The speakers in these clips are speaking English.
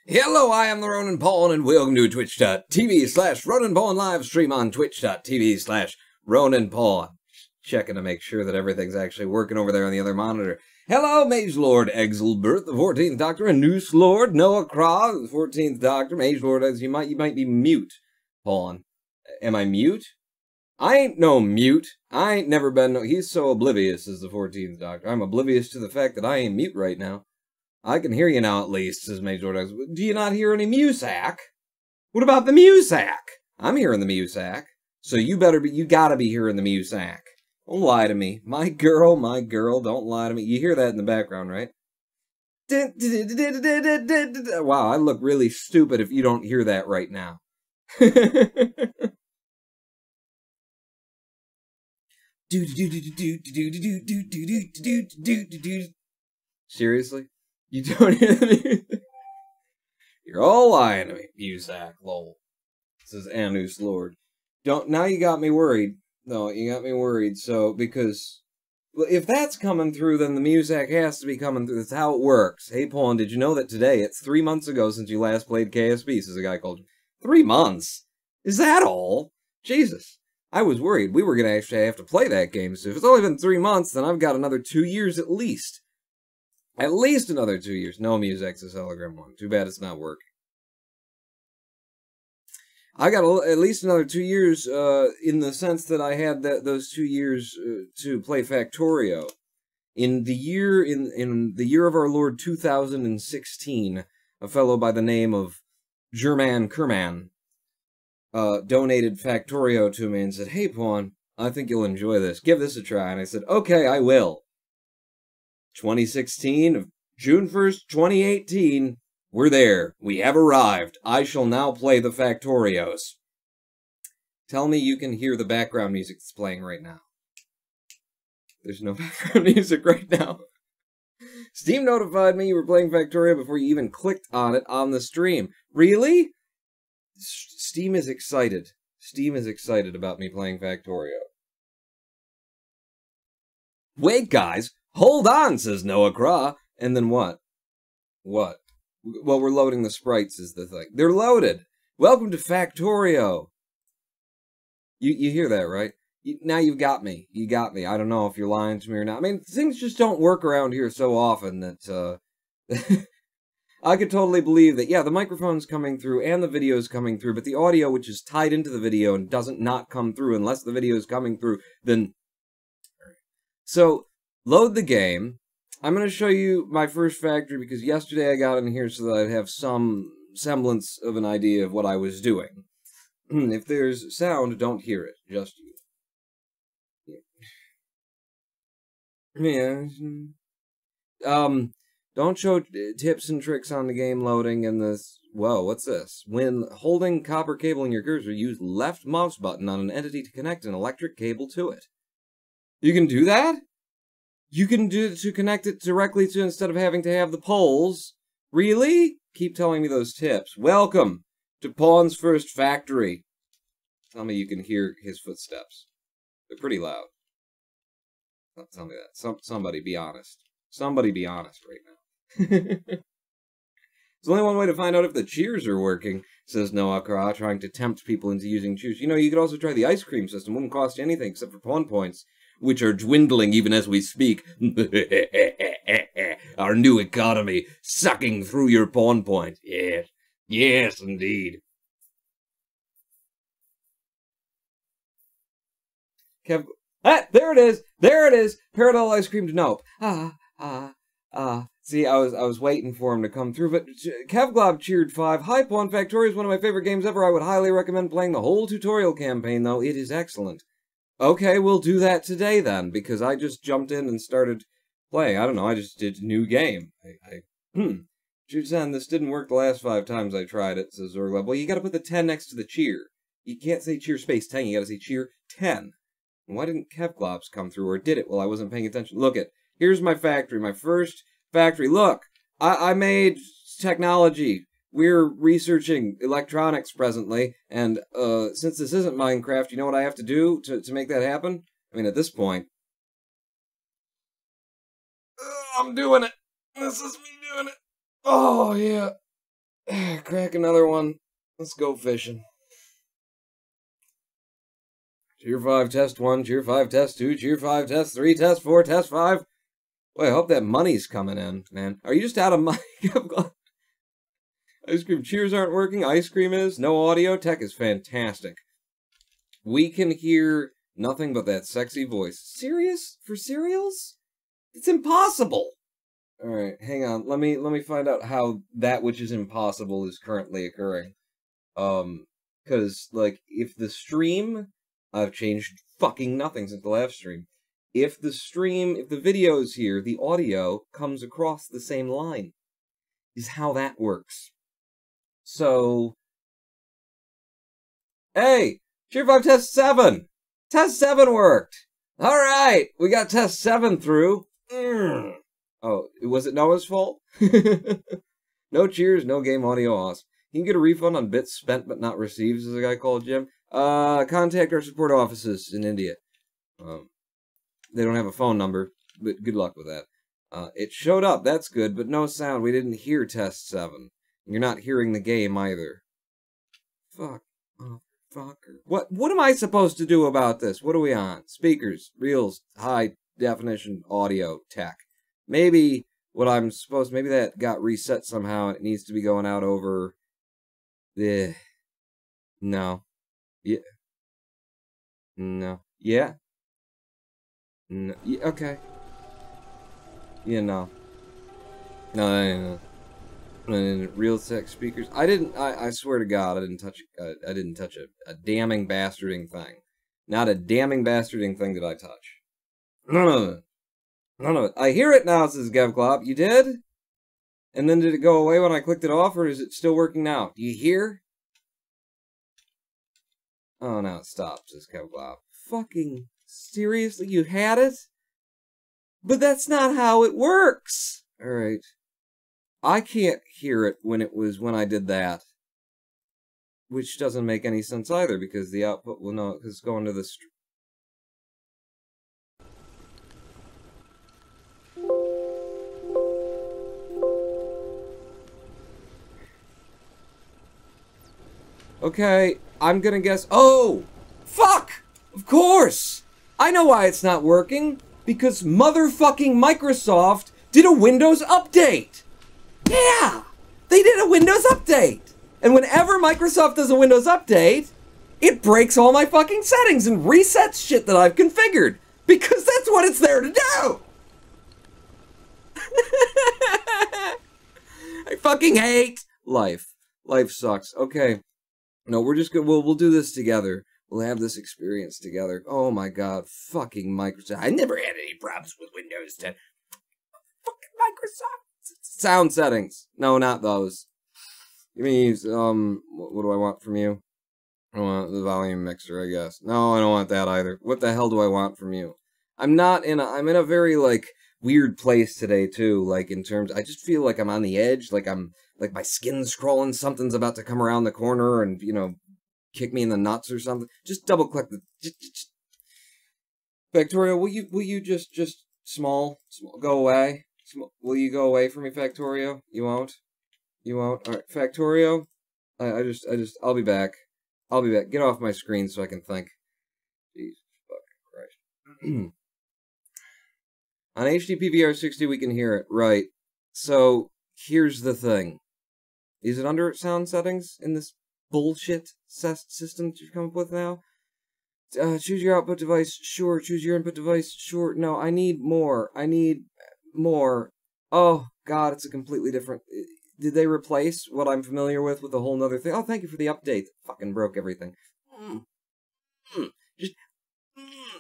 Hello, I am the Ronan Pawn, and welcome to twitch.tv/Ronan Pawn live stream on twitch.tv/Ronan Pawn. Checking to make sure that everything's actually working over there on the other monitor. Hello, Mage Lord Exelbert, the 14th Doctor, and Noose Lord Noah Craw, the 14th Doctor. Mage Lord, you might be mute, Pawn. Am I mute? I ain't no mute. I ain't never been no... He's so oblivious as the 14th Doctor. I'm oblivious to the fact that I ain't mute right now. I can hear you now, at least, says Mage Lord. Do you not hear any music? What about the music? I'm hearing the music. So you gotta be hearing the music. Don't lie to me. My girl, don't lie to me. You hear that in the background, right? Wow, I look really stupid if you don't hear that right now. Seriously? You don't hear the music? You're all lying to me, Musak, lol. Says Anus Lord. Now you got me worried. No, you got me worried, because if that's coming through, then the music has to be coming through. That's how it works. Hey, Pawn, did you know that today, it's 3 months ago since you last played KSB, says a guy called you. 3 months? Is that all? Jesus. I was worried we were going to actually have to play that game, so if it's only been 3 months, then I've got another 2 years at least. At least another 2 years. No music, says Telegram 1. Too bad it's not working. I got at least another 2 years, in the sense that I had those 2 years to play Factorio. In the year of our Lord 2016, a fellow by the name of German Kerman donated Factorio to me and said, "Hey, Pawn, I think you'll enjoy this. Give this a try." And I said, "Okay, I will." 2016, June 1st, 2018, we're there. We have arrived. I shall now play the Factorios. Tell me you can hear the background music that's playing right now. There's no background music right now. Steam notified me you were playing Factorio before you even clicked on it on the stream. Really? Steam is excited. Steam is excited about me playing Factorio. Wait, guys. Hold on, says Noah Craw. And then what? What? Well, we're loading the sprites is the thing. They're loaded. Welcome to Factorio. You hear that, right? Now you've got me. You got me. I don't know if you're lying to me or not. I mean, things just don't work around here so often that, I could totally believe that, yeah, the microphone's coming through and the video's coming through, but the audio, which is tied into the video and doesn't not come through unless the video is coming through, then... So, load the game. I'm going to show you my first factory because yesterday I got in here so that I'd have some semblance of an idea of what I was doing. If there's sound, don't hear it. Just you. Yeah. Don't show tips and tricks on the game loading and this... Whoa, what's this? When holding copper cable in your cursor, use left mouse button on an entity to connect an electric cable to it. You can do that? You can do it to connect it directly to instead of having to have the poles. Really? Keep telling me those tips. Welcome to Pawn's first factory. Tell me you can hear his footsteps. They're pretty loud. Don't tell me that. Somebody be honest. Somebody be honest right now. There's only one way to find out if the cheers are working, says Noah Craw, trying to tempt people into using cheers. You know, you could also try the ice cream system. Wouldn't cost you anything except for pawn points, which are dwindling even as we speak. Our new economy sucking through your pawn point. Yes. Yes, indeed. Kev... Ah, there it is! There it is! Parallel ice cream to nope. See, I was waiting for him to come through, but Kevglob cheered 5. Hi, Pawn. Factorio is one of my favorite games ever. I would highly recommend playing the whole tutorial campaign, though. It is excellent. Okay, we'll do that today, then, because I just jumped in and started playing. I don't know, I just did a new game. Jude-san, this didn't work the last 5 times I tried it, says Zorglab. Well, you gotta put the 10 next to the cheer. You can't say cheer space 10, you gotta say cheer 10. And why didn't Kevglobs come through, or did it while I wasn't paying attention? Look it. Here's my factory, my first factory. Look, I made technology. We're researching electronics presently, and since this isn't Minecraft, you know what I have to do to make that happen? I mean, at this point... I'm doing it! This is me doing it! Oh, yeah! Crack another one. Let's go fishing. Cheer 5, test 1, cheer 5, test 2, cheer 5, test 3, test 4, test 5. Boy, I hope that money's coming in, man. Are you just out of money? Ice cream cheers aren't working. Ice cream is. No audio. Tech is fantastic. We can hear nothing but that sexy voice. Serious? For cereals? It's impossible. Alright, hang on. Let me find out how that which is impossible is currently occurring. Because, like, if the stream... I've changed fucking nothing since the last stream. If the video's here, the audio comes across the same line. Is how that works. So... Hey! Cheer 5 test 7! Test 7 worked! Alright! We got test 7 through. Oh, was it Noah's fault? No cheers, no game audio awesome. You can get a refund on bits spent but not received, as a guy called Jim. Contact our support offices in India. They don't have a phone number, but good luck with that. It showed up, that's good, but no sound. We didn't hear test 7. You're not hearing the game either. Fuck. Oh, fucker. What am I supposed to do about this? What are we on? Speakers, reels, high definition audio, tech. Maybe maybe that got reset somehow and it needs to be going out over... No. Yeah. No. Yeah? No. Yeah, okay. Yeah, no. No. Real tech speakers. I swear to God, I didn't touch a damning bastarding thing. Not a damning bastarding thing did I touch. None of it. None of it. I hear it now, says Gevclop. You did? And then did it go away when I clicked it off, or is it still working now? Do you hear? Oh, now it stops, says Gevclop. Fucking seriously? You had it? But that's not how it works! Alright. I can't hear it when I did that. Which doesn't make any sense either, because the output will know, because it's going to the... Okay, I'm gonna guess... Oh! Fuck! Of course! I know why it's not working! Because motherfucking Microsoft did a Windows update! Yeah! They did a Windows update! And whenever Microsoft does a Windows update, it breaks all my fucking settings and resets shit that I've configured! Because that's what it's there to do! I fucking hate life. Life sucks. Okay. No, we're just gonna, we'll do this together. We'll have this experience together. Oh my god, fucking Microsoft. I never had any problems with Windows 10. Fucking Microsoft. Sound settings. No, not those. Give me, what do I want from you? I want the volume mixer, I guess. No, I don't want that either. What the hell do I want from you? I'm in a very, like, weird place today, too. Like, in terms, I just feel like I'm on the edge. Like my skin's crawling, something's about to come around the corner and, you know, kick me in the nuts or something. Just double click the... Factorio, will you just small, go away? Will you go away from me, Factorio? You won't? You won't? Alright, Factorio, I'll be back. I'll be back. Get off my screen so I can think. Jesus fucking Christ. On HD PVR 60 we can hear it, right. So, here's the thing. Is it under sound settings in this bullshit system that you've come up with now? Choose your output device, sure. Choose your input device, sure. No, I need more. I need more. Oh, God, it's a completely different... Did they replace what I'm familiar with a whole nother thing? Oh, thank you for the update. Fucking broke everything.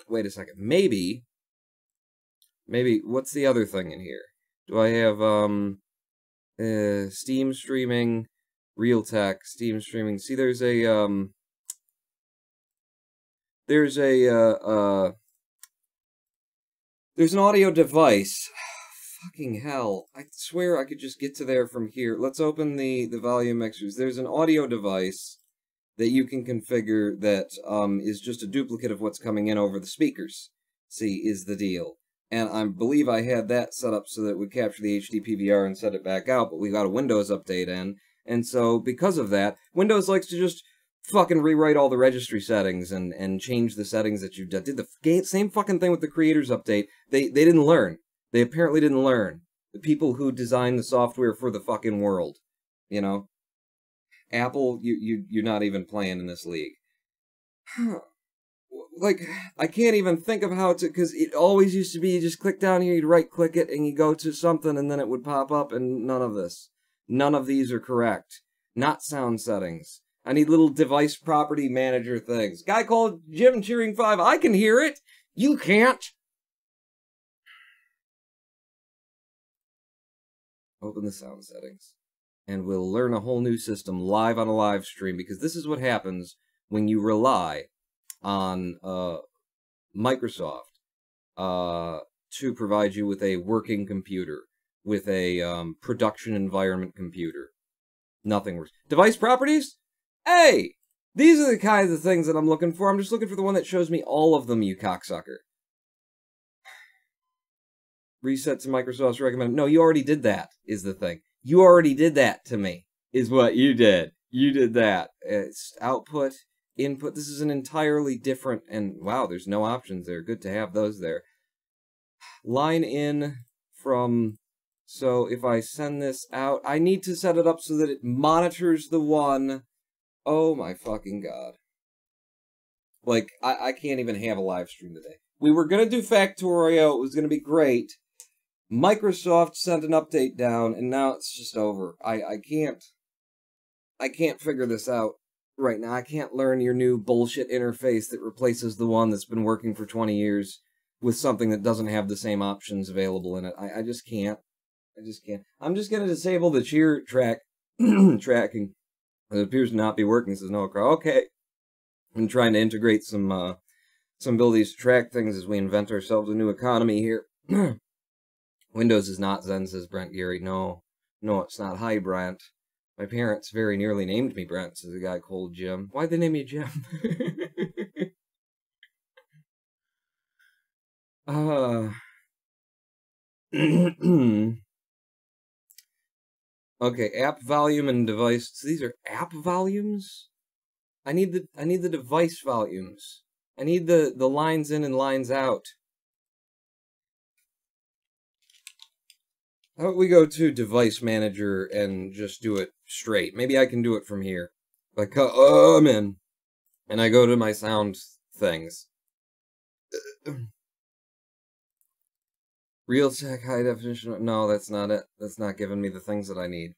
Wait a second. Maybe, what's the other thing in here? Do I have, Steam streaming, Realtek, Steam streaming. See, there's an audio device. Fucking hell. I swear I could just get to there from here. Let's open the volume mixers. There's an audio device that you can configure that is just a duplicate of what's coming in over the speakers. See, is the deal. And I believe I had that set up so that it would capture the HD PVR and set it back out, but we got a Windows update in, And so, because of that, Windows likes to just fucking rewrite all the registry settings and change the settings that you did. The same fucking thing with the Creators Update. They didn't learn. They apparently didn't learn. The people who designed the software for the fucking world. You know? Apple, you're not even playing in this league. Like, I can't even think of how to, because it always used to be you just click down here, you'd right-click it, and you go to something, and then it would pop up, and none of this. None of these are correct. Not sound settings. I need little device property manager things. Guy called Jim Cheering 5. I can hear it. You can't. Open the sound settings. And we'll learn a whole new system live on a live stream, because this is what happens when you rely on Microsoft to provide you with a working computer, with a production environment computer. Nothing works. Device properties? Hey! These are the kinds of things that I'm looking for. I'm just looking for the one that shows me all of them, you cocksucker. Reset to Microsoft's recommended. No, you already did that, is the thing. You already did that to me, is what you did. You did that. It's output, input. This is an entirely different, and wow, there's no options there. Good to have those there. Line in from, so if I send this out, I need to set it up so that it monitors the one. Oh my fucking god. Like, I can't even have a live stream today. We were going to do Factorio. It was going to be great. Microsoft sent an update down, and now it's just over. I can't figure this out right now. I can't learn your new bullshit interface that replaces the one that's been working for 20 years with something that doesn't have the same options available in it. I just can't. I just can't. I'm just going to disable the cheer tracking. It appears to not be working, says Noah Crow. Okay. I'm trying to integrate some abilities to track things as we invent ourselves a new economy here. Windows is not Zen, says Brent Gary. No, it's not. Hi, Brent. My parents very nearly named me Brent, says a guy called Jim. Why'd they name you Jim? Okay, app volume and device. So these are app volumes? I need the device volumes. I need the lines in and lines out. How about we go to device manager and just do it straight? Maybe I can do it from here. Like, I'm in. And I go to my sound things. Realtek high definition. No, that's not it. That's not giving me the things that I need.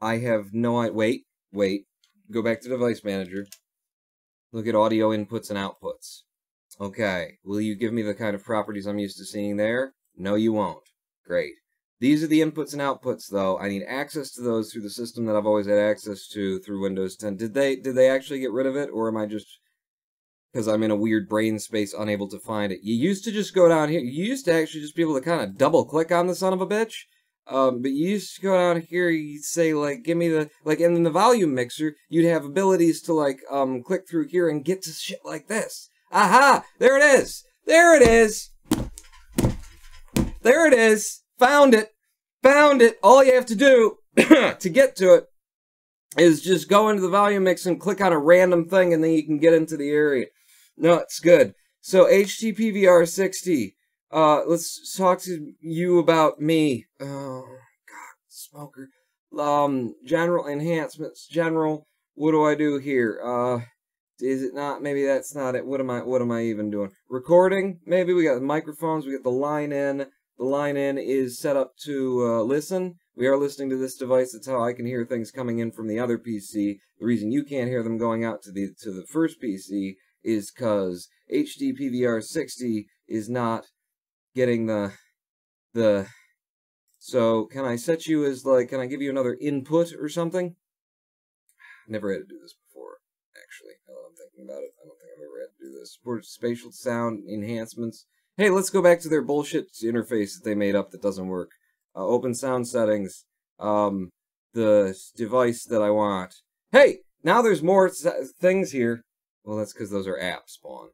I have no idea. Wait. Go back to device manager. Look at audio inputs and outputs. Okay. Will you give me the kind of properties I'm used to seeing there? No, you won't. Great. These are the inputs and outputs, though. I need access to those through the system that I've always had access to through Windows 10. Did they actually get rid of it, or am I just, because I'm in a weird brain space, unable to find it? You used to just go down here. You used to actually just be able to kind of double-click on the son of a bitch. But you used to go down here, you'd say, like, give me the, like, and in the volume mixer, you'd have abilities to, like, click through here and get to shit like this. Aha! There it is! There it is! There it is! Found it! Found it! All you have to do to get to it is just go into the volume mix and click on a random thing, and then you can get into the area. No, it's good. So, HTPVR60. Let's talk to you about me. Oh, God, smoker. General enhancements. General, what do I do here? Is it not? Maybe that's not it. What am I even doing? Recording? Maybe we got the microphones, we got the line in. The line in is set up to listen. We are listening to this device. That's how I can hear things coming in from the other PC. The reason you can't hear them going out to the first PC is because HDPVR60 is not getting the. So can I set you as, like, can I give you another input or something? Never had to do this before, actually. Now that I'm thinking about it, I don't think I've ever had to do this. Support spatial sound enhancements. Hey, let's go back to their bullshit interface that they made up that doesn't work. Open sound settings. The device that I want. Hey, now there's more things here. Well, that's because those are app spawn.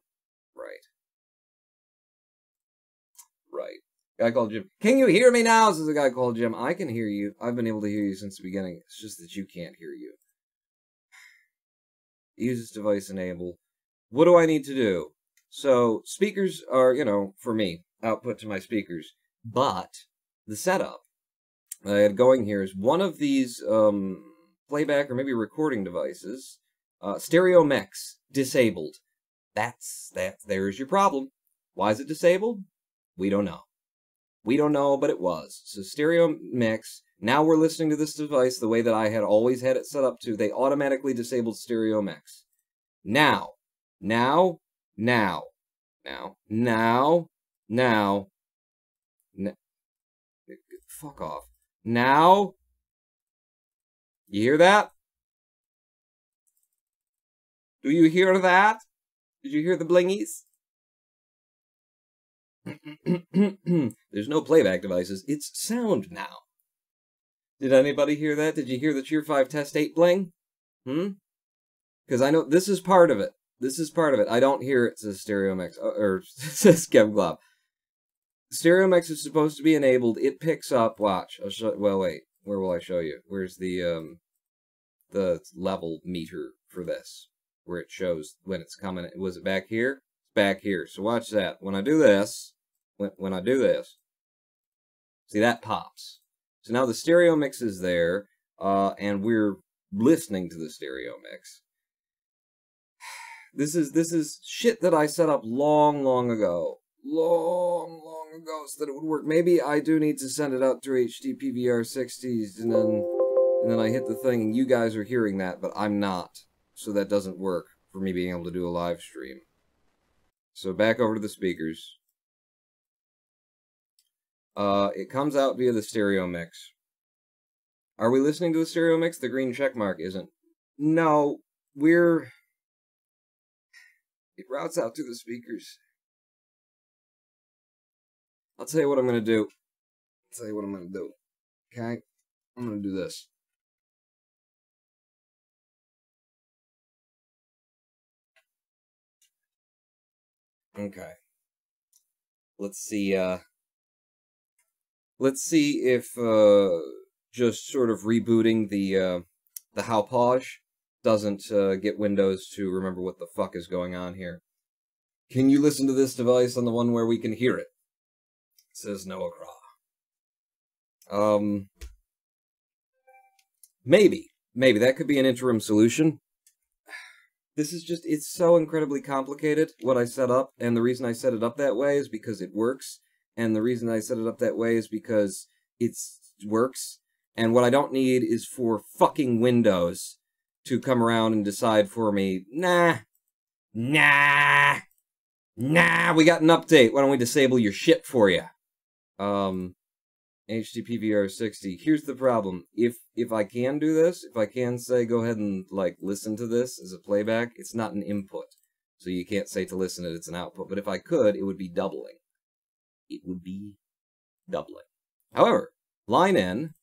Right. Guy called Jim. Can you hear me now? Says a guy called Jim. I can hear you. I've been able to hear you since the beginning. It's just that you can't hear you. Use this device enable. What do I need to do? So, speakers are, for me, output to my speakers. But, the setup I had going here is one of these playback or maybe recording devices, stereo mix, disabled. There's your problem. Why is it disabled? We don't know. We don't know, but it was. So stereo mix, now we're listening to this device the way that I had always had it set up to. They automatically disabled stereo mix. Now, fuck off. Now, you hear that? Do you hear that? Did you hear the blingies? There's no playback devices. It's sound now. Did anybody hear that? Did you hear the Cheer 5 Test 8 bling? Because I know this is part of it. This is part of it. I don't hear it says stereo mix. Or it says Kev Glob. Stereo mix is supposed to be enabled. It picks up. Watch. I'll show. Well, wait. Where will I show you? Where's the level meter for this? Where it shows when it's coming. Was it back here? It's back here. So watch that. When I do this, when I do this, see that pops. So now the stereo mix is there, and we're listening to the stereo mix. This is shit that I set up long ago. Long ago, so that it would work. Maybe I do need to send it out through HDPVR60s, and then I hit the thing, and you guys are hearing that, but I'm not. So that doesn't work for me being able to do a live stream. So back over to the speakers. It comes out via the stereo mix. Are we listening to the stereo mix? The green check mark isn't. No, it routes out to the speakers. I'll tell you what I'm going to do. Okay? I'm going to do this. Okay. Let's see if just sort of rebooting the Hauppauge doesn't get Windows to remember what the fuck is going on here. Can you listen to this device on the one where we can hear it? Says Noah Craw. Maybe that could be an interim solution. This is just, it's so incredibly complicated, what I set up, and the reason I set it up that way is because it works, and the reason I set it up that way is because it works, and what I don't need is for fucking Windows to come around and decide for me, nah, we got an update, why don't we disable your shit for you? HDPVR60. Here's the problem. If I can do this, if I can say go ahead and like listen to this as a playback, it's not an input. So you can't say to listen it, it's an output. But if I could, it would be doubling. It would be doubling. However, line in,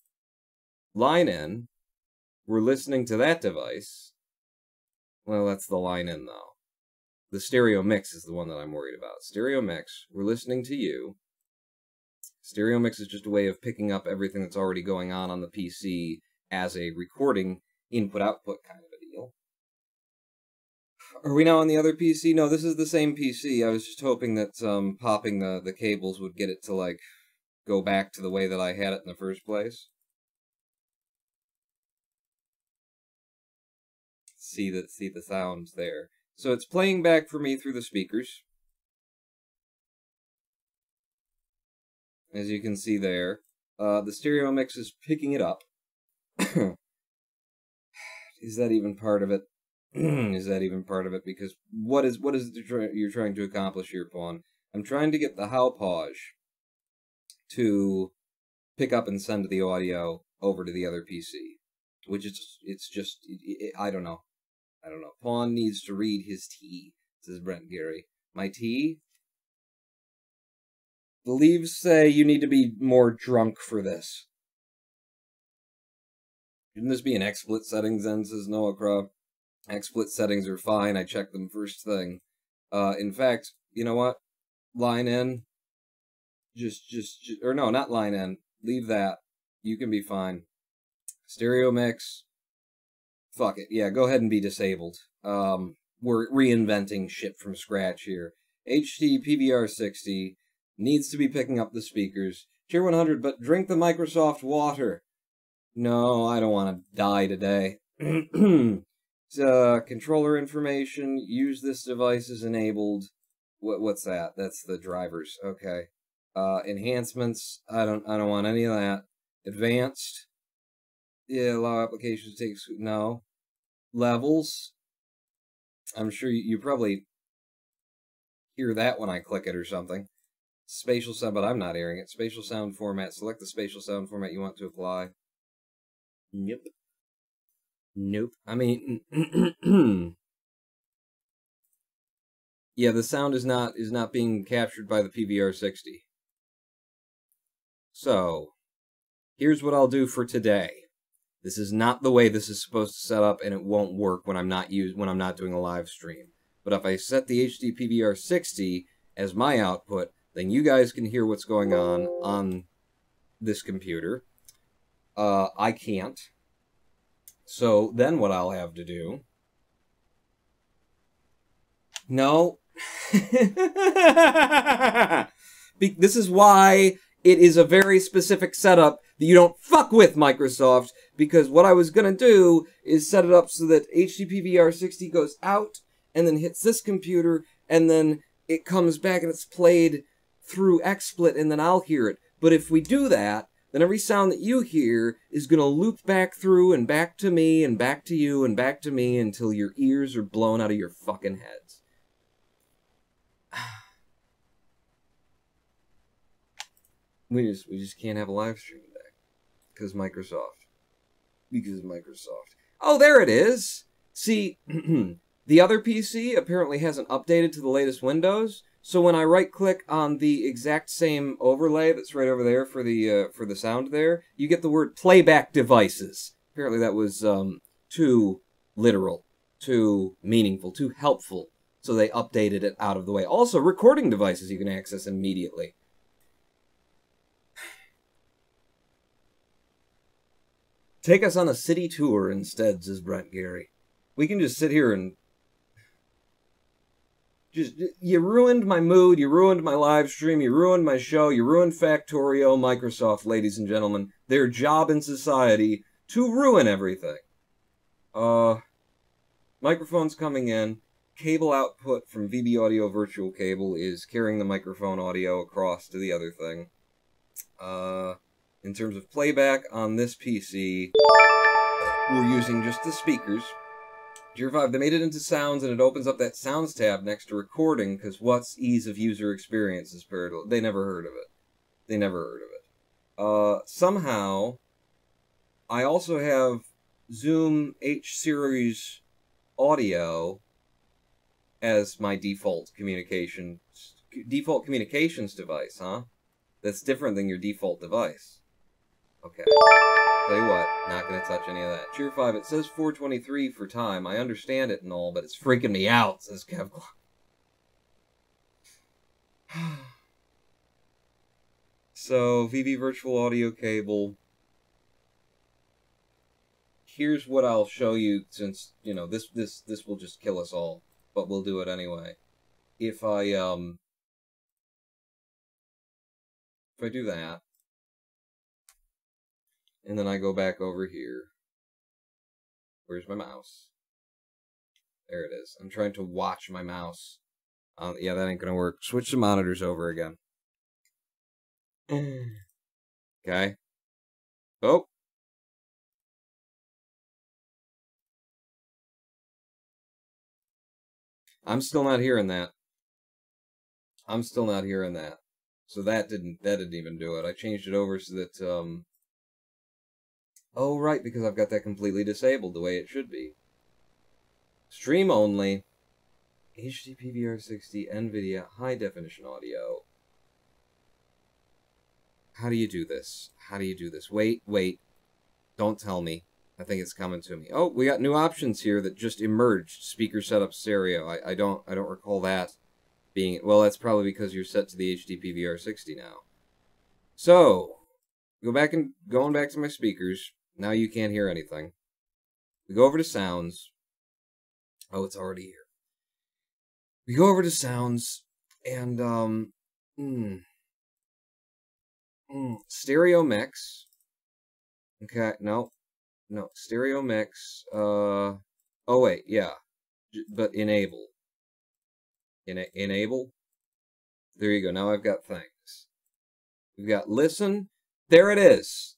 we're listening to that device. Well, that's the line in though. The stereo mix is the one that I'm worried about. Stereo mix, we're listening to you. Stereo mix is just a way of picking up everything that's already going on the PC as a recording input-output kind of a deal. Are we now on the other PC? No, this is the same PC. I was just hoping that popping the cables would get it to, like, go back to the way that I had it in the first place. See the sounds there. So it's playing back for me through the speakers. As you can see there, the stereo mix is picking it up. Is that even part of it? Is that even part of it? Because what is it you're trying to accomplish here, Pawn? I'm trying to get the Hauppauge to pick up and send the audio over to the other PC, which it's just I don't know. Pawn needs to read his tea, says Brent Gary. My tea? The leaves say you need to be more drunk for this. Shouldn't this be in XSplit settings then, says Noah Crow? XSplit settings are fine, I checked them first thing. In fact, you know what? Line in. or no, not line N. Leave that. You can be fine. Stereo mix. Fuck it. Yeah, go ahead and be disabled. We're reinventing shit from scratch here. HD PVR 60 needs to be picking up the speakers. Tier 100, but drink the Microsoft water. No, I don't want to die today. Controller information. Use this device is enabled. What's that? That's the drivers. Okay. Enhancements. I don't want any of that. Advanced. Yeah, allow applications to take. No. Levels. I'm sure you probably hear that when I click it or something. Spatial sound, but I'm not hearing it. Spatial sound format. Select the spatial sound format you want to apply. Nope. Nope. I mean, yeah, the sound is not being captured by the PVR 60. So, here's what I'll do for today. This is not the way this is supposed to set up, and it won't work when I'm not doing a live stream. But if I set the HD PVR 60 as my output, then you guys can hear what's going on this computer. I can't. So then what I'll have to do... No. This is why it is a very specific setup that you don't fuck with, Microsoft, because what I was going to do is set it up so that HD PVR 60 goes out and then hits this computer, and then it comes back and it's played through XSplit, and then I'll hear it. But if we do that, then every sound that you hear is going to loop back through and back to me and back to you and back to me until your ears are blown out of your fucking heads. We just can't have a live stream today. Because Microsoft. Oh, there it is! See, the other PC apparently hasn't updated to the latest Windows, so when I right-click on the exact same overlay that's right over there for the sound there, you get the word playback devices. Apparently that was too literal, too meaningful, too helpful, so they updated it out of the way. Also, recording devices you can access immediately. Take us on a city tour instead, says Brent Gary. We can just sit here and... You ruined my mood, you ruined my live stream, you ruined my show, you ruined Factorio, Microsoft, ladies and gentlemen. Their job in society to ruin everything. Microphone's coming in. Cable output from VB Audio Virtual Cable is carrying the microphone audio across to the other thing. In terms of playback on this PC, we're using just the speakers. Tier 5, they made it into sounds, and it opens up that sounds tab next to recording, because what's ease of user experience is parallel. They never heard of it. Somehow, I also have Zoom H-Series audio as my default communications device, huh? That's different than your default device. Okay. Tell you what, not gonna touch any of that. Tier 5, it says 423 for time. I understand it and all, but it's freaking me out, says Kevlar. So, VV Virtual Audio Cable. Here's what I'll show you, since, you know, this will just kill us all. But we'll do it anyway. If I do that, and then I go back over here. Where's my mouse? There it is. I'm trying to watch my mouse. Yeah, that ain't gonna work. Switch the monitors over again. Okay. Oh. I'm still not hearing that. So that didn't even do it. I changed it over so that, oh, right, because I've got that completely disabled the way it should be. Stream only. HD PVR 60, NVIDIA, high definition audio. How do you do this? Wait. Don't tell me. I think it's coming to me. Oh, we got new options here that just emerged. Speaker setup stereo. I don't recall that being... Well, that's probably because you're set to the HD PVR 60 now. So, going back to my speakers. Now you can't hear anything. We go over to sounds. Oh, it's already here. We go over to sounds, and, stereo mix. Okay, no, stereo mix, oh wait, yeah, but enable. Enable? There you go, now I've got things. We've got listen, there it is,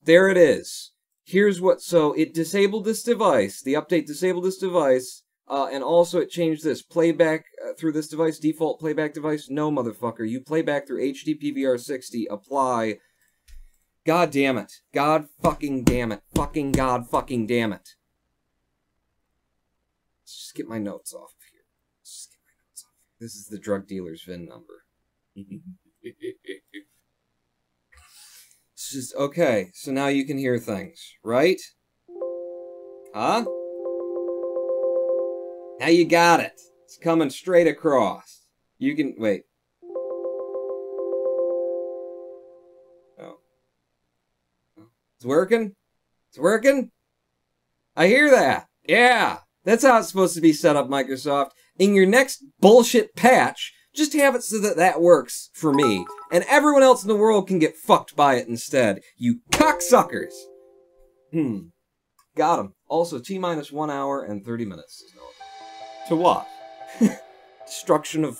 Here's what, so it disabled this device, the update disabled this device, and also it changed this, playback through this device, default playback device, no motherfucker, you playback through HD PVR60, apply. God damn it. God fucking damn it. Fucking God fucking damn it. Let's just get my notes off of here. This is the drug dealer's VIN number. It's just, okay, so now you can hear things, right? Huh? Now you got it. It's coming straight across. You can, wait. It's working? It's working? I hear that. Yeah. That's how it's supposed to be set up, Microsoft. In your next bullshit patch, just have it so that that works for me. And everyone else in the world can get fucked by it instead. You cocksuckers. Got him. Also, T-minus 1 hour and 30 minutes. To what? Destruction of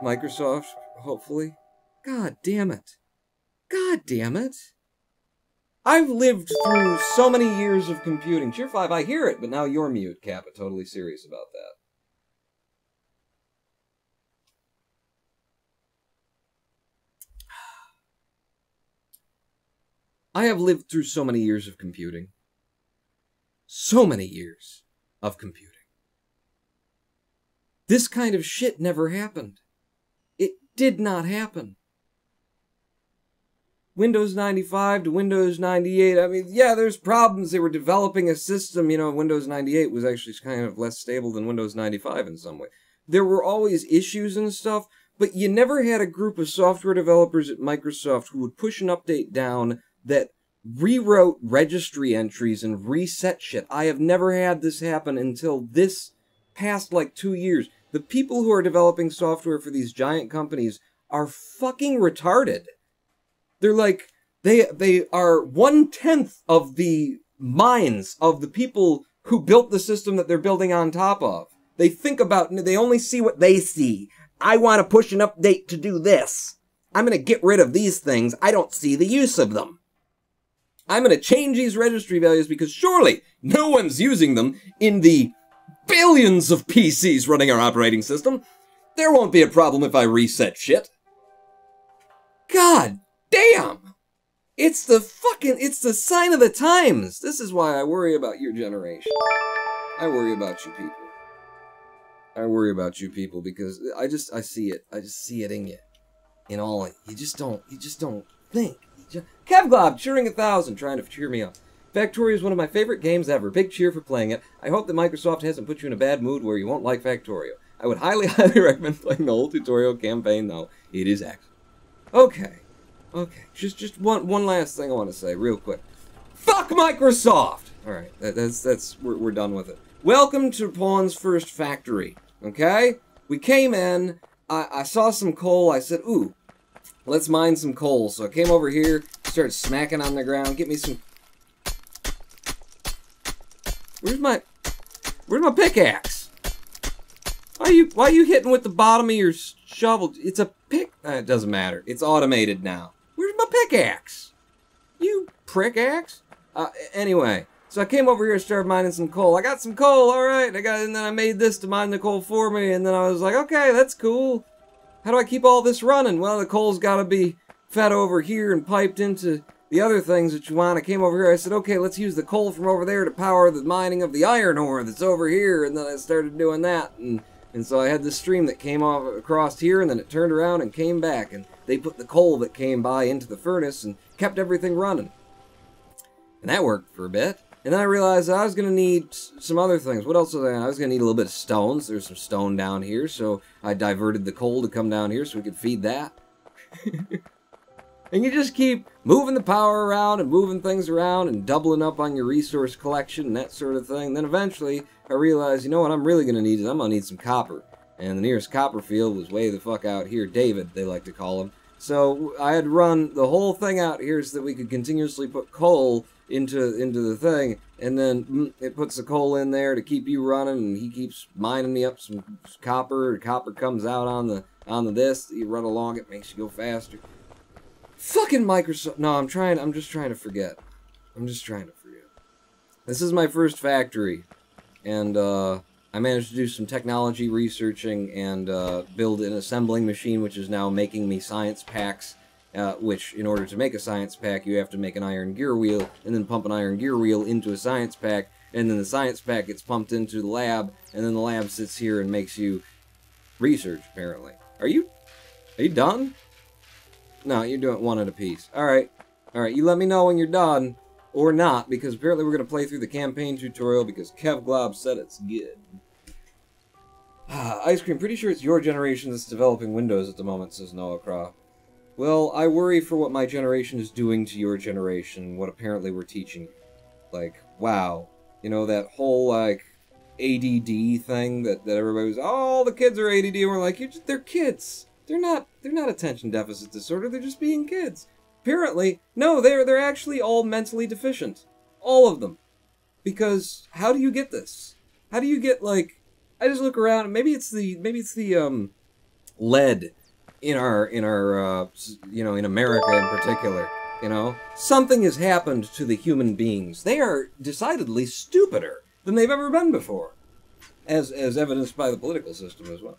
Microsoft, hopefully. God damn it. God damn it. I've lived through so many years of computing. Cheer 5, I hear it, but now you're mute, Kappa. Totally serious about that. I have lived through so many years of computing. So many years of computing. This kind of shit never happened. It did not happen. Windows 95 to Windows 98, I mean, yeah, there's problems. They were developing a system, you know, Windows 98 was actually kind of less stable than Windows 95 in some way. There were always issues and stuff, but you never had a group of software developers at Microsoft who would push an update down that rewrote registry entries and reset shit. I have never had this happen until this past, like, 2 years. The people who are developing software for these giant companies are fucking retarded. They're like, they are 1/10 of the minds of the people who built the system that they're building on top of. They think about, they only see what they see. I want to push an update to do this. I'm going to get rid of these things. I don't see the use of them. I'm going to change these registry values because surely no one's using them in the billions of PCs running our operating system. There won't be a problem if I reset shit. God damn! It's the sign of the times. This is why I worry about your generation. I worry about you people. I worry about you people because I see it. I just see it in you. In all, you just don't think. Kevglob, cheering 1,000, trying to cheer me up. Factorio is one of my favorite games ever. Big cheer for playing it. I hope that Microsoft hasn't put you in a bad mood where you won't like Factorio. I would highly, highly recommend playing the whole tutorial campaign, though. It is excellent. Okay. Okay. Just one last thing I want to say, real quick. Fuck Microsoft! Alright, we're done with it. Welcome to Pawn's first factory. Okay? We came in, I saw some coal, I said, ooh, let's mine some coal. So I came over here, started smacking on the ground, get me some... Where's my pickaxe? Why are you hitting with the bottom of your shovel? It's a pick... it doesn't matter. It's automated now. Where's my pickaxe? You prickaxe? Anyway, so I came over here and started mining some coal. I got some coal, alright. And then I made this to mine the coal for me, and then I was like, okay, that's cool. How do I keep all this running? Well, the coal's gotta be fed over here and piped into the other things that you want. I came over here, I said, okay, let's use the coal from over there to power the mining of the iron ore that's over here, and then I started doing that, and so I had this stream that came off across here, and then it turned around and came back, and they put the coal that came by into the furnace and kept everything running. And that worked for a bit. And then I realized I was going to need some other things. What else was I was going to need a little bit of stones. There's some stone down here, so I diverted the coal to come down here so we could feed that. And you just keep moving the power around and moving things around and doubling up on your resource collection and that sort of thing. Then eventually I realized, you know what I'm really going to need is I'm going to need some copper. And the nearest copper field was way the fuck out here. David, they like to call him. So I had run the whole thing out here so that we could continuously put coal into the thing, and then it puts the coal in there to keep you running, and he keeps mining me up some copper. Copper comes out on the this. You run along, it makes you go faster. Fucking Microsoft. No, I'm just trying to forget. This is my first factory, and I managed to do some technology researching and build an assembling machine, which is now making me science packs, which, in order to make a science pack, you have to make an iron gear wheel, and then pump an iron gear wheel into a science pack, and then the science pack gets pumped into the lab, and then the lab sits here and makes you research, apparently. Are you done? No, you're doing one at a piece. Alright, you let me know when you're done, or not, because apparently we're going to play through the campaign tutorial, because Kevglob said it's good. Ice Cream, pretty sure it's your generation that's developing Windows at the moment, says Noah Craw. Well, I worry for what my generation is doing to your generation, what apparently we're teaching. Like, wow. You know, that whole, like, ADD thing that everybody was, oh, the kids are ADD, and we're like, they're kids. They're not attention deficit disorder, they're just being kids. Apparently, no, they're actually all mentally deficient. All of them. Because, how do you get this? How do you get, like, I just look around, and maybe it's the lead in our you know, in America in particular, you know? Something has happened to the human beings. They are decidedly stupider than they've ever been before. As evidenced by the political system as well.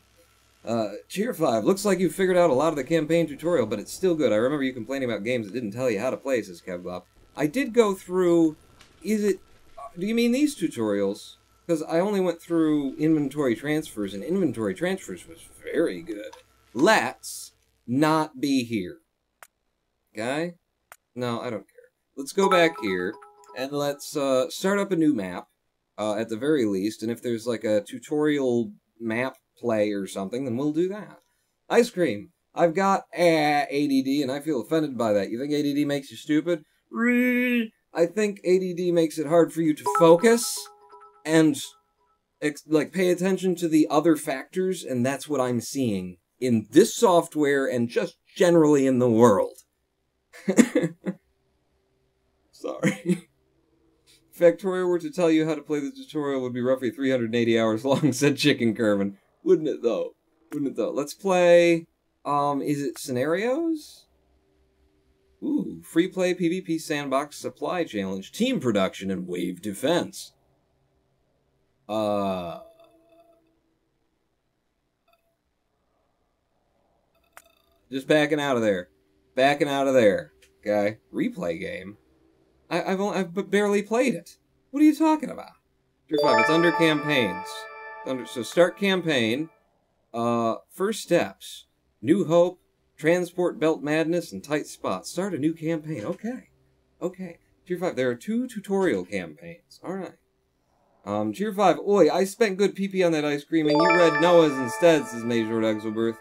Cheer 5, looks like you've figured out a lot of the campaign tutorial, but it's still good. I remember you complaining about games that didn't tell you how to play, says Kevblob. I did go through, do you mean these tutorials? Because I only went through inventory transfers, and inventory transfers was very good. Let's not be here. Okay? No, I don't care. Let's go back here, and let's start up a new map, at the very least, and if there's like a tutorial map play or something, then we'll do that. Ice Cream, I've got ADD, and I feel offended by that. You think ADD makes you stupid? I think ADD makes it hard for you to focus and like pay attention to the other factors, and that's what I'm seeing in this software and just generally in the world. Sorry. If Factorio were to tell you how to play the tutorial, it would be roughly 380 hours long, said Chicken Kerman. Wouldn't it though? Let's play, is it scenarios? Ooh, free play PvP sandbox supply challenge, team production, and wave defense. Just backing out of there. Okay, replay game. I've barely played it. What are you talking about? Tier 5, it's under campaigns. So start campaign. First steps. New Hope, Transport Belt Madness, and Tight Spots. Start a new campaign. Okay. Tier 5, there are 2 tutorial campaigns. Alright. Tier 5, oi, I spent good PP on that ice cream, and you read Noah's instead, says Major Exelberth.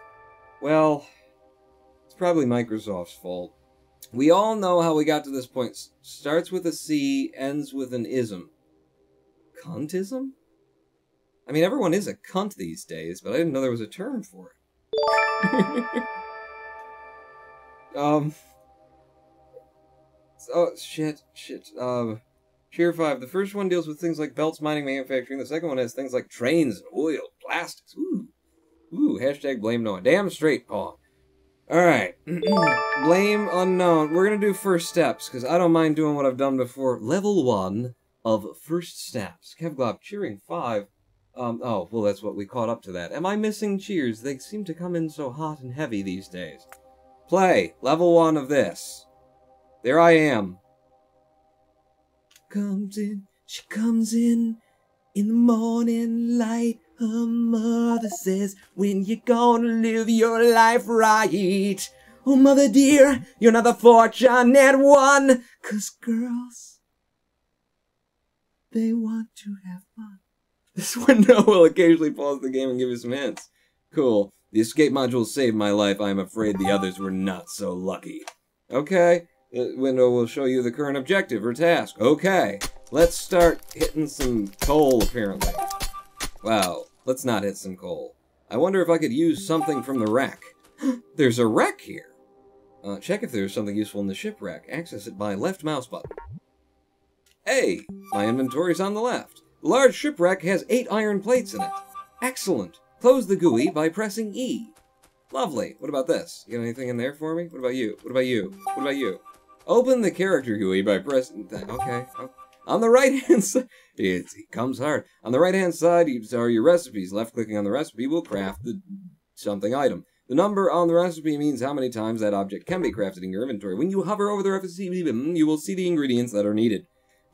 Well, it's probably Microsoft's fault. We all know how we got to this point. Starts with a C, ends with an ism. Cuntism? I mean, everyone is a cunt these days, but I didn't know there was a term for it. Oh, shit. Tier 5, the first one deals with things like belts, mining, manufacturing. The second one has things like trains, oil, plastics. Ooh, hashtag blame Noah. Damn straight, Paul. Alright. Blame unknown. We're gonna do first steps, because I don't mind doing what I've done before. Level 1 of first steps. Kevglob, cheering 5. Oh, well, that's what we caught up to that. Am I missing cheers? They seem to come in so hot and heavy these days. Play. Level 1 of this. There I am. She comes in the morning light. Her mother says, when you gonna live your life right? Oh, mother dear, you're not the fortunate one. 'Cause girls, they want to have fun. This window will occasionally pause the game and give you some hints. Cool. The escape module saved my life. I am afraid the others were not so lucky. Okay. The window will show you the current objective or task. Okay. Let's start hitting some coal, apparently. Wow. Let's not hit some coal. I wonder if I could use something from the wreck. There's a wreck here. Check if there's something useful in the shipwreck. Access it by left mouse button. Hey! My inventory's on the left. The large shipwreck has 8 iron plates in it. Excellent. Close the GUI by pressing E. Lovely. What about this? You got anything in there for me? What about you? What about you? What about you? Open the character GUI by pressing... Okay. On the right-hand side... It comes hard. On the right-hand side are your recipes. Left-clicking on the recipe will craft the something item. The number on the recipe means how many times that object can be crafted in your inventory. When you hover over the recipe, you will see the ingredients that are needed.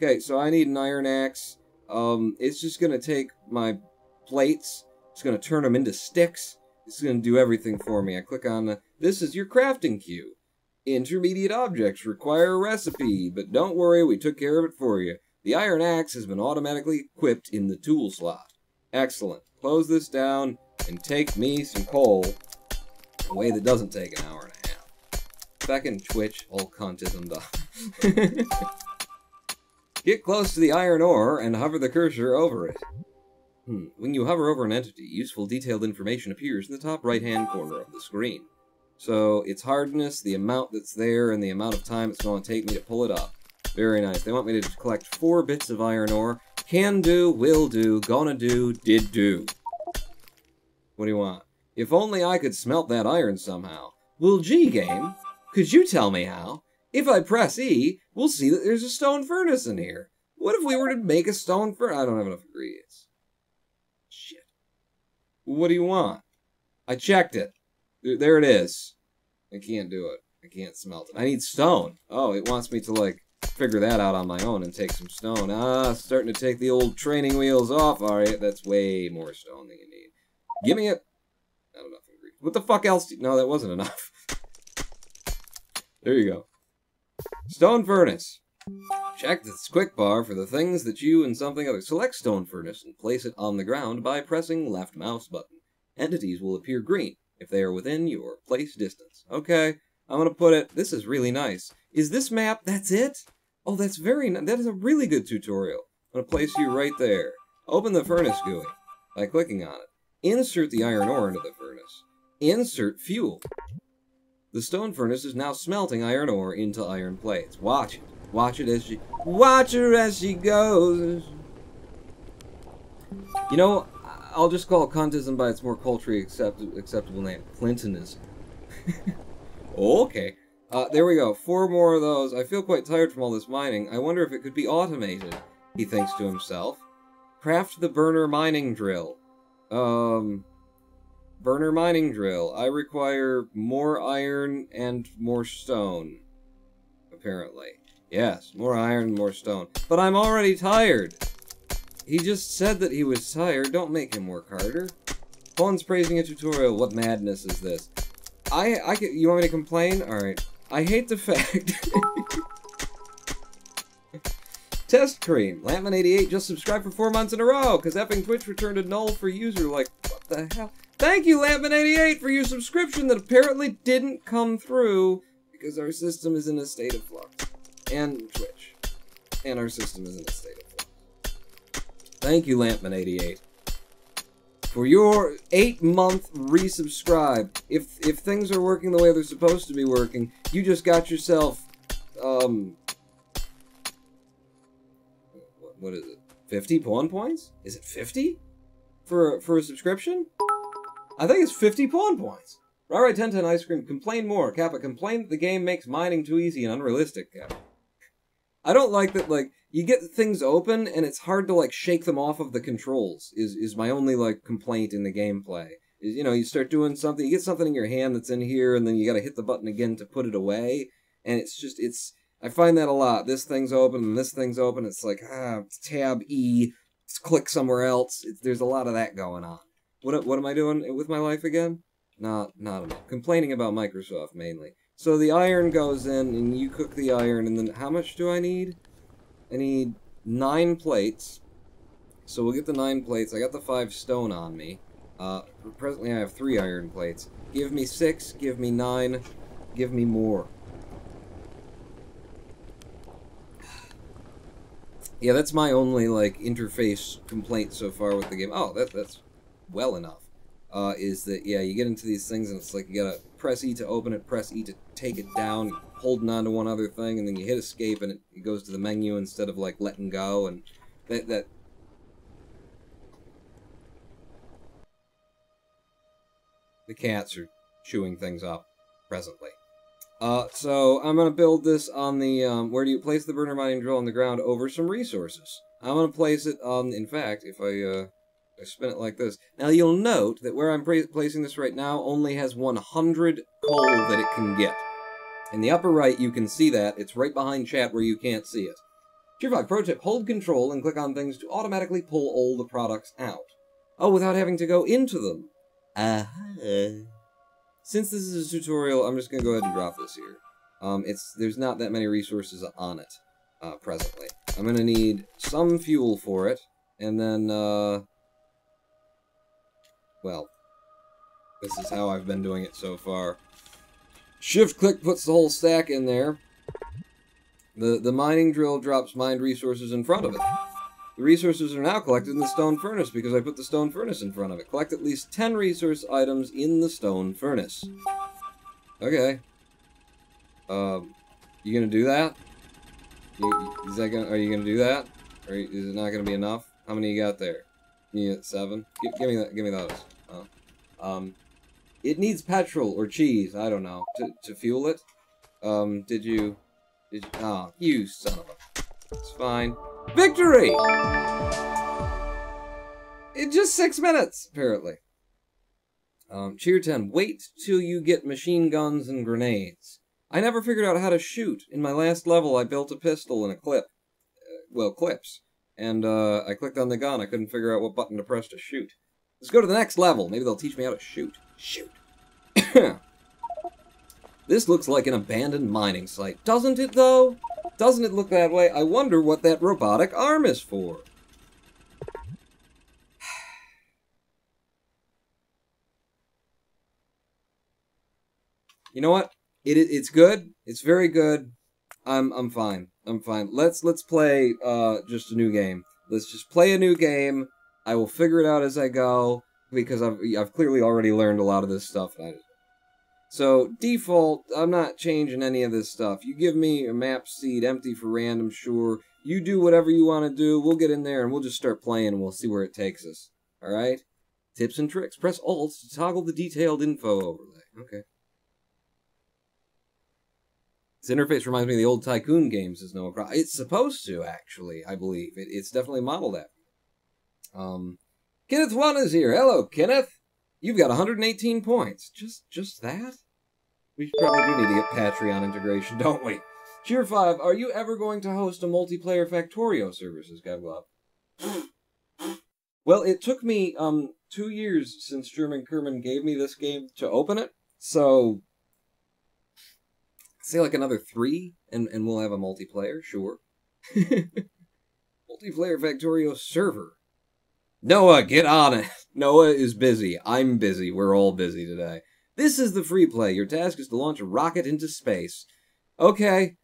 Okay, so I need an iron axe. It's just going to take my plates. It's going to turn them into sticks. It's going to do everything for me. I click on this is your crafting queue. Intermediate objects require a recipe, but don't worry, we took care of it for you. The iron axe has been automatically equipped in the tool slot. Excellent. Close this down and take me some coal. A way that doesn't take an hour and a half. Second Twitch, all contism done. Get close to the iron ore and hover the cursor over it. When you hover over an entity, useful detailed information appears in the top right-hand corner of the screen. So, its hardness, the amount that's there, and the amount of time it's going to take me to pull it up. Very nice. They want me to collect 4 bits of iron ore. Can do, will do, gonna do, did do. What do you want? If only I could smelt that iron somehow. Well, gee, game, could you tell me how? If I press E, we'll see that there's a stone furnace in here. What if we were to make a stone furnace? I don't have enough ingredients. Shit. What do you want? I checked it. There it is. I can't do it. I can't smelt it. I need stone. Oh, it wants me to, like, figure that out on my own and take some stone. Starting to take the old training wheels off. Alright, that's way more stone than you need. Give me it. Not enough ingredients. What the fuck else? No, that wasn't enough. There you go. Stone furnace. Check this quick bar for the things that you and something other. Select stone furnace and place it on the ground by pressing left mouse button. Entities will appear green if they are within your place distance. Okay, I'm gonna put it. This is really nice. Is this map? That's it? Oh, that's very nice. That is a really good tutorial. I'm gonna place you right there. Open the furnace GUI by clicking on it. Insert the iron ore into the furnace. Insert fuel. The stone furnace is now smelting iron ore into iron plates. Watch it. Watch her as she goes. You know, I'll just call it contism by its more culturally acceptable name. Clintonism. Okay. There we go. 4 more of those. I feel quite tired from all this mining. I wonder if it could be automated, he thinks to himself. Craft the burner mining drill. Burner mining drill. I require more iron and more stone. Apparently. Yes, more iron, more stone. But I'm already tired. He just said that he was tired. Don't make him work harder. Phone's praising a tutorial. What madness is this? You want me to complain? Alright. I hate the fact... Test cream. Lampman88 just subscribed for 4 months in a row, because effing Twitch returned a null for user. Like, what the hell? Thank you, Lampman88, for your subscription that apparently didn't come through, because our system is in a state of flux. And Twitch. And our system is in a state of flux. Thank you, Lampman88, for your 8-month resubscribe. If things are working the way they're supposed to be working, you just got yourself, what is it? 51 points? Is it 50? For a subscription? I think it's 50 pawn points. Right, 1010 Ice Cream, complain more. Kappa, complain that the game makes mining too easy and unrealistic, Kappa. I don't like that, like, you get things open and it's hard to, like, shake them off of the controls, is my only, like, complaint in the gameplay. Is, you know, you start doing something, you get something in your hand that's in here, and then you gotta hit the button again to put it away, and it's just, I find that a lot. This thing's open, and this thing's open, it's like, tab E, click somewhere else. There's a lot of that going on. What am I doing with my life again? Not enough. Complaining about Microsoft, mainly. So the iron goes in, and you cook the iron, and then how much do I need? I need 9 plates. So we'll get the 9 plates. I got the 5 stone on me. Presently I have 3 iron plates. Give me 6, give me 9, give me more. Yeah, that's my only, like, interface complaint so far with the game. Oh, that's well enough. Is that, yeah, you get into these things and it's like you gotta press E to open it, press E to take it down, holding on to one other thing, and then you hit escape and it goes to the menu instead of, like, letting go, and that... The cats are chewing things up presently. So I'm gonna build this on the, where do you place the burner mining drill on the ground over some resources? I'm gonna place it on, in fact, if I spin it like this. Now you'll note that where I'm placing this right now only has 100 coal that it can get. In the upper right, you can see that. It's right behind chat where you can't see it. Tier 5 pro tip, hold control and click on things to automatically pull all the products out. Oh, without having to go into them. Since this is a tutorial, I'm just going to go ahead and drop this here. There's not that many resources on it, presently. I'm going to need some fuel for it, and then, well, this is how I've been doing it so far. Shift-click puts the whole stack in there. The mining drill drops mined resources in front of it. The resources are now collected in the stone furnace because I put the stone furnace in front of it. Collect at least 10 resource items in the stone furnace. Okay. You gonna do that? Are you gonna do that? Or is it not gonna be enough? How many you got there? You got 7? Give me those. Oh. It needs petrol or cheese, I don't know, to fuel it. Did you, oh, you son of a, it's fine. Victory! In just 6 minutes, apparently. Cheer 10, wait till you get machine guns and grenades. I never figured out how to shoot. In my last level, I built a pistol and a clip. Well, clips. And, I clicked on the gun. I couldn't figure out what button to press to shoot. Let's go to the next level. Maybe they'll teach me how to shoot. Shoot. This looks like an abandoned mining site. Doesn't it, though? Doesn't it look that way? I wonder what that robotic arm is for. You know what? It's good. It's very good. I'm fine. I'm fine. Let's play just a new game. Let's just play a new game. I will figure it out as I go because I've clearly already learned a lot of this stuff. So, default, I'm not changing any of this stuff. You give me a map seed empty for random, sure. You do whatever you want to do. We'll get in there and we'll just start playing and we'll see where it takes us. Alright? Tips and tricks. Press Alt to toggle the detailed info overlay. Okay. This interface reminds me of the old Tycoon games, as Noah Cross. It's supposed to, actually, I believe. It's definitely modeled after. Kenneth 1 is here. Hello, Kenneth. You've got 118 points. Just that? We probably do need to get Patreon integration, don't we? Cheer 5, are you ever going to host a multiplayer Factorio services, Gavglov? Well, it took me 2 years since German Kerman gave me this game to open it, so say like another 3, and we'll have a multiplayer, sure. Multiplayer Factorio server. Noah, get on it. Noah is busy. I'm busy. We're all busy today. This is the free play. Your task is to launch a rocket into space. Okay,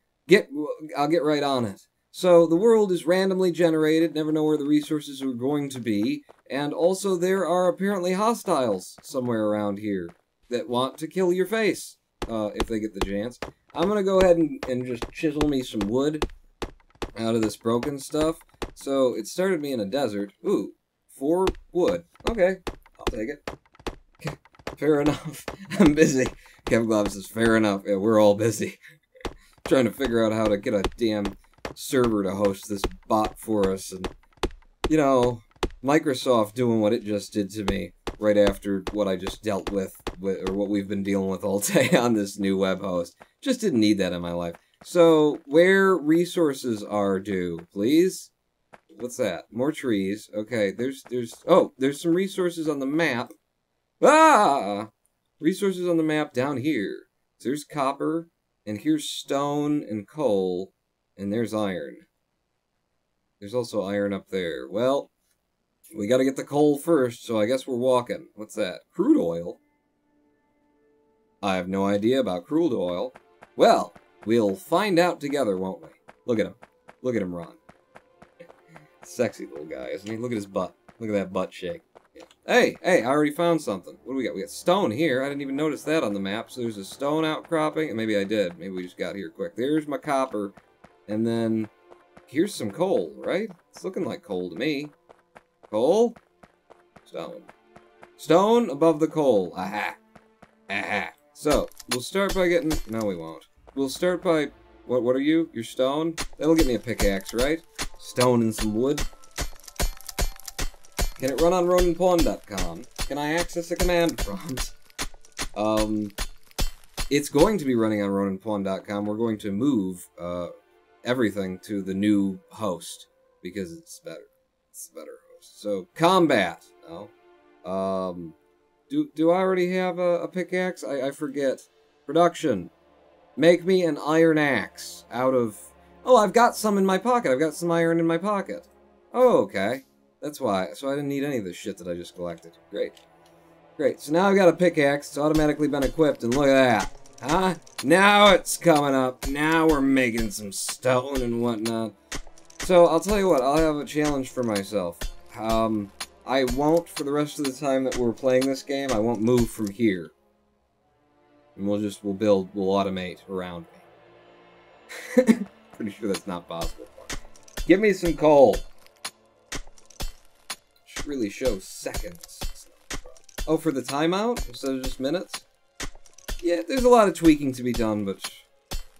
I'll get right on it. So, the world is randomly generated, never know where the resources are going to be, and also there are apparently hostiles somewhere around here that want to kill your face, if they get the chance. I'm gonna go ahead and just chisel me some wood out of this broken stuff. So, it started me in a desert. Ooh. 4 wood. Okay, I'll take it. Fair enough. I'm busy. Kevin Gloves says, fair enough. Yeah, we're all busy. Trying to figure out how to get a damn server to host this bot for us. And, you know, Microsoft doing what it just did to me right after what I just dealt with, or what we've been dealing with all day on this new web host. Just didn't need that in my life. So, where resources are due, please? What's that? More trees. Okay, there's some resources on the map. Ah! Resources on the map down here. So there's copper, and here's stone and coal, and there's iron. There's also iron up there. Well, we gotta get the coal first, so I guess we're walking. What's that? Crude oil? I have no idea about crude oil. Well, we'll find out together, won't we? Look at him. Look at him run. Sexy little guy, isn't he? Look at his butt. Look at that butt shake. Yeah. Hey, I already found something. What do we got? We got stone here. I didn't even notice that on the map. So there's a stone outcropping. And maybe I did. Maybe we just got here quick. There's my copper. And then here's some coal, right? It's looking like coal to me. Coal? Stone. Stone above the coal. Aha. Aha. So, we'll start by getting... No, we won't. We'll start by... What are you? You're stone? That'll get me a pickaxe, right? Stone and some wood. Can it run on RoninPawn.com? Can I access a command prompt? It's going to be running on RoninPawn.com. We're going to move everything to the new host because it's better. It's a better host. So, combat. No. Do I already have a pickaxe? I forget. Production. Make me an iron axe out of... Oh, I've got some in my pocket. I've got some iron in my pocket. Oh, okay. That's why. So I didn't need any of this shit that I just collected. Great. Great. So now I've got a pickaxe. It's automatically been equipped, and look at that. Huh? Now it's coming up. Now we're making some stone and whatnot. So I'll tell you what. I'll have a challenge for myself. I won't, for the rest of the time that we're playing this game, I won't move from here. And we'll automate around me. Pretty sure that's not possible. Give me some coal. Should really show seconds. Oh, for the timeout instead of just minutes? Yeah, there's a lot of tweaking to be done, but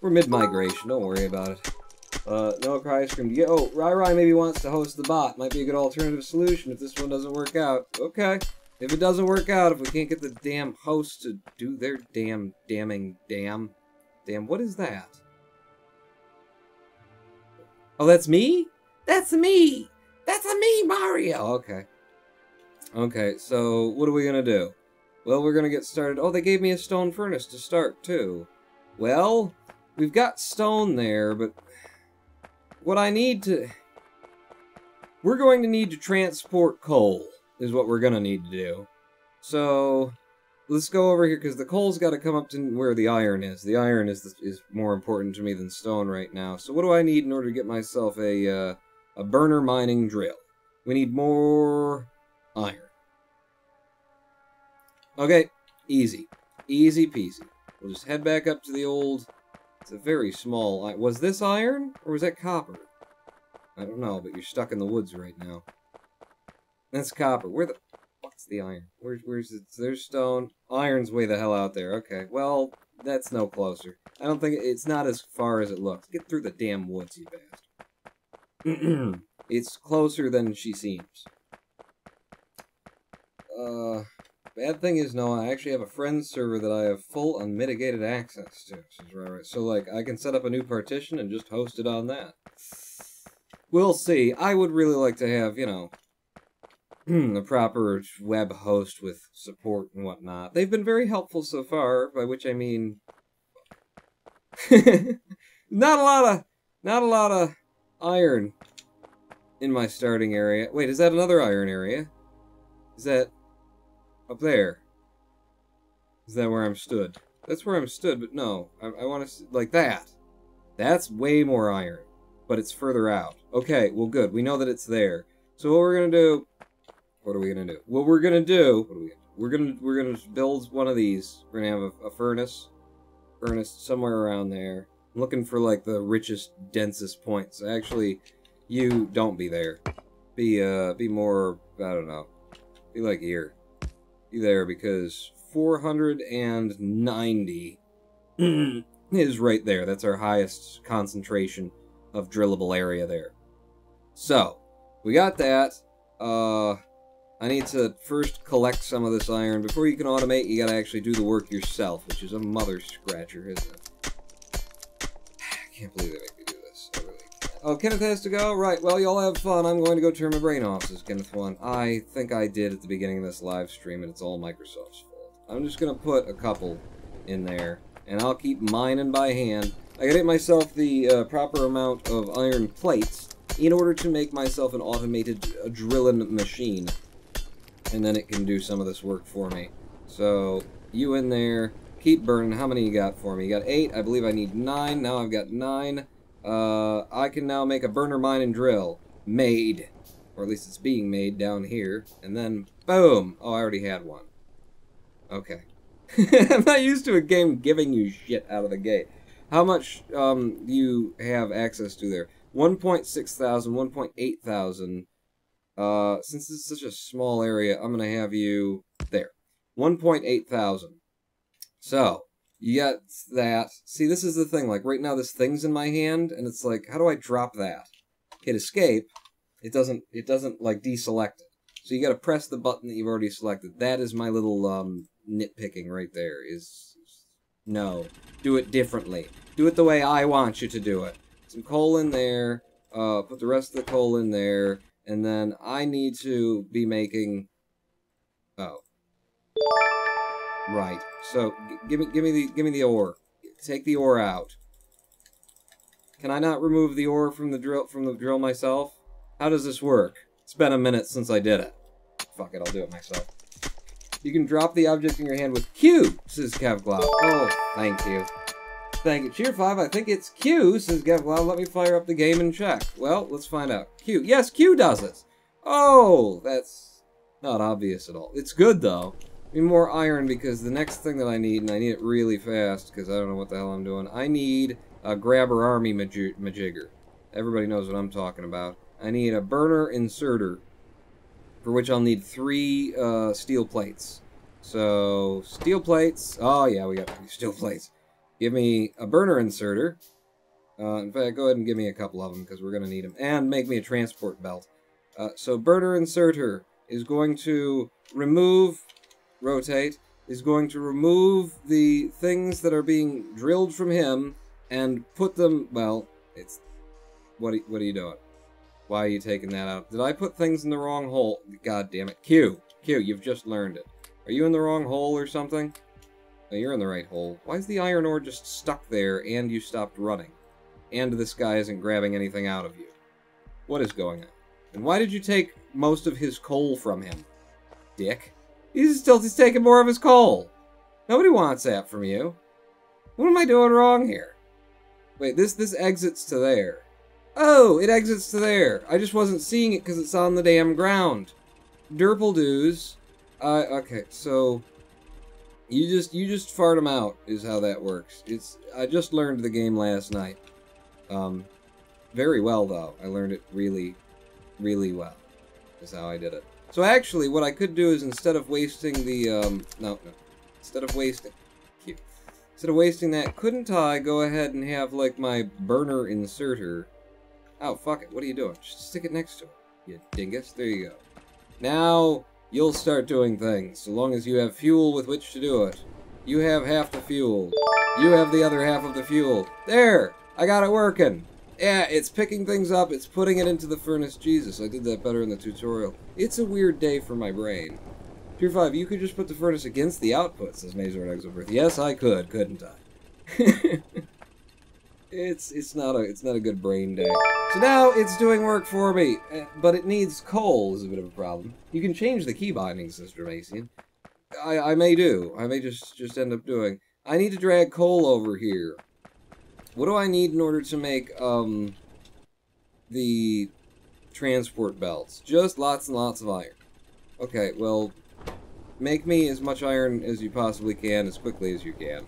we're mid-migration. Don't worry about it. No cry scream. Yeah, oh, Rai maybe wants to host the bot. Might be a good alternative solution if this one doesn't work out. Okay. If it doesn't work out, if we can't get the damn host to do their damn, what is that? Oh, that's me? That's me! That's me, Mario! Okay. Okay, so what are we gonna do? Well, we're gonna get started. Oh, they gave me a stone furnace to start, too. Well, we've got stone there, but what I need to... We're going to need to transport coal, is what we're gonna need to do. So, let's go over here, because the coal's got to come up to where the iron is. The iron is more important to me than stone right now. So what do I need in order to get myself a burner mining drill? We need more iron. Okay, easy. Easy peasy. We'll just head back up to the old... It's a very small... Was this iron? Or was that copper? I don't know, but you're stuck in the woods right now. That's copper. Where the... What's the iron? Where's it? There's stone. Iron's way the hell out there. Okay, well, that's no closer. I don't think... It's not as far as it looks. Get through the damn woods, you bastard. It's closer than she seems. Bad thing is, no, I actually have a friend's server that I have full unmitigated access to. So, like, I can set up a new partition and just host it on that. We'll see. I would really like to have, you know, a proper web host with support and whatnot. They've been very helpful so far, by which I mean... not a lot of iron in my starting area. Wait, is that another iron area? Is that... up there? Is that where I'm stood? That's where I'm stood, but no. I want to... like that. That's way more iron. But it's further out. Okay, well good. We know that it's there. So what we're gonna do... What are we gonna do? What we're gonna do... What are we gonna do? We're gonna build one of these. We're gonna have a furnace. Furnace somewhere around there. I'm looking for, like, the richest, densest points. Actually, you don't be there. Be more... I don't know. Be like here. Be there, because 490 is right there. That's our highest concentration of drillable area there. So, we got that. I need to first collect some of this iron. Before you can automate, you gotta actually do the work yourself, which is a mother scratcher, isn't it? I can't believe they make me do this. I really can't. Oh, Kenneth has to go? Right, well, y'all have fun. I'm going to go turn my brain off, says Kenneth 1. I think I did at the beginning of this live stream, and it's all Microsoft's fault. I'm just gonna put a couple in there, and I'll keep mining by hand. I gotta get myself the proper amount of iron plates in order to make myself an automated drilling machine. And then it can do some of this work for me. So, you in there, keep burning. How many you got for me? You got 8. I believe I need 9. Now I've got 9. I can now make a burner mine and drill. Made. Or at least it's being made down here. And then, boom! Oh, I already had one. Okay. I'm not used to a game giving you shit out of the gate. How much do you have access to there? 1.6 thousand, 1.8 thousand. Since this is such a small area, I'm going to have you there. 1.8 thousand. So, you got that. See, this is the thing. Like, right now this thing's in my hand, and it's like, how do I drop that? Hit escape. It doesn't, like, deselect it. So you got to press the button that you've already selected. That is my little, nitpicking right there. No. Do it differently. Do it the way I want you to do it. Some coal in there. Put the rest of the coal in there. And then I need to be making... Oh. Right. So, give me the ore. Take the ore out. Can I not remove the ore from the drill myself? How does this work? It's been a minute since I did it. Fuck it, I'll do it myself. You can drop the object in your hand with Q, says Kevglow. Oh, thank you. Thank you. Cheer 5, I think it's Q, says Kevglow. Let me fire up the game and check. Well, let's find out. Q. Yes, Q does it. Oh, that's not obvious at all. It's good, though. I need more iron because the next thing that I need, and I need it really fast because I don't know what the hell I'm doing, I need a grabber army majigger. Everybody knows what I'm talking about. I need a burner inserter, for which I'll need 3 steel plates. So, steel plates. Oh, yeah, we got 3 steel plates. Give me a burner inserter. In fact, go ahead and give me a couple of them, because we're going to need them. And make me a transport belt. So, burner inserter is going to rotate, is going to remove the things that are being drilled from him, and put them, well, it's, what are you doing? Why are you taking that out? Did I put things in the wrong hole? God damn it. Q, you've just learned it. Are you in the wrong hole or something? No, you're in the right hole. Why is the iron ore just stuck there and you stopped running? And this guy isn't grabbing anything out of you? What is going on? And why did you take most of his coal from him? Dick. He's still just taking more of his coal. Nobody wants that from you. What am I doing wrong here? Wait, this exits to there. Oh, it exits to there. I just wasn't seeing it because it's on the damn ground. Derpledoos. Okay, so you just fart them out is how that works. I just learned the game last night. Very well though. I learned it really, really well. Is how I did it. So actually, what I could do is instead of wasting the instead of wasting that, couldn't I go ahead and have like my burner inserter? Oh, fuck it. What are you doing? Just stick it next to it, you dingus. There you go. Now, you'll start doing things, so long as you have fuel with which to do it. You have half the fuel. You have the other half of the fuel. There! I got it working! Yeah, it's picking things up, it's putting it into the furnace. Jesus, I did that better in the tutorial. It's a weird day for my brain. Tier 5, you could just put the furnace against the output, says Mazor Exoverth. Yes, I could, couldn't I? It's not a good brain day. So now it's doing work for me, but it needs coal is a bit of a problem. You can change the key bindings, Sister Macian. I may do. I may just end up doing. I need to drag coal over here. What do I need in order to make the transport belts? Just lots and lots of iron. Okay, well, make me as much iron as you possibly can, as quickly as you can.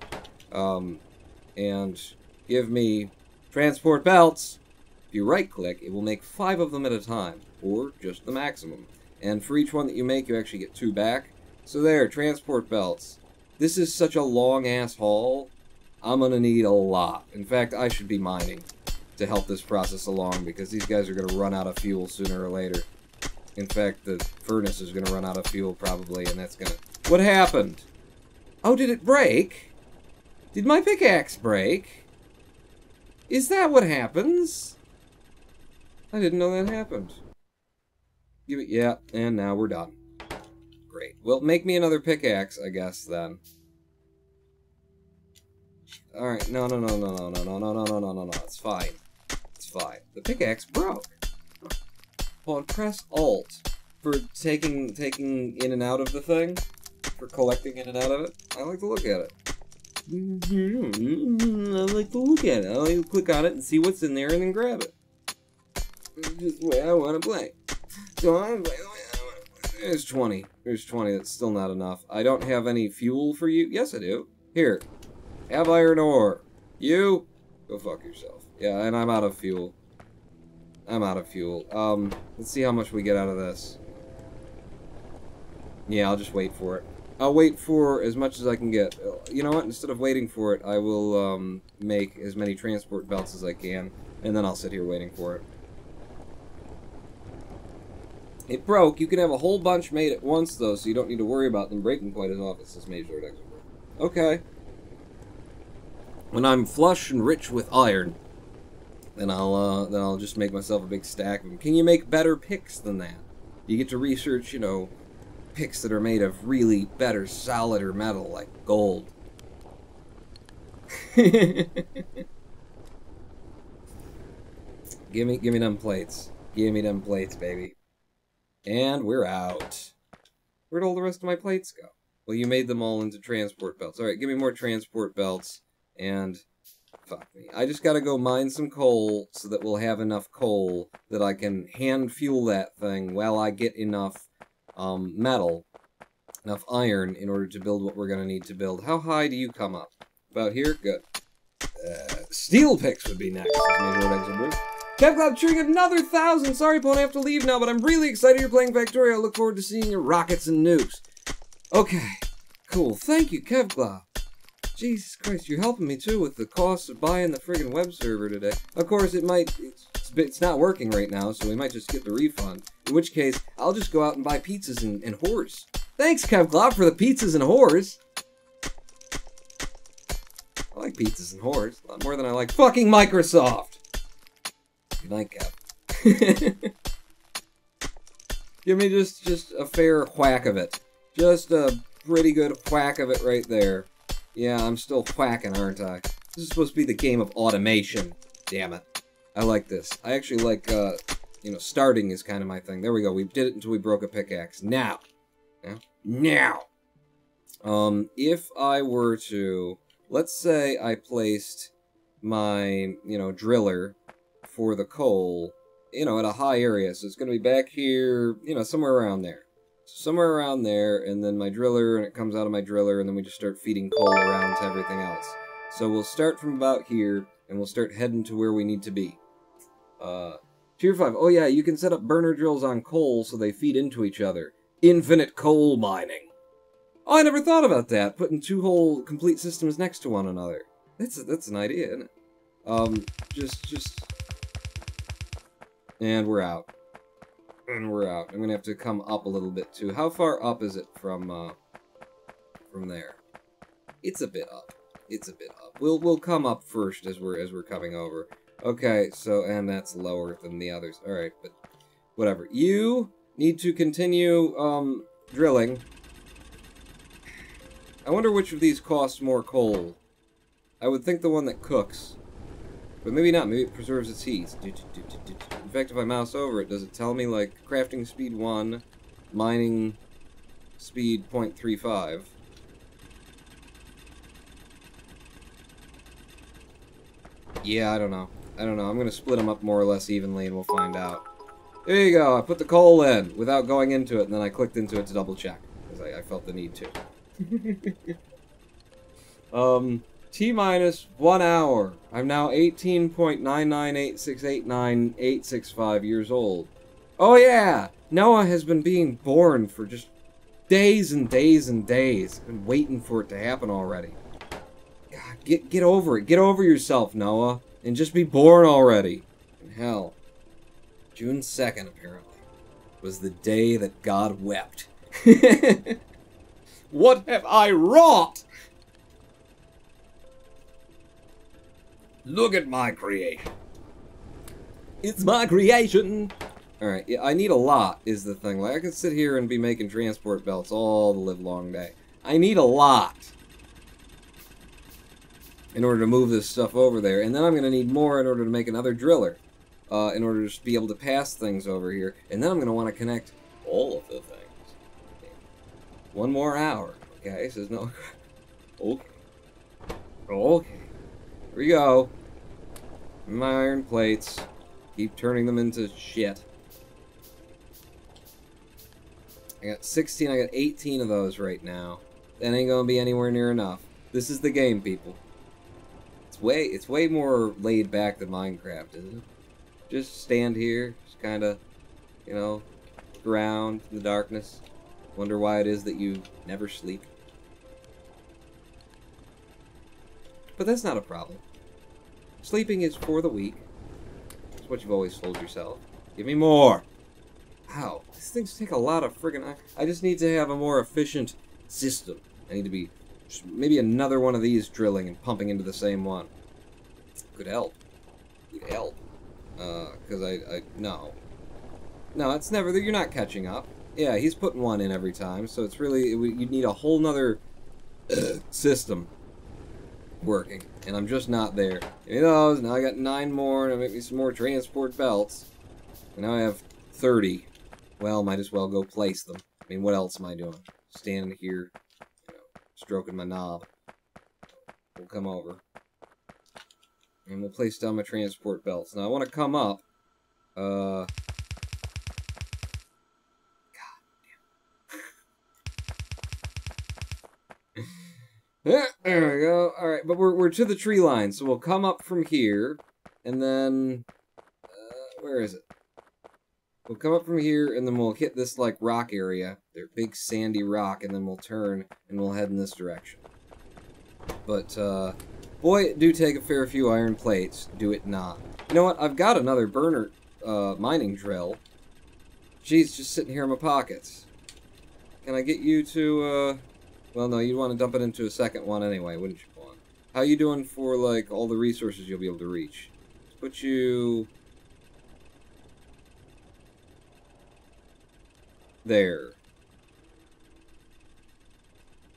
And give me transport belts. If you right-click, it will make 5 of them at a time, or just the maximum. And for each one that you make, you actually get 2 back. So there, transport belts. This is such a long-ass haul. I'm gonna need a lot. In fact, I should be mining to help this process along, because these guys are gonna run out of fuel sooner or later. In fact, the furnace is gonna run out of fuel probably, and that's gonna... What happened? Oh, did it break? Did my pickaxe break? Is that what happens? I didn't know that happened. Yeah, and now we're done. Great. Well, make me another pickaxe, I guess, then. Alright, no, it's fine. It's fine. The pickaxe broke. Hold on, press Alt for taking in and out of the thing. For collecting in and out of it. I like to look at it. I like to look at it. I like to click on it and see what's in there and then grab it. This is the way I want to play. There's 20. There's 20. That's still not enough. I don't have any fuel for you. Yes, I do. Here. Have iron ore. You? Go fuck yourself. Yeah, and I'm out of fuel. I'm out of fuel. Let's see how much we get out of this. Yeah, I'll just wait for it. I'll wait for as much as I can get. You know what? Instead of waiting for it, I will, make as many transport belts as I can, and then I'll sit here waiting for it. It broke. You can have a whole bunch made at once, though, so you don't need to worry about them breaking quite as often as Major Expert. Okay. When I'm flush and rich with iron, then I'll just make myself a big stack of them. Can you make better picks than that? You get to research, you know, picks that are made of really better, solider metal, like gold. Give me them plates. Give me them plates, baby. And we're out. Where'd all the rest of my plates go? Well, you made them all into transport belts. Alright, give me more transport belts. And, fuck me. I just gotta go mine some coal so that we'll have enough coal that I can hand fuel that thing while I get enough metal, enough iron in order to build what we're gonna need to build. How high do you come up? About here? Good. Steel picks would be next. Kevcloud cheering another 1,000! Sorry, Pony, I have to leave now, but I'm really excited you're playing Factorio. I look forward to seeing your rockets and nukes. Okay, cool. Thank you, Kevcloud. Jesus Christ, you're helping me, too, with the cost of buying the friggin' web server today. Of course, it's not working right now, so we might just get the refund. In which case, I'll just go out and buy pizzas and whores. Thanks, Kevcloud, for the pizzas and whores. I like pizzas and whores a lot more than I like fucking Microsoft. Good night, Kev. Give me just a fair whack of it. Just a pretty good whack of it right there. Yeah, I'm still whacking, aren't I? This is supposed to be the game of automation. Damn it. I like this. I actually like, you know, starting is kind of my thing. There we go. We did it until we broke a pickaxe. Now. Now. If I were to... Let's say I placed my, you know, driller for the coal, you know, at a high area. So it's going to be back here, you know, somewhere around there. Somewhere around there, and then my driller, and it comes out of my driller, and then we just start feeding coal around to everything else. So we'll start from about here, and we'll start heading to where we need to be. Tier 5. Oh yeah, you can set up burner drills on coal so they feed into each other. Infinite coal mining. Oh, I never thought about that, putting two whole complete systems next to one another. That's an idea, isn't it? And we're out. And we're out. I'm gonna have to come up a little bit too. How far up is it from there? It's a bit up. It's a bit up. We'll come up first as we're coming over. Okay, so and that's lower than the others. Alright, but whatever. You need to continue drilling. I wonder which of these costs more coal. I would think the one that cooks. But maybe not. Maybe it preserves its heat. In fact, if I mouse over it, does it tell me, like, crafting speed 1, mining speed 0.35? Yeah, I don't know. I don't know. I'm going to split them up more or less evenly, and we'll find out. There you go. I put the coal in without going into it, and then I clicked into it to double check, because I felt the need to. T-minus 1 hour. I'm now 18.998689865 years old. Oh yeah! Noah has been being born for just days and days and days. I've been waiting for it to happen already. God, get over it. Get over yourself, Noah. And just be born already. And hell, June 2nd, apparently, was the day that God wept. What have I wrought? Look at my creation. It's my creation. Alright, yeah, I need a lot, is the thing. Like, I could sit here and be making transport belts all the live long day. I need a lot in order to move this stuff over there. And then I'm going to need more in order to make another driller. In order to just be able to pass things over here. And then I'm going to want to connect all of the things. Okay. 1 more hour. Okay, says no. Okay. Okay. Here we go. My iron plates. Keep turning them into shit. I got 16, I got 18 of those right now. That ain't gonna be anywhere near enough. This is the game, people. It's way more laid back than Minecraft, isn't it? Just stand here, just kinda, you know, around in the darkness. Wonder why it is that you never sleep. But that's not a problem. Sleeping is for the weak. That's what you've always told yourself. Give me more! Ow, these things take a lot of friggin'... I just need to have a more efficient system. I need to be... maybe another one of these drilling and pumping into the same one. Could help. Could help. Because no. No, it's never... you're not catching up. Yeah, he's putting one in every time, so it's really... you'd need a whole nother system working, and I'm just not there. Give me those, now I got 9 more, and I'll make me some more transport belts. And now I have 30. Well, might as well go place them. I mean, what else am I doing? Standing here, you know, stroking my knob. We'll come over. And we'll place down my transport belts. Now, I want to come up. God damn. There we go. Alright, but we're to the tree line, so we'll come up from here, and then... where is it? We'll come up from here, and then we'll hit this, like, rock area. Their big sandy rock, and then we'll turn, and we'll head in this direction. But, boy, it do take a fair few iron plates. Do it not. You know what? I've got another burner, mining drill. Jeez, just sitting here in my pockets. Can I get you to, well, no, you'd want to dump it into a second one anyway, wouldn't you, Pawn? How you doing for, like, all the resources you'll be able to reach? Let's put you... there.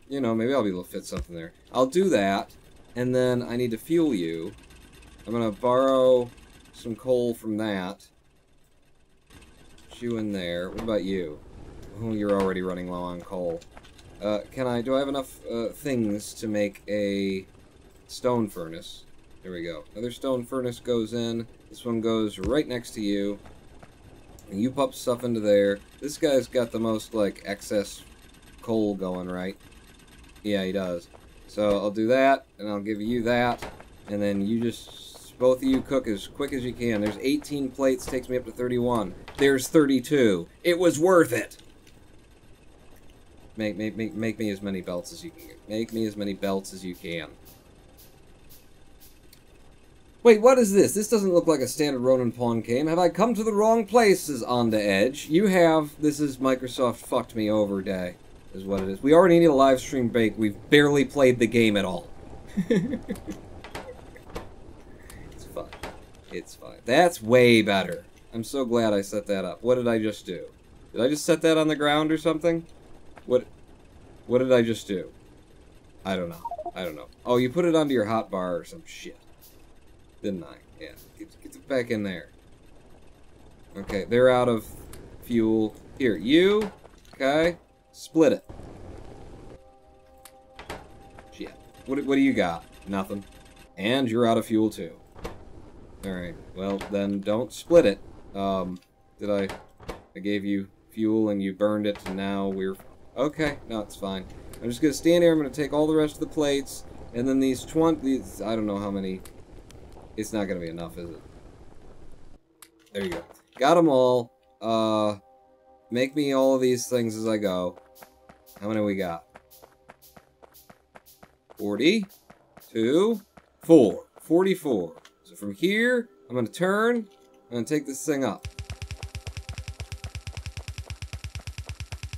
You know, maybe I'll be able to fit something there. I'll do that, and then I need to fuel you. I'm gonna borrow some coal from that. Put you in there. What about you? Oh, you're already running low on coal. Do I have enough things to make a stone furnace? There we go. Another stone furnace goes in. This one goes right next to you. And you pump stuff into there. This guy's got the most, like, excess coal going, right? Yeah, he does. So I'll do that, and I'll give you that, and then you just, both of you cook as quick as you can. There's 18 plates, takes me up to 31. There's 32. It was worth it! Make me as many belts as you can. Make me as many belts as you can. Wait, what is this? This doesn't look like a standard Ronin pawn game. Have I come to the wrong places on the edge? You have. This is Microsoft fucked me over day, is what it is. We already need a live stream break. We've barely played the game at all. It's fine. It's fine. That's way better. I'm so glad I set that up. What did I just do? Did I just set that on the ground or something? What did I just do? I don't know. I don't know. Oh, you put it onto your hotbar or some shit. Didn't I? Yeah. Get it back in there. Okay, they're out of fuel. Here, you. Okay. Split it. Shit. What do you got? Nothing. And you're out of fuel too. Alright. Well, then don't split it. I gave you fuel and you burned it and now we're... Okay. No, it's fine. I'm just gonna stand here. I'm gonna take all the rest of the plates. And then these I don't know how many... It's not gonna be enough, is it? There you go. Got them all. Make me all of these things as I go. How many we got? 42, 4. 44. So from here, I'm gonna turn. I'm gonna take this thing up.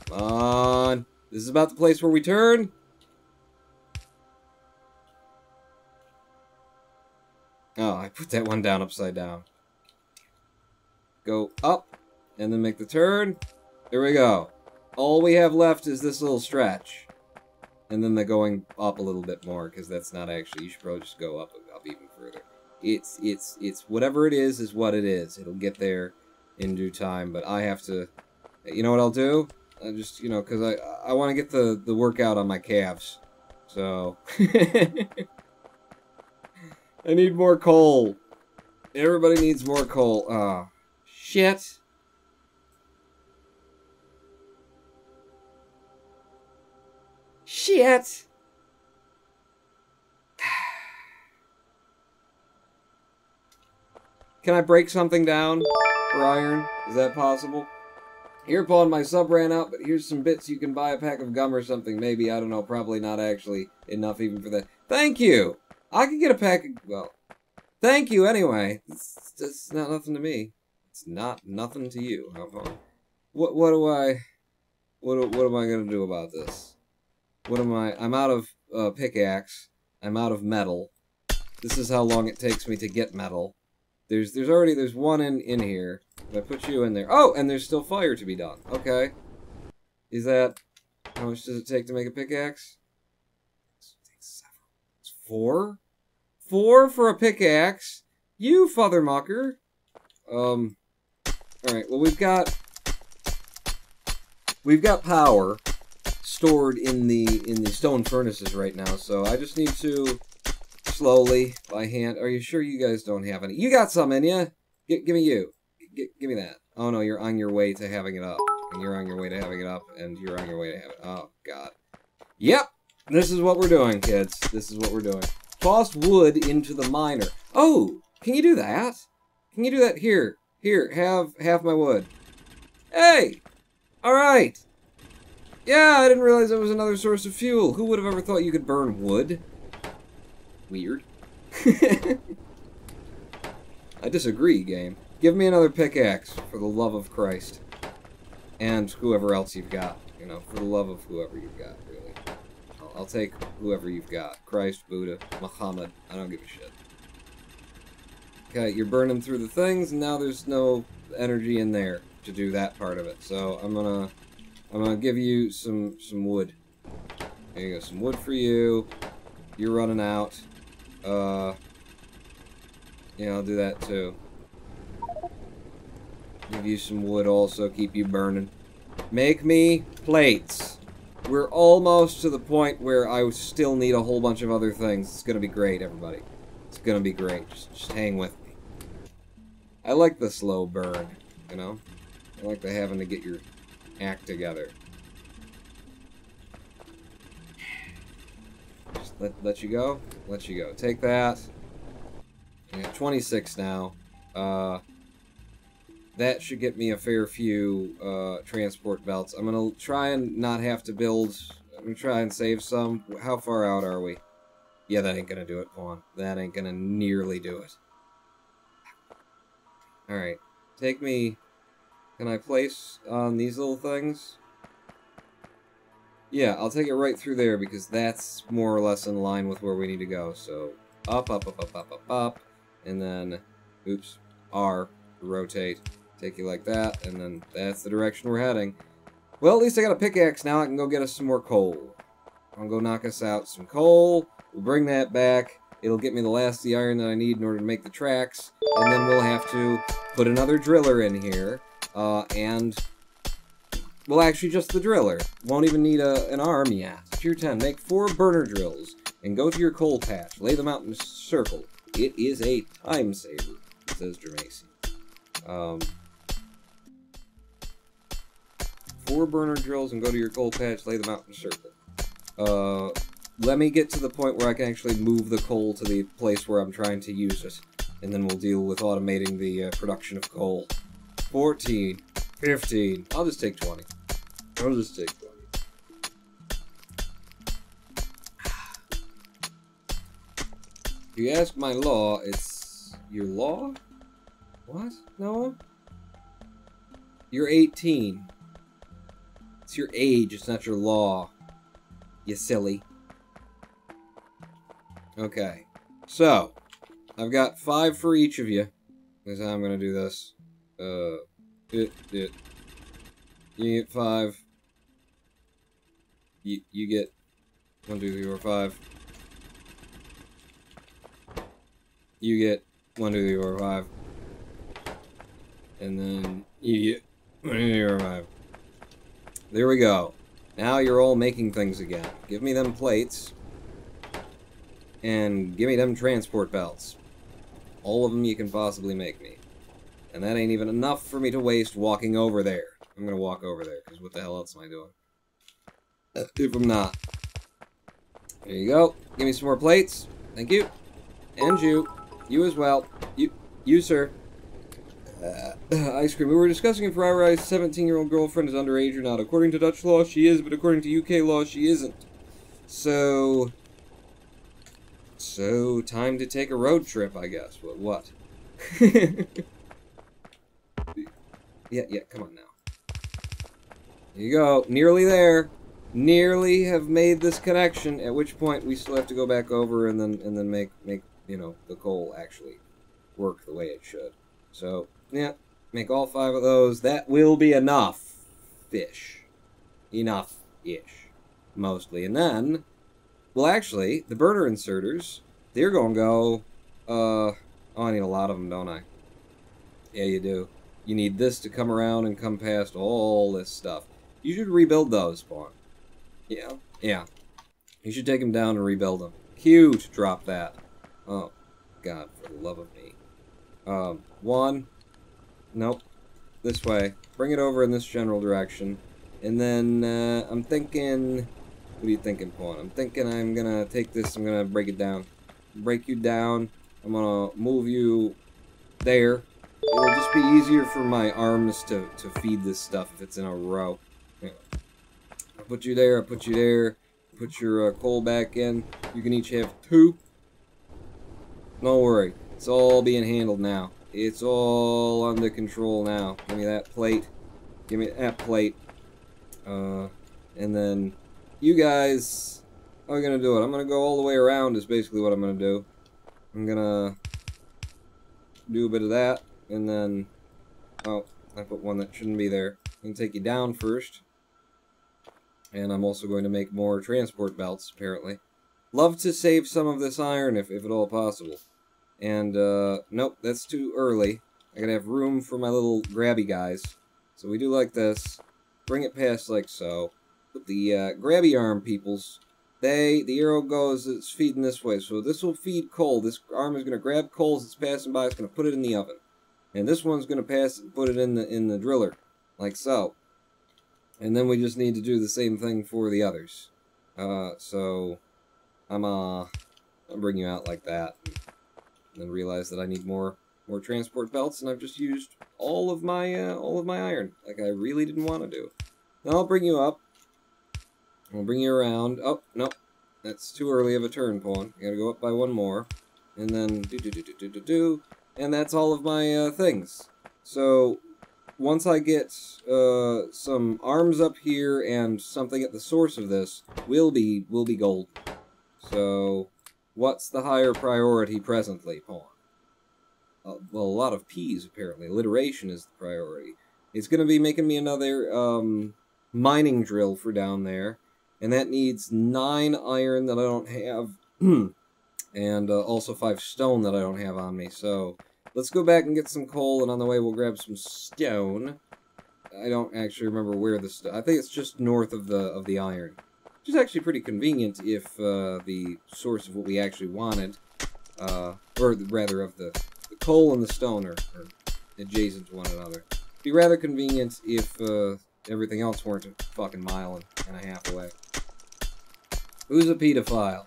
Come on. This is about the place where we turn. Oh, I put that one down upside down. Go up, and then make the turn. There we go. All we have left is this little stretch. And then they're going up a little bit more, because that's not actually... You should probably just go up even further. It's whatever it is what it is. It'll get there in due time, but I have to... You know what I'll do? I just, you know, because I want to get the workout on my calves. So... I need more coal. Everybody needs more coal. Oh, shit. Shit! Can I break something down for iron? Is that possible? Here, Pawn, my sub ran out, but here's some bits you can buy a pack of gum or something. Maybe, I don't know, probably not actually enough even for that. Thank you! I can get a pack of, well, thank you anyway. It's not nothing to me. It's not nothing to you, huh, Pawn? What am I gonna do about this? I'm out of pickaxe. I'm out of metal. This is how long it takes me to get metal. There's one in here. If I put you in there. Oh, and there's still fire to be done. Okay. Is that... How much does it take to make a pickaxe? It takes several. It's 4? 4 for a pickaxe? You father mucker. Alright, well we've got power stored in the stone furnaces right now, so I just need to slowly, by hand... Are you sure you guys don't have any? You got some in ya! Give me you. Give me that. Oh no, you're on your way to having it up. And you're on your way to having it up, and you're on your way to have it. Oh, God. Yep! This is what we're doing, kids. This is what we're doing. Toss wood into the miner. Oh! Can you do that? Can you do that? Here. Here, have half my wood. Hey! Alright! Yeah, I didn't realize that was another source of fuel. Who would have ever thought you could burn wood? Weird. I disagree, game. Give me another pickaxe, for the love of Christ. And whoever else you've got. You know, for the love of whoever you've got, really. I'll take whoever you've got. Christ, Buddha, Muhammad. I don't give a shit. Okay, you're burning through the things, and now there's no energy in there to do that part of it. So I'm gonna give you some wood. There you go, some wood for you. You're running out. Yeah, I'll do that too. Give you some wood also, keep you burning. Make me plates. We're almost to the point where I still need a whole bunch of other things. It's gonna be great, everybody. It's gonna be great. Just hang with me. I like the slow burn, you know? I like the having to get your act together. Just let you go? Let you go. Take that. I got 26 now. That should get me a fair few transport belts. I'm gonna try and not have to build... I'm gonna try and save some. How far out are we? Yeah, that ain't gonna do it, Pawn. That ain't gonna nearly do it. Alright. Take me... Can I place on these little things? Yeah, I'll take it right through there because that's more or less in line with where we need to go. So, up, up, up, up, up, up, up. And then, oops, R, rotate. Take you like that, and then that's the direction we're heading. Well, at least I got a pickaxe now. I can go get us some more coal. I'll go knock us out some coal. We'll bring that back. It'll get me the last of the iron that I need in order to make the tracks. And then we'll have to put another driller in here. And... Well, actually, just the driller. Won't even need an arm yet. Tier 10. Make 4 burner drills. And go to your coal patch. Lay them out in a circle. It is a time saver, says Jermacy. 4 burner drills and go to your coal patch, lay them out in a circle. Let me get to the point where I can actually move the coal to the place where I'm trying to use it. And then we'll deal with automating the production of coal. 14, 15, I'll just take 20. I'll just take 20. If you ask my law, it's... Your law? What? Noah? You're 18. It's your age, it's not your law. You silly. Okay. So, I've got 5 for each of you. That's how I'm gonna do this. You get 5. You get 1, 2, 3, 4, 5. You get 1, 2, 3, 4, 5. And then you get 1, 2, 3, 4, 5. There we go. Now you're all making things again. Give me them plates. And give me them transport belts. All of them you can possibly make me. And that ain't even enough for me to waste walking over there. I'm gonna walk over there, because what the hell else am I doing? If I'm not. There you go. Give me some more plates. Thank you. And you. You as well. You, sir. Ice cream. We were discussing if Rai 17-year-old girlfriend is underage or not. According to Dutch law, she is, but according to UK law, she isn't. So, time to take a road trip, I guess. What? Yeah, come on now. Here you go. Nearly there. Nearly have made this connection, at which point we still have to go back over and then make you know, the coal actually work the way it should. So, yeah, make all 5 of those. That will be enough-ish. Enough-ish. Mostly. And then, well, actually, the burner inserters, they're gonna go, oh, I need a lot of them, don't I? Yeah, you do. You need this to come around and come past all this stuff. You should rebuild those, Spawn. Yeah. You should take them down and rebuild them. Cute. Drop that. Oh, God, for the love of me. 1. Nope. This way. Bring it over in this general direction. And then, I'm thinking... What are you thinking, Pawn? I'm thinking I'm gonna take this, I'm gonna break it down. Break you down. I'm gonna move you there. It'll just be easier for my arms to feed this stuff if it's in a row. Yeah. I'll put you there, I'll put you there. Put your coal back in. You can each have 2. Don't worry. It's all being handled now. It's all under control now. Give me that plate. Give me that plate. And then you guys... How are we going to do it? I'm going to go all the way around is basically what I'm going to do. I'm going to do a bit of that. And then... Oh, I put one that shouldn't be there. I'm going to take you down first. And I'm also going to make more transport belts, apparently. Love to save some of this iron if at all possible. And, nope, that's too early. I gotta have room for my little grabby guys. So we do like this. Bring it past like so. But the, grabby arm peoples, the arrow goes, it's feeding this way. So this will feed coal. This arm is gonna grab coal as it's passing by. It's gonna put it in the oven. And this one's gonna pass and put it in the driller. Like so. And then we just need to do the same thing for the others. So I'll bring you out like that. And then realize that I need more transport belts, and I've just used all of my iron, like I really didn't want to do. Then I'll bring you up. I'll bring you around. Oh, no. That's too early of a turn, Pawn. You gotta go up by 1 more. And then and that's all of my things. So once I get some arms up here and something at the source of this, we'll be gold. So what's the higher priority presently, Pawn? Well, a lot of P's, apparently. Alliteration is the priority. It's going to be making me another mining drill for down there. And that needs 9 iron that I don't have. And also 5 stone that I don't have on me. So let's go back and get some coal, and on the way we'll grab some stone. I don't actually remember where the stone... I think it's just north of the iron. Which is actually pretty convenient if the source of what we actually wanted, or rather of the coal and the stone are adjacent to one another. It'd be rather convenient if everything else weren't a fucking mile and a half away. Who's a pedophile?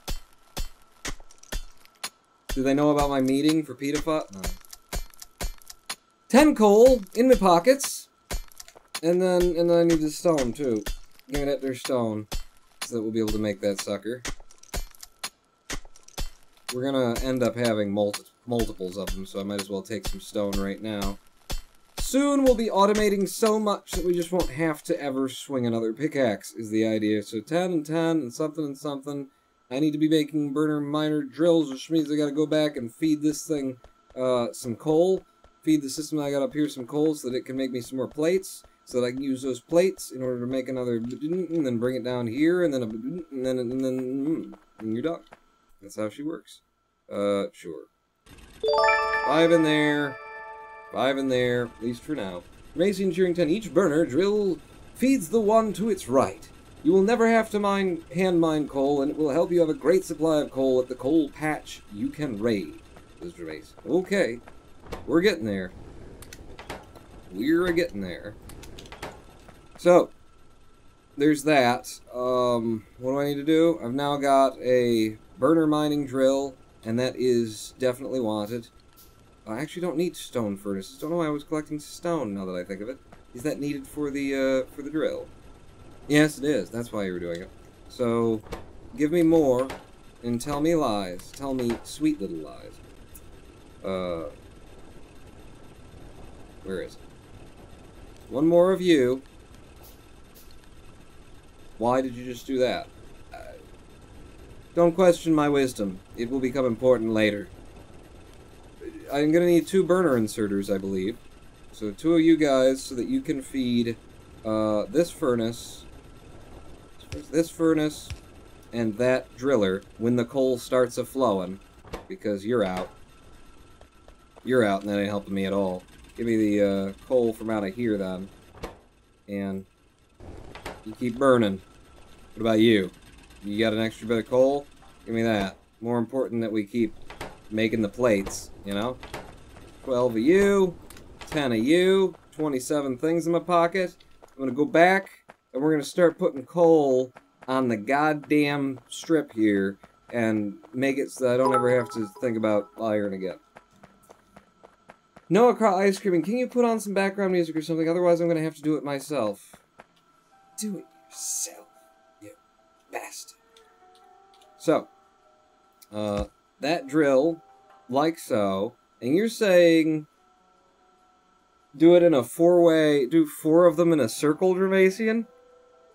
Do they know about my meeting for pedophile? No. 10 coal in my pockets, and then I need the stone too. Give me that there stone. So that we'll be able to make that sucker. We're gonna end up having multiples of them, so I might as well take some stone right now. Soon we'll be automating so much that we just won't have to ever swing another pickaxe, is the idea. So 10 and 10 and something and something. I need to be making burner miner drills, which means I gotta go back and feed this thing some coal. Feed the system that I got up here some coal so that it can make me some more plates. So that I can use those plates in order to make another, and then bring it down here, and then and you're done. That's how she works. Sure. 5 in there. 5 in there, at least for now. Macy and Cheerington, each burner drill feeds the one to its right. You will never have to hand mine coal, and it will help you have a great supply of coal at the coal patch you can raid. Mr. Macy. Okay. We're getting there. We're getting there. So, there's that. What do I need to do? I've now got a burner mining drill, and that is definitely wanted. I actually don't need stone furnaces. Don't know why I was collecting stone, now that I think of it. Is that needed for the drill? Yes, it is. That's why you were doing it. So, give me more, and tell me lies. Tell me sweet little lies. Where is it? One more of you. Why did you just do that? Don't question my wisdom. It will become important later. I'm gonna need 2 burner inserters, I believe. So 2 of you guys, so that you can feed this furnace, and that driller when the coal starts a-flowing, because you're out. You're out, and that ain't helping me at all. Give me the coal from out of here, then. And you keep burning. What about you? You got an extra bit of coal? Give me that. More important that we keep making the plates, you know? 12 of you, 10 of you, 27 things in my pocket. I'm gonna go back, and we're gonna start putting coal on the goddamn strip here, and make it so that I don't ever have to think about iron again. Noah Craw Ice Creaming, can you put on some background music or something? Otherwise I'm gonna have to do it myself. Do it yourself, you bastard. So, that drill, like so, and you're saying do it in a 4-way, do 4 of them in a circle, Dramatian?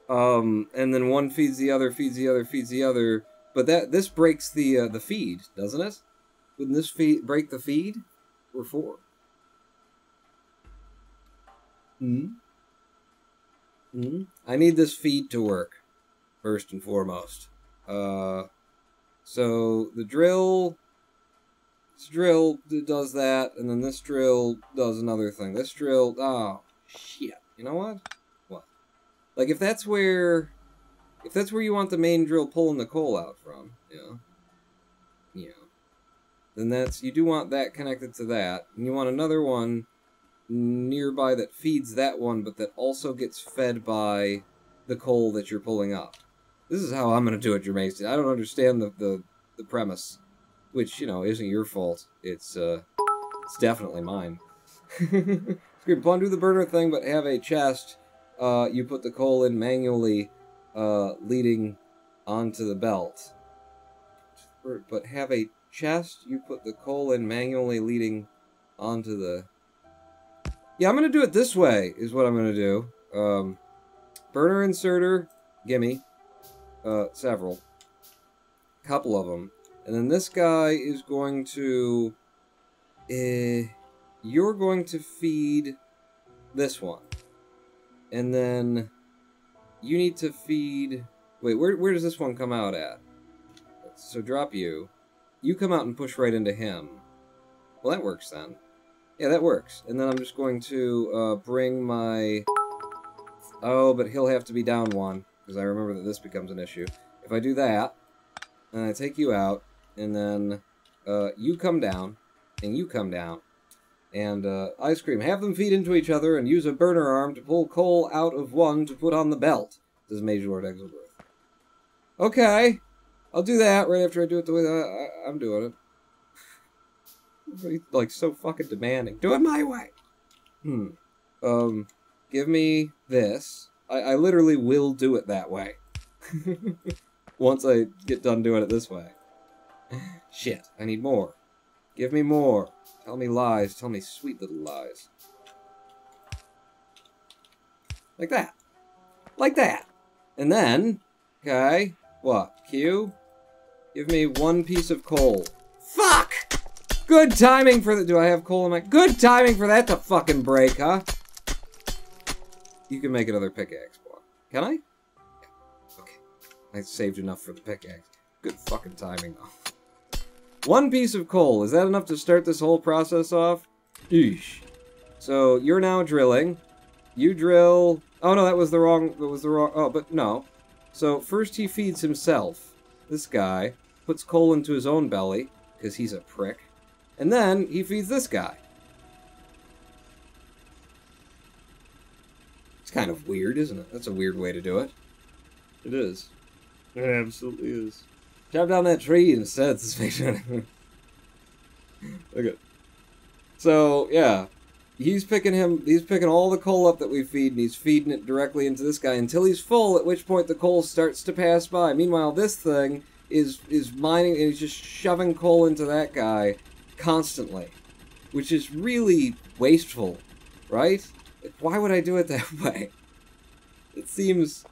And then one feeds the other, feeds the other, feeds the other, but this breaks the feed, doesn't it? Wouldn't this break the feed? Or 4? I need this feed to work, first and foremost. So the drill, this drill does that, and then this drill does another thing. This drill, oh shit! You know what? What? Like if that's where you want the main drill pulling the coal out from, then you do want that connected to that, and you want another one nearby that feeds that one, but that also gets fed by the coal that you're pulling up. This is how I'm going to do it, Jermaine. I don't understand the premise, which, isn't your fault. It's definitely mine. Scream, do the burner thing, but have a chest. You put the coal in manually, leading onto the belt. But have a chest, you put the coal in manually leading onto the... Yeah, I'm going to do it this way, is what I'm going to do. Burner inserter, gimme. Several. Couple of them. And then this guy is going to... you're going to feed this one. And then you need to feed... Wait, where does this one come out at? So drop you. You come out and push right into him. Well, that works then. Yeah, that works. And then I'm just going to bring my... Oh, but he'll have to be down 1, because I remember that this becomes an issue. If I do that, and I take you out, and then you come down, and you come down, and Ice Cream, have them feed into each other and use a burner arm to pull coal out of one to put on the belt, says Mage Lord Exilbirth. Okay, I'll do that right after I do it the way I'm doing it. Everybody's, like, so fucking demanding. Do it my way! Give me this. I literally will do it that way. Once I get done doing it this way. Shit, I need more. Give me more. Tell me lies. Tell me sweet little lies. Like that. Like that. And then, okay, what? Q? Give me 1 piece of coal. Fuck! Good timing for the... Do I have coal in my... Good timing for that to fucking break, huh? You can make another pickaxe block. Can I? Yeah. Okay. I saved enough for the pickaxe. Good fucking timing, though. 1 piece of coal. Is that enough to start this whole process off? Eesh. So, you're now drilling. You drill... Oh, no, that was the wrong... Oh, but no. So, first he feeds himself. This guy puts coal into his own belly, because he's a prick. And then he feeds this guy. It's kind of weird, isn't it? That's a weird way to do it. It is. It absolutely is. Chop down that tree instead. Okay. So, yeah. He's picking all the coal up that we feed, and he's feeding it directly into this guy until he's full, at which point the coal starts to pass by. Meanwhile, this thing is mining, and he's just shoving coal into that guy constantly. Which is really wasteful, right? Why would I do it that way? It seems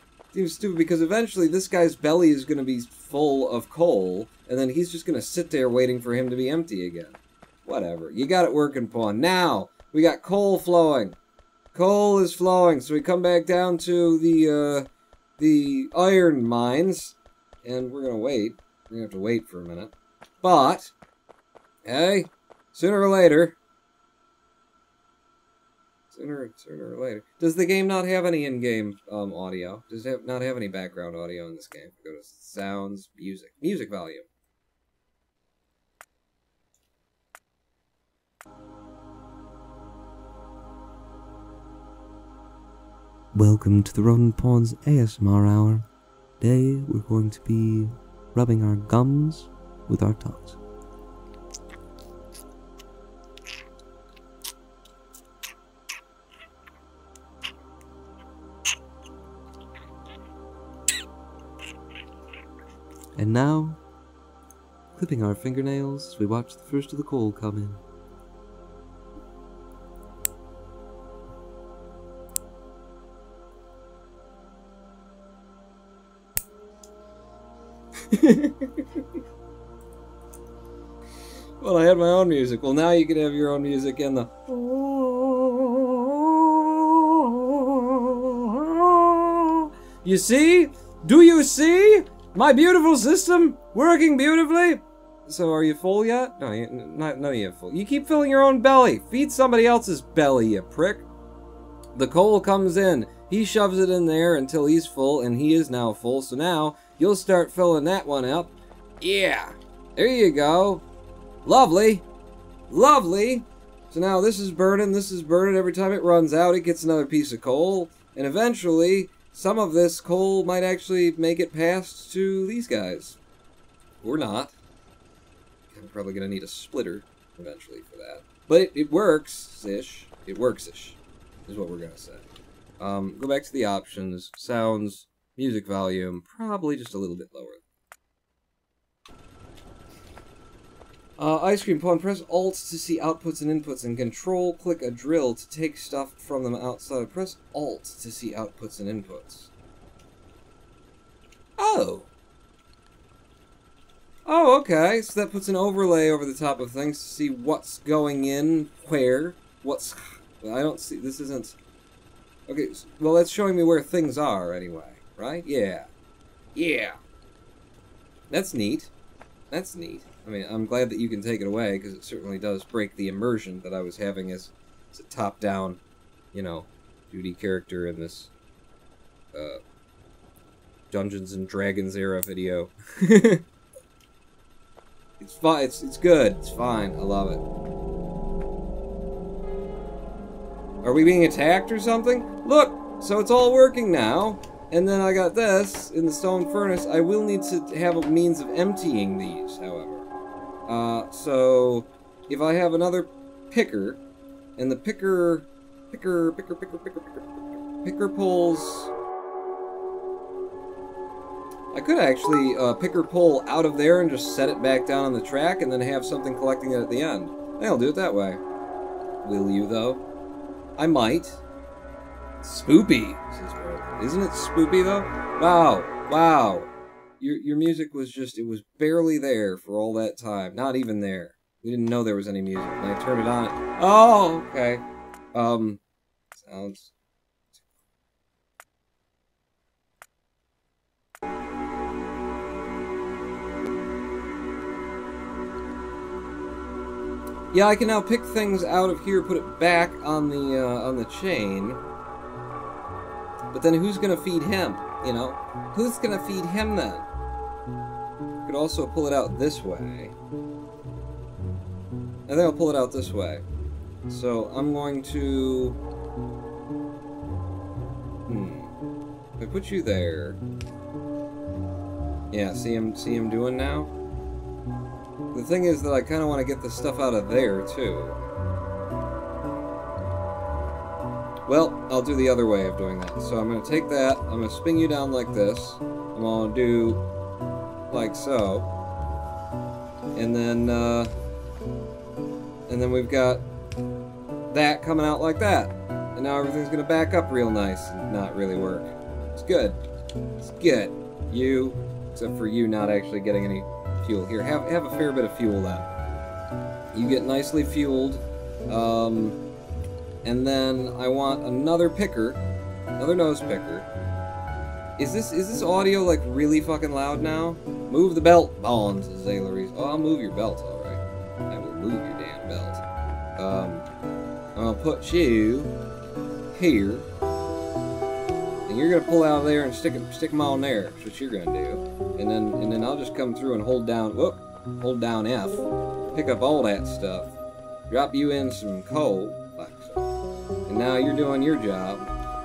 stupid, because eventually this guy's belly is going to be full of coal, and then he's just going to sit there waiting for him to be empty again. Whatever. You got it working, Pawn. Now, we got coal flowing. Coal is flowing, so we come back down to the iron mines, and we're going to wait. We're going to have to wait for a minute. But, hey, sooner or later... Sooner or later. Does the game not have any in-game audio? Does it not have any background audio in this game? Go to sounds, music. Music volume. Welcome to the Rodent Pawns ASMR Hour. Today we're going to be rubbing our gums with our tongues. And now, clipping our fingernails as we watch the first of the coal come in. Well, I had my own music. Well, now you can have your own music in the... You see? Do you see? My beautiful system working beautifully. So, are you full yet? No, none of you are full. You keep filling your own belly. Feed somebody else's belly, you prick. The coal comes in. He shoves it in there until he's full, and he is now full. So now, you'll start filling that one up. Yeah. There you go. Lovely. Lovely. So now this is burning. Every time it runs out, it gets another piece of coal. And eventually, some of this coal might actually make it past to these guys. Or not. I'm probably going to need a splitter eventually for that. But it works-ish. It works-ish, is what we're going to say. Go back to the options. Sounds, music volume, probably just a little bit lower. Ice cream pawn, press Alt to see outputs and inputs, and Control click a drill to take stuff from them outside. Press Alt to see outputs and inputs. Oh! Oh, okay. So that puts an overlay over the top of things to see what's going in, where, what's... I don't see... This isn't... Okay, well, that's showing me where things are, anyway. Right? Yeah. Yeah. That's neat. That's neat. I mean, I'm glad that you can take it away, because it certainly does break the immersion that I was having as a top-down, you know, duty character in this, Dungeons and Dragons era video. It's fine. It's good. It's fine. I love it. Are we being attacked or something? Look! So it's all working now. And then I got this in the stone furnace. I will need to have a means of emptying these, however. So if I have another picker, and the picker pulls... I could actually picker pull out of there and just set it back down on the track and then have something collecting it at the end. I'll do it that way. Will you, though? I might. Spoopy, says Brad. Isn't it spoopy, though? Wow. Wow. Your music was just, it was barely there for all that time. Not even there. We didn't know there was any music. And I turned it on. Oh, okay. Sounds... Yeah, I can now pick things out of here, put it back on the chain. But then who's gonna feed him? You know, who's gonna feed him then? I could also pull it out this way. I think I'll pull it out this way. So I'm going to. If I put you there, Yeah, see him doing now? The thing is that I kind of want to get the stuff out of there, too. Well, I'll do the other way of doing that. So I'm going to take that, I'm going to spin you down like this, I'm going to do like so, and then we've got that coming out like that. And now everything's going to back up real nice and not really work. It's good. It's good. You, except for you not actually getting any fuel. Here, have a fair bit of fuel then. You get nicely fueled. And then I want another picker. Another nose picker. Is this audio like really fucking loud now? Move the belt, Bonds, Zaylaries. Oh, I'll move your belt, alright. I will move your damn belt. I'll put you here. And you're gonna pull out of there and stick them on there. That's what you're gonna do. And then I'll just come through and hold down F. Pick up all that stuff. Drop you in some coal, like so. And now you're doing your job.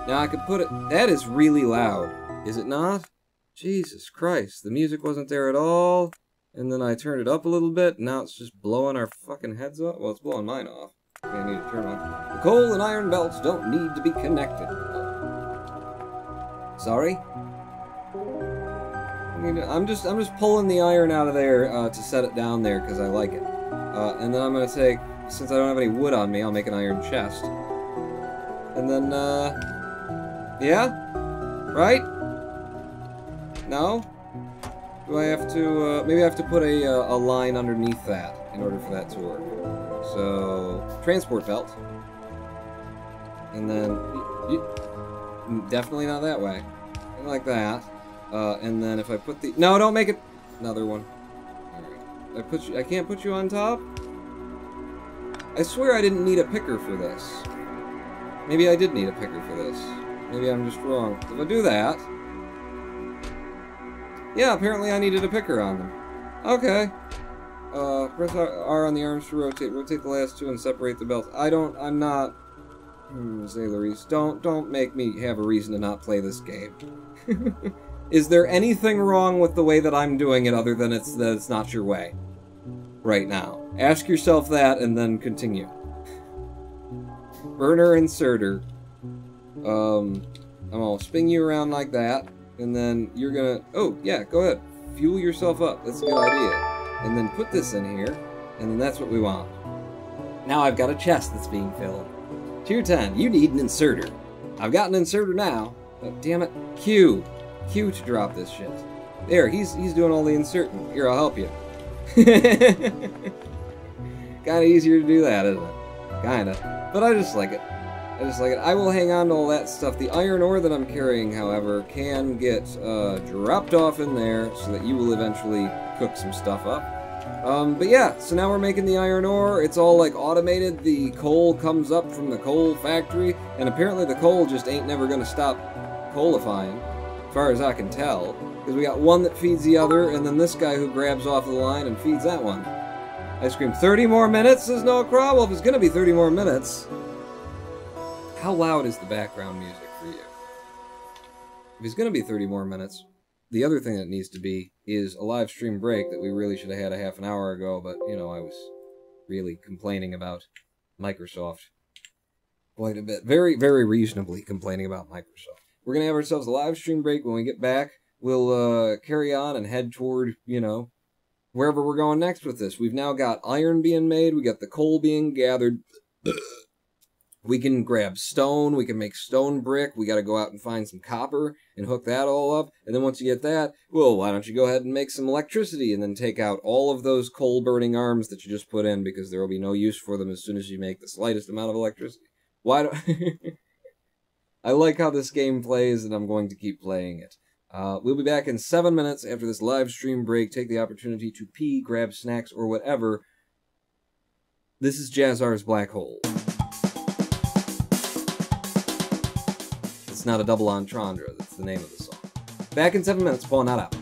Now I could put it. That is really loud, is it not? Jesus Christ, the music wasn't there at all. And then I turned it up a little bit. And now it's just blowing our fucking heads off. Well, it's blowing mine off. I need to turn on. The coal and iron belts don't need to be connected. Sorry. I'm just pulling the iron out of there to set it down there because I like it. And then I'm gonna take, since I don't have any wood on me, I'll make an iron chest. And then yeah, right? No? Do I have to? Maybe I have to put a line underneath that in order for that to work. So transport belt. And then definitely not that way. Like that. And then if I put the... No, don't make it... Another one. Alright. I can't put you on top? I swear I didn't need a picker for this. Maybe I did need a picker for this. Maybe I'm just wrong. If I do that... Yeah, apparently I needed a picker on them. Okay. Press R on the arms to rotate. Rotate the last two and separate the belts. I'm not... Zaylaries, don't make me have a reason to not play this game. Is there anything wrong with the way that I'm doing it other than that it's not your way? Right now. Ask yourself that and then continue. Burner inserter. I'm gonna spin you around like that, and then you're gonna... Oh, yeah, go ahead. Fuel yourself up. That's a good idea. And then put this in here, and then that's what we want. Now I've got a chest that's being filled. Tier 10, you need an inserter. I've got an inserter now, but damn it, Q to drop this shit. There, he's doing all the inserting. Here, I'll help you. Kinda easier to do that, isn't it? Kinda. But I just like it. I will hang on to all that stuff. The iron ore that I'm carrying, however, can get dropped off in there so that you will eventually cook some stuff up. But yeah, so now we're making the iron ore. It's all like automated. The coal comes up from the coal factory, and apparently the coal just ain't never gonna stop coalifying, as far as I can tell. Because we got one that feeds the other, and then this guy who grabs off the line and feeds that one. I scream, 30 more minutes, says Noah Craw. Well, if it's gonna be 30 more minutes, how loud is the background music for you? If it's gonna be 30 more minutes, the other thing that needs to be is a live stream break that we really should have had a half an hour ago, but, you know, I was really complaining about Microsoft quite a bit. Very, very reasonably complaining about Microsoft. We're going to have ourselves a live stream break. When we get back, we'll carry on and head toward, you know, wherever we're going next with this. We've now got iron being made. We got the coal being gathered. We can grab stone, we can make stone brick, we gotta go out and find some copper and hook that all up, and then once you get that, well, why don't you go ahead and make some electricity and then take out all of those coal-burning arms that you just put in, because there will be no use for them as soon as you make the slightest amount of electricity. Why don't... I like how this game plays, and I'm going to keep playing it. We'll be back in 7 minutes after this live stream break. Take the opportunity to pee, grab snacks, or whatever. This is Jazzar's Black Hole. It's not a double entendre, that's the name of the song. Back in 7 minutes, pulling that out.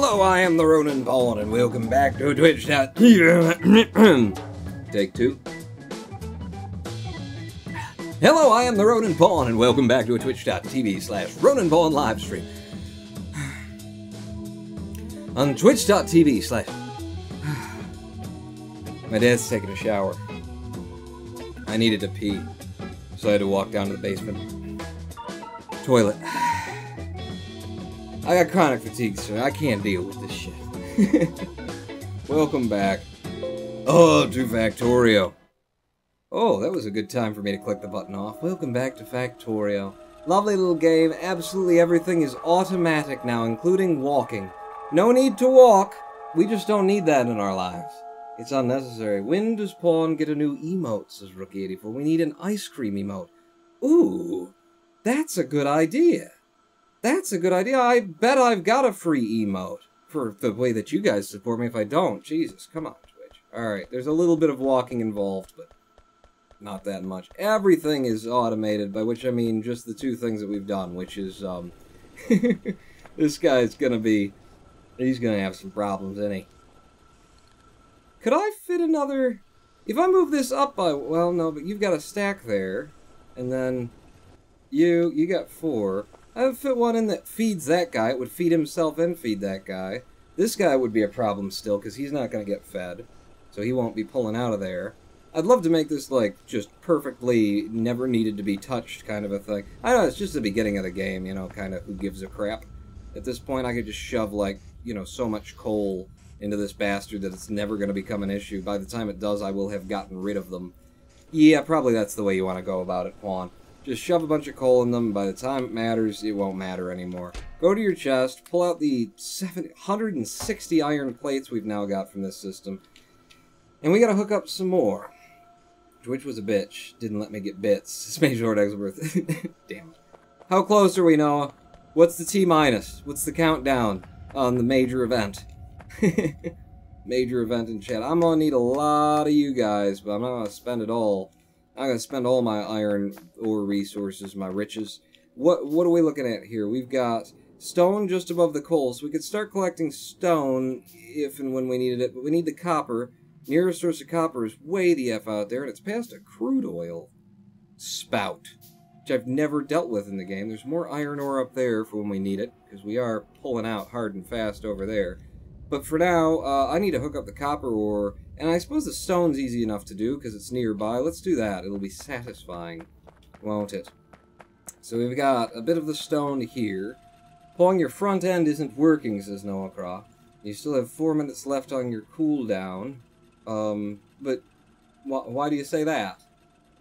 Hello, I am the Ronin Pawn, and welcome back to Twitch. Take two. Hello, I am the Ronin Pawn, and welcome back to a twitch.tv/Ronin Pawn livestream. On twitch.tv/ My dad's taking a shower. I needed to pee, so I had to walk down to the basement. Toilet. I got chronic fatigue, so I can't deal with this shit. Welcome back. Oh, to Factorio. Oh, that was a good time for me to click the button off. Welcome back to Factorio. Lovely little game. Absolutely everything is automatic now, including walking. No need to walk. We just don't need that in our lives. It's unnecessary. When does Pawn get a new emote, says Rookie84. We need an ice cream emote. Ooh, that's a good idea. That's a good idea. I bet I've got a free emote for the way that you guys support me if I don't. Jesus, come on, Twitch. Alright, there's a little bit of walking involved, but not that much. Everything is automated, by which I mean just the two things that we've done, which is, this guy's gonna be, he's gonna have some problems, isn't he? Could I fit another, if I move this up by, well, no, but you've got a stack there, and then you got 4. I would fit one in that feeds that guy. It would feed himself and feed that guy. This guy would be a problem still, because he's not going to get fed. So he won't be pulling out of there. I'd love to make this, like, just perfectly never needed to be touched kind of a thing. I know, it's just the beginning of the game, you know, kind of who gives a crap. At this point, I could just shove, like, you know, so much coal into this bastard that it's never going to become an issue. By the time it does, I will have gotten rid of them. Yeah, probably that's the way you want to go about it, Pawn. Just shove a bunch of coal in them. By the time it matters, it won't matter anymore. Go to your chest, pull out the 160 iron plates we've now got from this system. And we gotta hook up some more. Which was a bitch. Didn't let me get bits. It's made short Exworth. Damn it. How close are we, Noah? What's the T-minus? What's the countdown on the major event? Major event in chat. I'm gonna need a lot of you guys, but I'm not gonna spend it all. I'm going to spend all my iron ore resources, my riches. What are we looking at here? We've got stone just above the coal, so we could start collecting stone if and when we needed it, but we need the copper. Nearest source of copper is way the F out there, and it's past a crude oil spout, which I've never dealt with in the game. There's more iron ore up there for when we need it, because we are pulling out hard and fast over there. But for now, I need to hook up the copper ore, and I suppose the stone's easy enough to do, because it's nearby. Let's do that. It'll be satisfying, won't it? So we've got a bit of the stone here. Pulling your front end isn't working, says Noah Craw. You still have 4 minutes left on your cooldown. But why do you say that?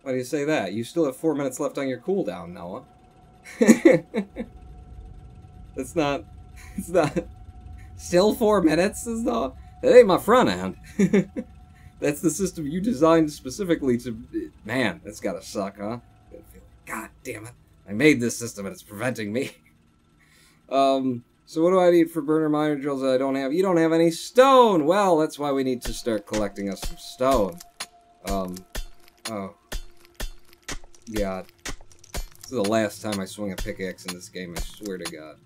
Why do you say that? You still have 4 minutes left on your cooldown, Noah. It's not... Still 4 minutes is not... That ain't my front end. That's the system you designed specifically to... Man, that's gotta suck, huh? God damn it. I made this system and it's preventing me. So what do I need for burner miner drills that I don't have? You don't have any stone! Well, that's why we need to start collecting us some stone. Oh. God. This is the last time I swing a pickaxe in this game, I swear to God.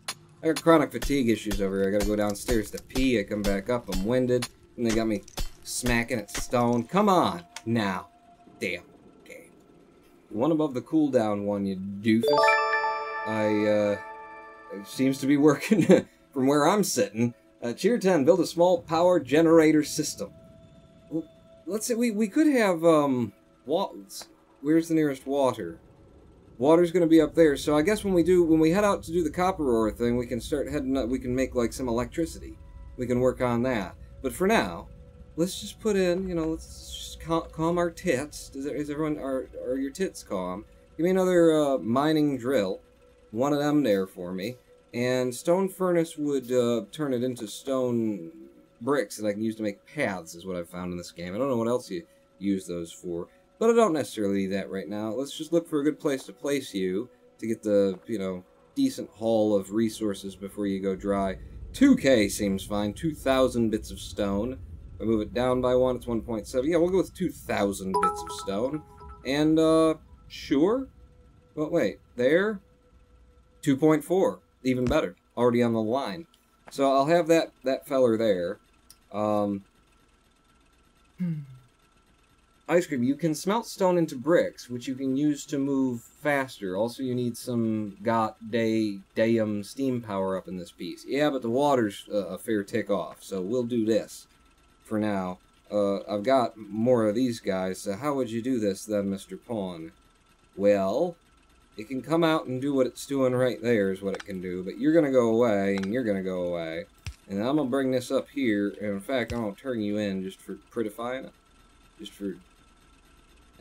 I got chronic fatigue issues over here. I gotta go downstairs to pee. I come back up. I'm winded. And they got me smacking at stone. Come on. Now. Damn. Okay. One above the cooldown one, you doofus. It seems to be working from where I'm sitting. Tier 10, build a small power generator system. Well, let's say we could have, where's the nearest water? Water's going to be up there, so I guess when we head out to do the copper ore thing, we can start heading up, we can make, like, some electricity. We can work on that. But for now, let's just put in, you know, let's just calm our tits. Is everyone, are your tits calm? Give me another, mining drill. One of them there for me. And stone furnace would, turn it into stone bricks that I can use to make paths, is what I've found in this game. I don't know what else you use those for. But I don't necessarily need that right now. Let's just look for a good place to place you to get the, you know, decent haul of resources before you go dry. 2K seems fine. 2,000 bits of stone. If I move it down by 1, it's 1.7. Yeah, we'll go with 2,000 bits of stone. And, sure. Well, wait. There. 2.4. Even better. Already on the line. So I'll have that feller there. Ice cream. You can smelt stone into bricks, which you can use to move faster. Also, you need some Dayum steam power up in this piece. Yeah, but the water's a fair tick off, so we'll do this for now. I've got more of these guys, so how would you do this then, Mr. Pawn? Well, it can come out and do what it's doing right there is what it can do, but you're going to go away, and you're going to go away. And I'm going to bring this up here, and in fact, I'm going to turn you in just for prettifying it. Just for...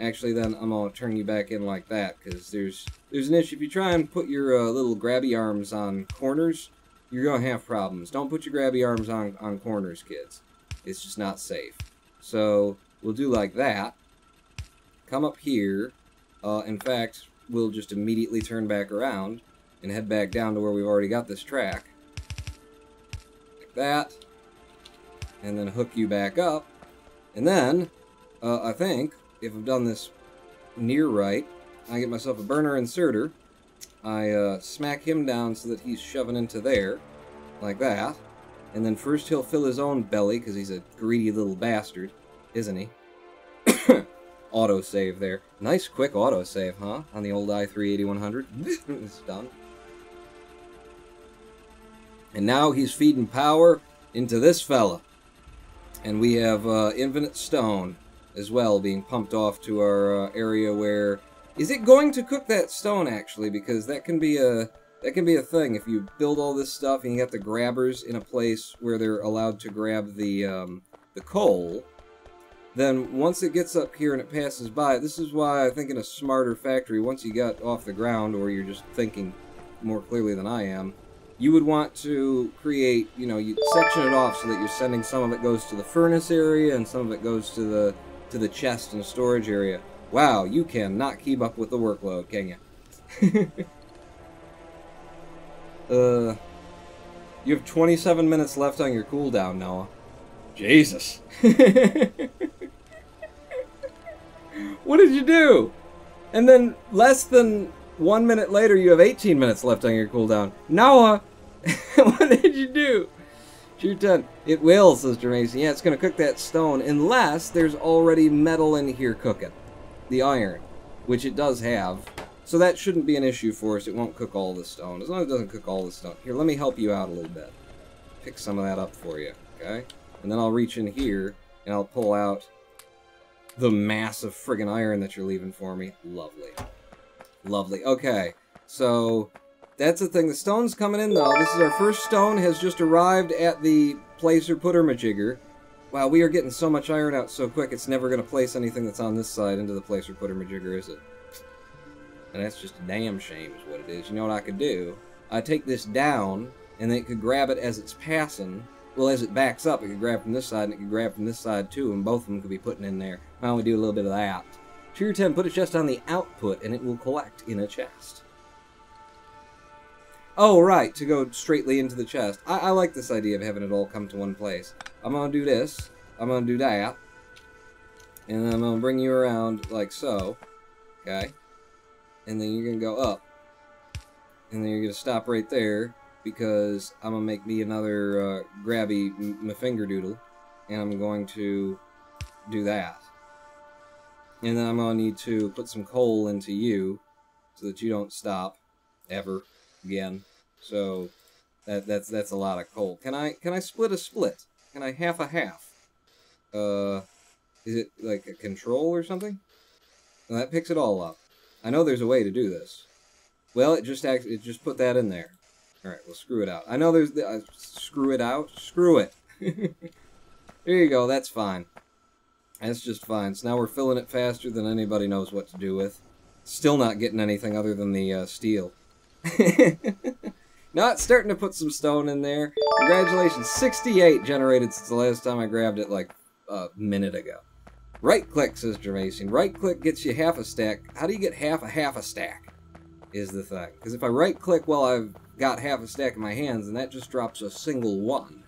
Actually, then, I'm going to turn you back in like that, because there's an issue. If you try and put your little grabby arms on corners, you're going to have problems. Don't put your grabby arms on corners, kids. It's just not safe. So, we'll do like that. Come up here. In fact, we'll just immediately turn back around and head back down to where we've already got this track. Like that. And then hook you back up. And then, I think... if I've done this near right, I get myself a burner inserter. I smack him down so that he's shoving into there, like that. And then first he'll fill his own belly, because he's a greedy little bastard, isn't he? Autosave there. Nice quick autosave, huh? On the old i3-8100. It's done. And now he's feeding power into this fella. And we have infinite stone as well being pumped off to our area where... Is it going to cook that stone, actually? Because that can be a thing. If you build all this stuff and you got the grabbers in a place where they're allowed to grab the coal, then once it gets up here and it passes by, this is why I think in a smarter factory, once you got off the ground, or you're just thinking more clearly than I am, you would want to create, you know, you section it off so that you're sending some of it goes to the furnace area and some of it goes to the chest and storage area. Wow, you cannot keep up with the workload, can you? You have 27 minutes left on your cooldown, Noah. Jesus. What did you do? And then less than 1 minute later, you have 18 minutes left on your cooldown. Noah, what did you do? Cheer 10. It will, Sister Mason. Yeah, it's going to cook that stone, unless there's already metal in here cooking. The iron, which it does have. So that shouldn't be an issue for us. It won't cook all the stone. As long as it doesn't cook all the stone. Here, let me help you out a little bit. Pick some of that up for you, okay? And then I'll reach in here, and I'll pull out the massive friggin' iron that you're leaving for me. Lovely. Lovely. Okay, so that's the thing. The stone's coming in, though. This is our first stone. Has just arrived at the placer-putter-majigger. Wow, we are getting so much iron out so quick, it's never going to place anything that's on this side into the placer-putter-majigger, is it? And that's just a damn shame is what it is. You know what I could do? I'd take this down, and then it could grab it as it's passing. Well, as it backs up, it could grab from this side, and it could grab from this side, too, and both of them could be putting in there. Why don't we do a little bit of that? Tier 10, put a chest on the output, and it will collect in a chest. Oh, right, to go straightly into the chest. I like this idea of having it all come to one place. I'm going to do this, I'm going to do that, and then I'm going to bring you around like so, okay? And then you're going to go up, and then you're going to stop right there, because I'm going to make me another grabby my finger doodle, and I'm going to do that. And then I'm going to need to put some coal into you, so that you don't stop, ever, again. So, that's a lot of coal. Can I split a split? Can I half a half? Is it like a control or something? Well, that picks it all up. I know there's a way to do this. Well, it just put that in there. Alright, we'll screw it out. I know there's the... screw it out? Screw it. There you go, that's fine. That's just fine. So now we're filling it faster than anybody knows what to do with. Still not getting anything other than the steel. Now it's starting to put some stone in there. Congratulations, 68 generated since the last time I grabbed it like a minute ago. Right-click, says Jermaine. Right-click gets you half a stack. How do you get half a stack? Is the thing. Because if I right-click while I've got half a stack in my hands, then that just drops a single one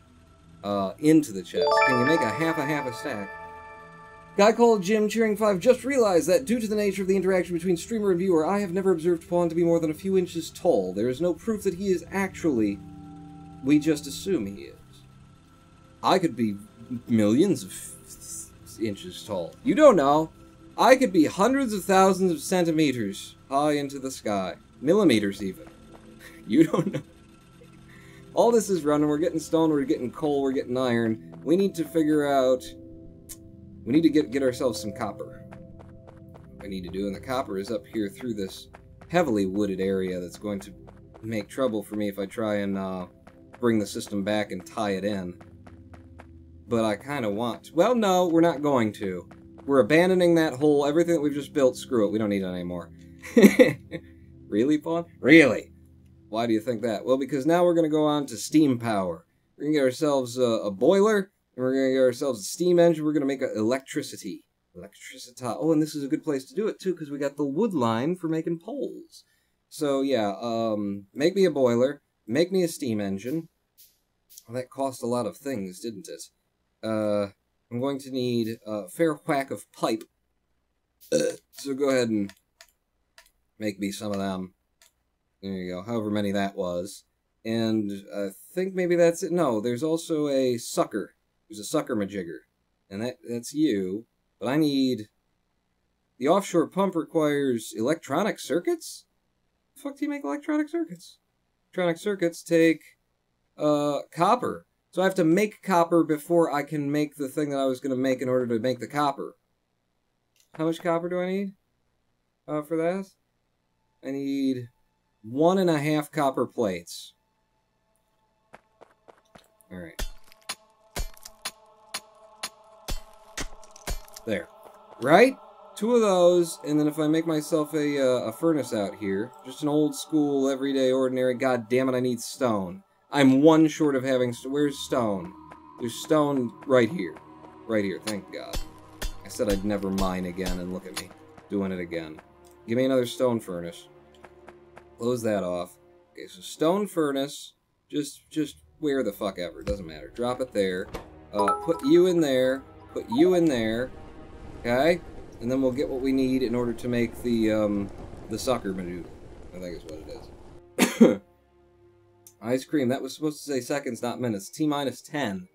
into the chest. Can you make a half a stack? Guy called Jim Cheering 5 just realized that due to the nature of the interaction between streamer and viewer, I have never observed Pawn to be more than a few inches tall. There is no proof that he is actually we just assume he is. I could be millions of inches tall. You don't know. I could be hundreds of thousands of centimeters high into the sky. Millimeters, even. You don't know. All this is running. We're getting stone, we're getting coal, we're getting iron. We need to figure out... We need to get ourselves some copper. What I need to do, and the copper is up here through this heavily wooded area that's going to make trouble for me if I try and bring the system back and tie it in. But I kind of want to. Well, no, we're not going to. We're abandoning that whole, everything that we've just built, screw it, we don't need it anymore. Really, Pawn? Really? Why do you think that? Well, because now we're going to go on to steam power. We're going to get ourselves a boiler, and we're going to get ourselves a steam engine, we're going to make electricity. Electricita. Oh, and this is a good place to do it, too, because we got the wood line for making poles. So, yeah, make me a boiler, make me a steam engine. Well, that cost a lot of things, didn't it? I'm going to need a fair whack of pipe. So go ahead and make me some of them. There you go, however many that was. And I think maybe that's it. No, there's also a sucker. There's a sucker majigger. And that's you. But I need... The offshore pump requires electronic circuits? The fuck do you make electronic circuits? Electronic circuits take copper. So I have to make copper before I can make the thing that I was going to make in order to make the copper. How much copper do I need for that? I need 1.5 copper plates. Alright. There. Right? 2 of those, and then if I make myself a furnace out here, just an old school, everyday, ordinary, god damn it, I need stone. I'm 1 short of having... Where's stone? There's stone right here. Right here, thank God. I said I'd never mine again, and look at me. Doing it again. Give me another stone furnace. Close that off. Okay, so stone furnace. Just where the fuck ever. Doesn't matter. Drop it there. Put you in there. Put you in there. Okay? And then we'll get what we need in order to make the sucker maneuver. I think is what it is. Ice cream. That was supposed to say seconds, not minutes. T-minus 10.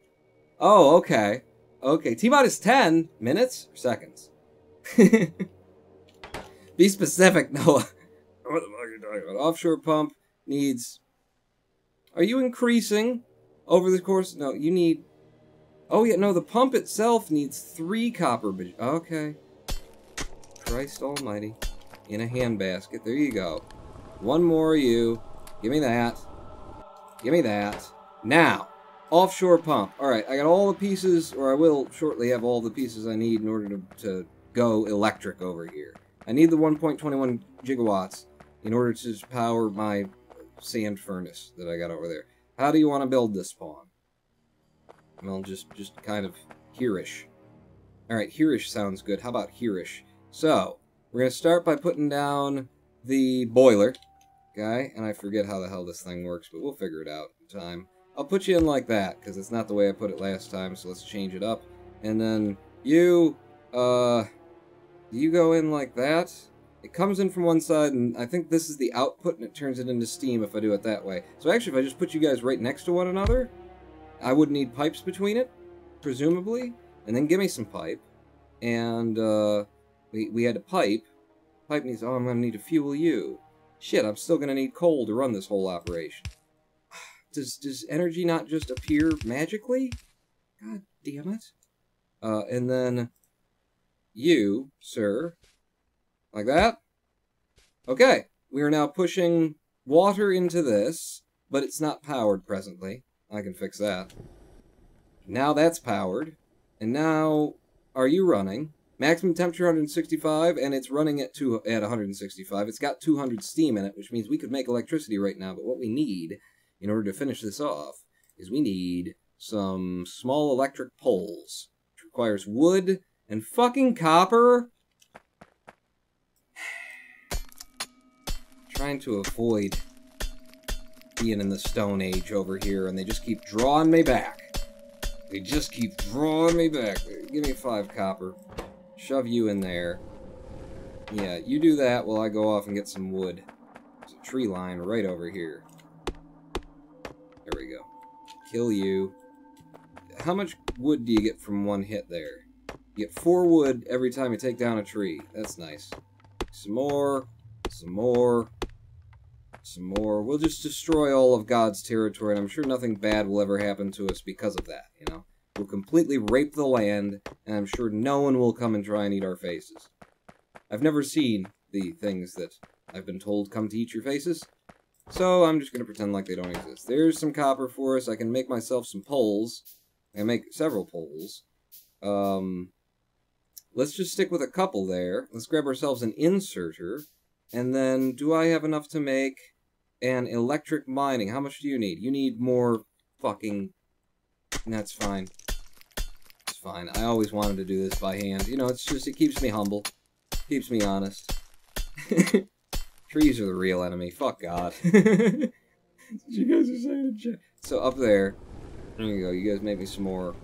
Oh, okay. Okay. T-minus 10 minutes or seconds? Be specific, Noah. What the fuck are you talking about? Offshore pump needs... Are you increasing over the course? No, you need... Oh, yeah, no, the pump itself needs 3 copper... Okay. Christ almighty. In a handbasket. There you go. 1 more of you. Give me that. Give me that. Now, offshore pump. Alright, I got all the pieces, or I will shortly have all the pieces I need in order to go electric over here. I need the 1.21 gigawatts in order to power my sand furnace that I got over there. How do you want to build this, Spawn? Well, just kind of here-ish. Alright, here-ish sounds good. How about here-ish? So, we're going to start by putting down the boiler. Okay, and I forget how the hell this thing works, but we'll figure it out in time. I'll put you in like that, because it's not the way I put it last time, so let's change it up. And then you, you go in like that. It comes in from one side, and I think this is the output, and it turns it into steam if I do it that way. So actually, if I just put you guys right next to one another, I would need pipes between it, presumably. And then give me some pipe. And, we had a pipe. Pipe needs, oh, I'm going to need to fuel you. Shit, I'm still going to need coal to run this whole operation. Does energy not just appear magically? God damn it. And then you, sir, like that. Okay, we are now pushing water into this, but it's not powered presently. I can fix that. Now that's powered. And now, are you running? Maximum temperature 165, and it's running at 165. It's got 200 steam in it, which means we could make electricity right now, but what we need, in order to finish this off, is we need some small electric poles, which requires wood and fucking copper. Trying to avoid being in the Stone Age over here, and they just keep drawing me back. They just keep drawing me back. Give me 5 copper. Shove you in there. Yeah, you do that while I go off and get some wood. There's a tree line right over here. There we go. kill you. How much wood do you get from one hit there? You get 4 wood every time you take down a tree. That's nice. Some more. Some more. Some more. We'll just destroy all of God's territory, and I'm sure nothing bad will ever happen to us because of that, you know? We'll completely rape the land, and I'm sure no one will come and try and eat our faces. I've never seen the things that I've been told come to eat your faces, so I'm just going to pretend like they don't exist. There's some copper for us. I can make myself some poles. I can make several poles. Let's just stick with a couple there. Let's grab ourselves an inserter, and then do I have enough to make an electric mining? How much do you need? You need more fucking... That's fine. It's fine. I always wanted to do this by hand. You know, it's just, it keeps me humble. Keeps me honest. Trees are the real enemy. Fuck God. You guys are saying in chat. So up there you go. You guys make me some more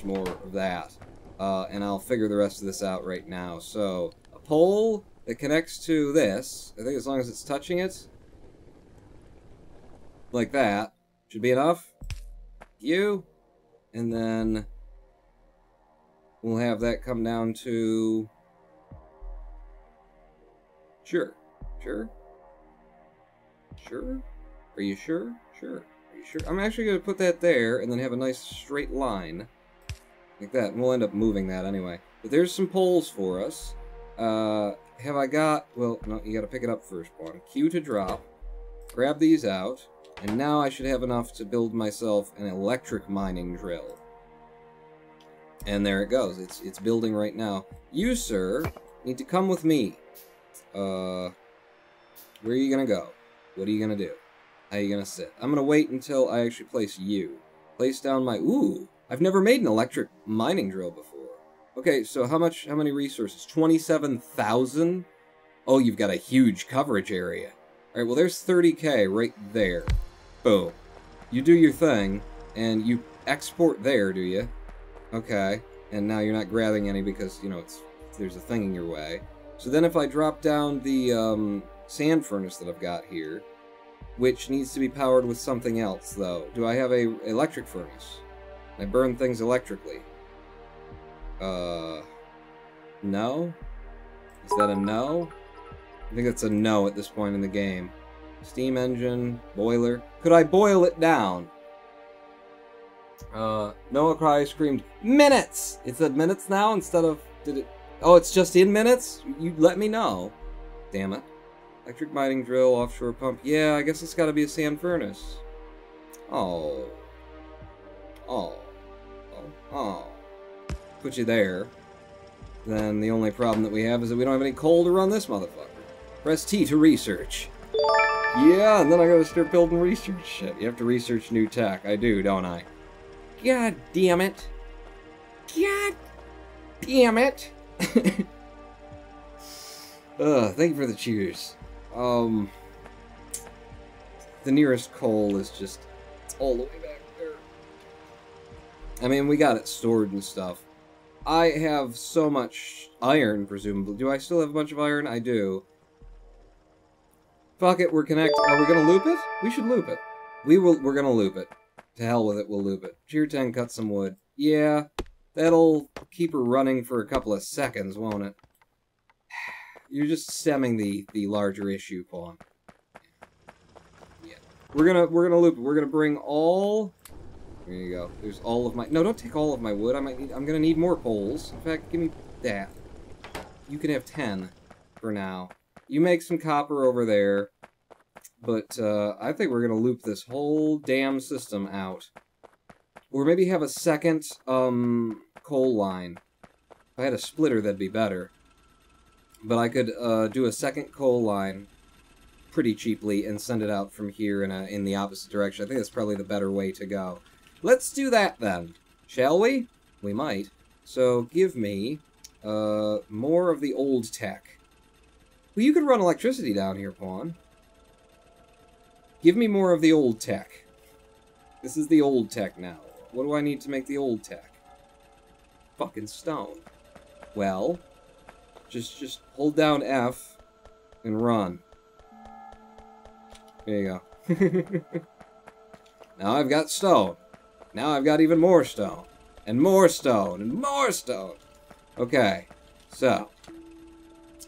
of that. And I'll figure the rest of this out right now. So, a pole that connects to this, I think as long as it's touching it, like that, should be enough. You. And then we'll have that come down to... Sure. Sure? Sure? Are you sure? Sure. Are you sure? I'm actually going to put that there and then have a nice straight line. Like that. And we'll end up moving that anyway. But there's some poles for us. Have I got... Well, no, you got to pick it up first, Pawn. Q to drop. Grab these out. And now I should have enough to build myself an electric mining drill. And there it goes. It's building right now. You, sir, need to come with me. Where are you gonna go? What are you gonna do? How are you gonna sit? I'm gonna wait until I actually place you. Place down my... Ooh! I've never made an electric mining drill before. Okay, so how many resources? 27,000? Oh, you've got a huge coverage area. Alright, well there's 30k right there. Boom. You do your thing, and you export there, do you? Okay. And now you're not grabbing any because, you know, there's a thing in your way. So then if I drop down the sand furnace that I've got here, which needs to be powered with something else, though. Do I have a electric furnace? I burn things electrically. No? Is that a no? I think that's a no at this point in the game. Steam engine, boiler. Could I boil it down? Noah Cry screamed, minutes! It said minutes now instead of, did it? Oh, it's just in minutes? You let me know. Damn it. Electric mining drill, offshore pump. Yeah, I guess it's gotta be a sand furnace. Oh. Oh. Oh. Oh. Put you there. Then the only problem that we have is that we don't have any coal to run this motherfucker. Press T to research. Yeah, and then I gotta start building research shit. You have to research new tech. I do, don't I? God damn it. God damn it. Thank you for the cheers. The nearest coal is just... It's all the way back there. I mean, we got it stored and stuff. I have so much iron, presumably. Do I still have a bunch of iron? I do. Fuck it, we're connected. Are we gonna loop it? We should loop it. We're gonna loop it. To hell with it, we'll loop it. Tier 10, cut some wood. Yeah, that'll keep her running for a couple of seconds, won't it? You're just stemming the larger issue, Pawn. Yeah. We're gonna loop it. We're gonna bring all... There you go. There's all of my... No, don't take all of my wood. I'm gonna need more poles. In fact, give me that. You can have 10 for now. You make some copper over there. But, I think we're gonna loop this whole damn system out. Or maybe have a second, coal line. If I had a splitter, that'd be better. But I could, do a second coal line pretty cheaply and send it out from here in the opposite direction. I think that's probably the better way to go. Let's do that, then. Shall we? We might. So, give me, more of the old tech. Well, you could run electricity down here, Pawn. Give me more of the old tech. This is the old tech now. What do I need to make the old tech? Fucking stone. Well, just hold down F and run. There you go. Now I've got stone. Now I've got even more stone. And more stone. And more stone. Okay. So.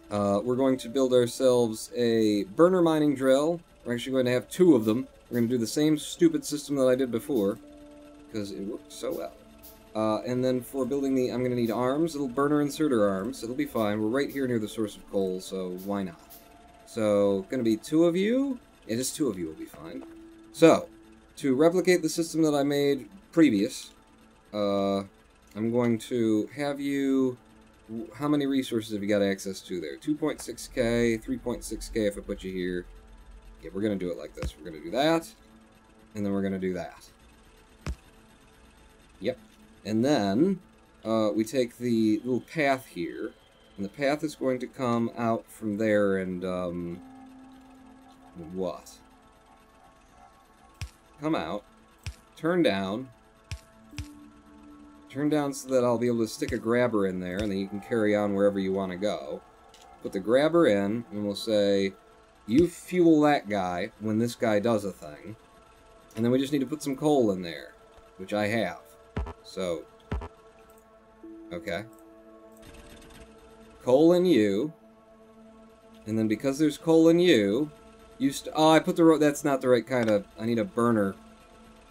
We're going to build ourselves a burner mining drill. We're actually going to have 2 of them. We're going to do the same stupid system that I did before. Because it worked so well. And then for building I'm going to need arms. Little burner inserter arms. It'll be fine. We're right here near the source of coal, so why not? So, going to be 2 of you. Yeah, just 2 of you will be fine. So, to replicate the system that I made previous, I'm going to have you... How many resources have you got access to there? 2.6k, 3.6k if I put you here. Yeah, we're going to do it like this. We're going to do that, and then we're going to do that. Yep. And then, we take the little path here, and the path is going to come out from there and, what? Come out, turn down so that I'll be able to stick a grabber in there, and then you can carry on wherever you want to go. Put the grabber in, and we'll say, you fuel that guy when this guy does a thing. And then we just need to put some coal in there, which I have. So, okay. Coal in you. And then because there's coal in you, oh, I put the that's not the right kind of... I need a burner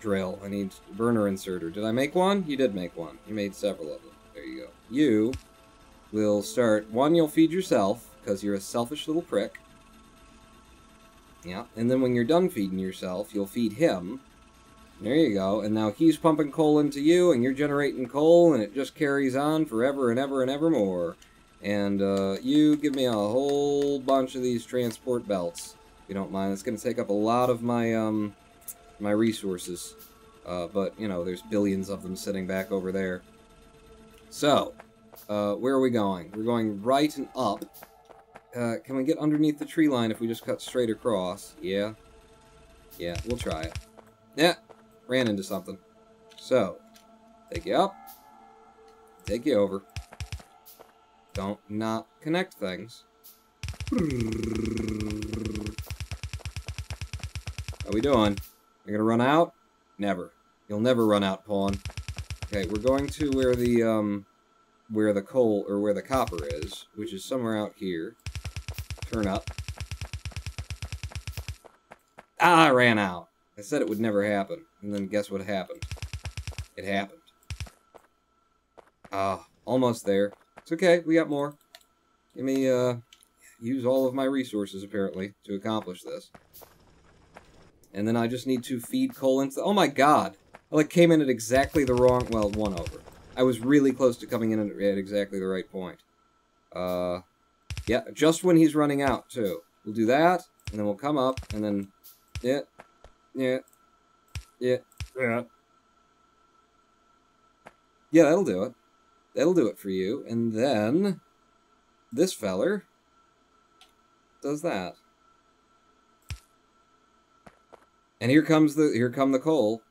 drill. I need a burner inserter. Did I make one? You did make one. You made several of them. There you go. You will start... One, you'll feed yourself, because you're a selfish little prick. Yeah. And then when you're done feeding yourself, you'll feed him. There you go. And now he's pumping coal into you, and you're generating coal, and it just carries on forever and ever and ever more. And you give me a whole bunch of these transport belts, if you don't mind. It's going to take up a lot of my my resources, but you know, there's billions of them sitting back over there. So, where are we going? We're going right and up. Can we get underneath the tree line if we just cut straight across? Yeah. Yeah, we'll try it. Yeah, ran into something. So, take you up, take you over. Don't not connect things. How we doing? You're gonna run out? Never. You'll never run out, pawn. Okay, we're going to where the coal, or where the copper is, which is somewhere out here. Turn up. Ah, I ran out. I said it would never happen, and then guess what happened? It happened. Ah, almost there. It's okay, we got more. Give me, use all of my resources, apparently, to accomplish this. And then I just need to feed coal into... Oh my god! I, like, came in at exactly the wrong... Well, 1 over. I was really close to coming in at exactly the right point. Yeah, just when he's running out, too. We'll do that, and then we'll come up, and then... Yeah. Yeah. Yeah. Yeah. Yeah, that'll do it. That'll do it for you. And then... This feller... does that. And here come the coal.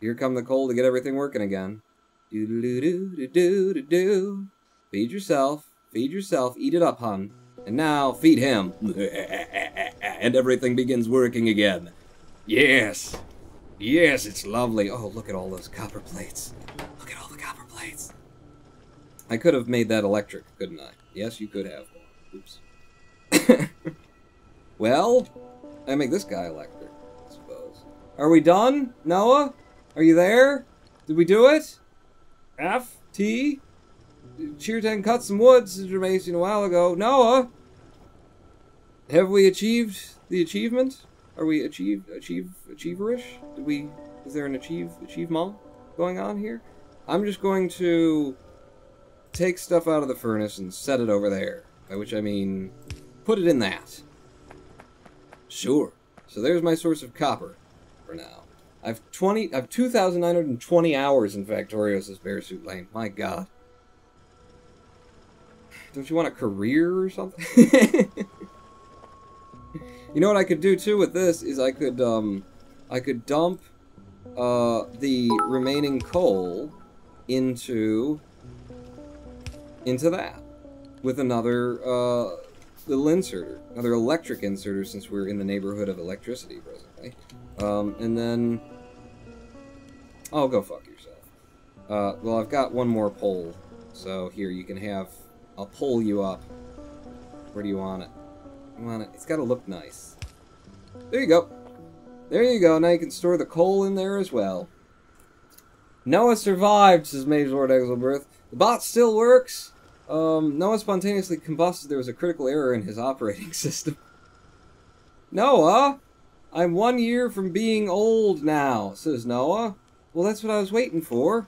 Here come the coal to get everything working again. Do-do-do-do-do-do-do. Feed yourself. Feed yourself. Eat it up, hun. And now, feed him. And everything begins working again. Yes. Yes, it's lovely. Oh, look at all those copper plates. Look at all the copper plates. I could have made that electric, couldn't I? Yes, you could have. Oops. Well, I make this guy electric, I suppose. Are we done, Noah? Are you there? Did we do it? F, T? Cheerten cut some wood, Sister Mason, a while ago. Noah? Have we achieved the achievement? Are we achieverish? Is there an achievement going on here? I'm just going to take stuff out of the furnace and set it over there. By which I mean, put it in that. Sure. So there's my source of copper for now. I've 2,920 hours in Factorio, says Bearsuit Lane. My god. Don't you want a career or something? You know what I could do too with this is I could dump the remaining coal into that with another little inserter, another electric inserter, since we're in the neighborhood of electricity presently. And then Oh, go fuck yourself. Well, I've got one more pole. So here, you can have... I'll pull you up. Where do you want it? You want it? It's gotta look nice. There you go. There you go. Now you can store the coal in there as well. Noah survived, says Mage Lord Exelbirth. The bot still works. Noah spontaneously combusted. There was a critical error in his operating system. Noah? I'm 1 year from being old now, says Noah. Well, that's what I was waiting for.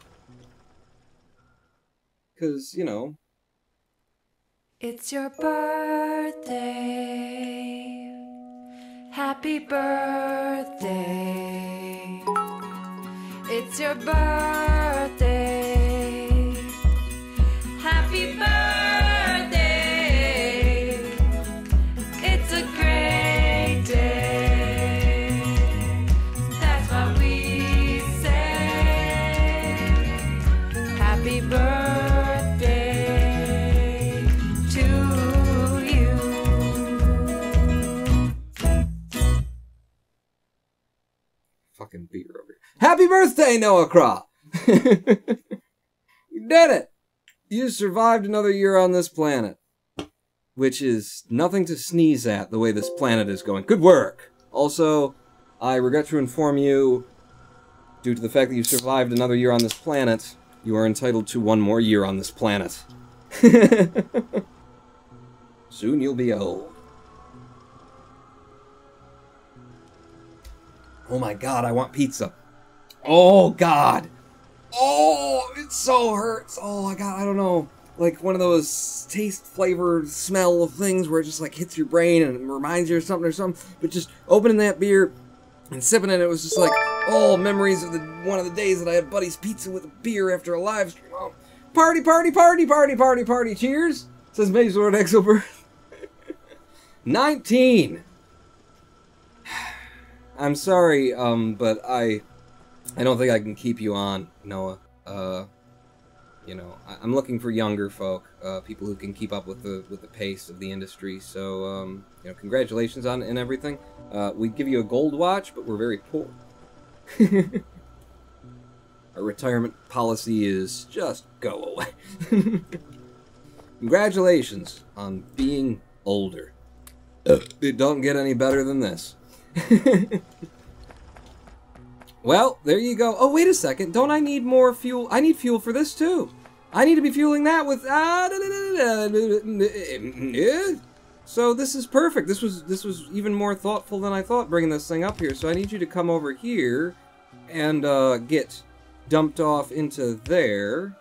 Because, you know. It's your birthday. Happy birthday. It's your birthday. Happy birthday. It's a great day. That's what we say. Happy birthday to you. Fucking beer over here. Happy birthday, Noah Craw! You did it! You survived another year on this planet. Which is nothing to sneeze at, the way this planet is going. Good work! Also, I regret to inform you, due to the fact that you survived another year on this planet, you are entitled to one more year on this planet. Soon you'll be old. Oh my god, I want pizza. Oh god! Oh, it so hurts. Oh my god, I don't know. Like one of those taste, flavor, smell things where it just like hits your brain and reminds you of something or something. But just opening that beer and sipping it, it was just like, oh, memories of one of the days that I had Buddy's Pizza with a beer after a live stream. Oh, party, party, party, party, party, party, cheers, says Mage Lord Exelbirth. 19. I'm sorry, but I don't think I can keep you on, Noah. You know, I'm looking for younger folk, people who can keep up with the pace of the industry. So, you know, congratulations on it and everything. We'd give you a gold watch, but we're very poor. Our retirement policy is just go away. Congratulations on being older. It don't get any better than this. Well, there you go. Oh, wait a second. Don't I need more fuel? I need fuel for this, too. I need to be fueling that with... So this is perfect. This was even more thoughtful than I thought, bringing this thing up here. So I need you to come over here and get dumped off into there.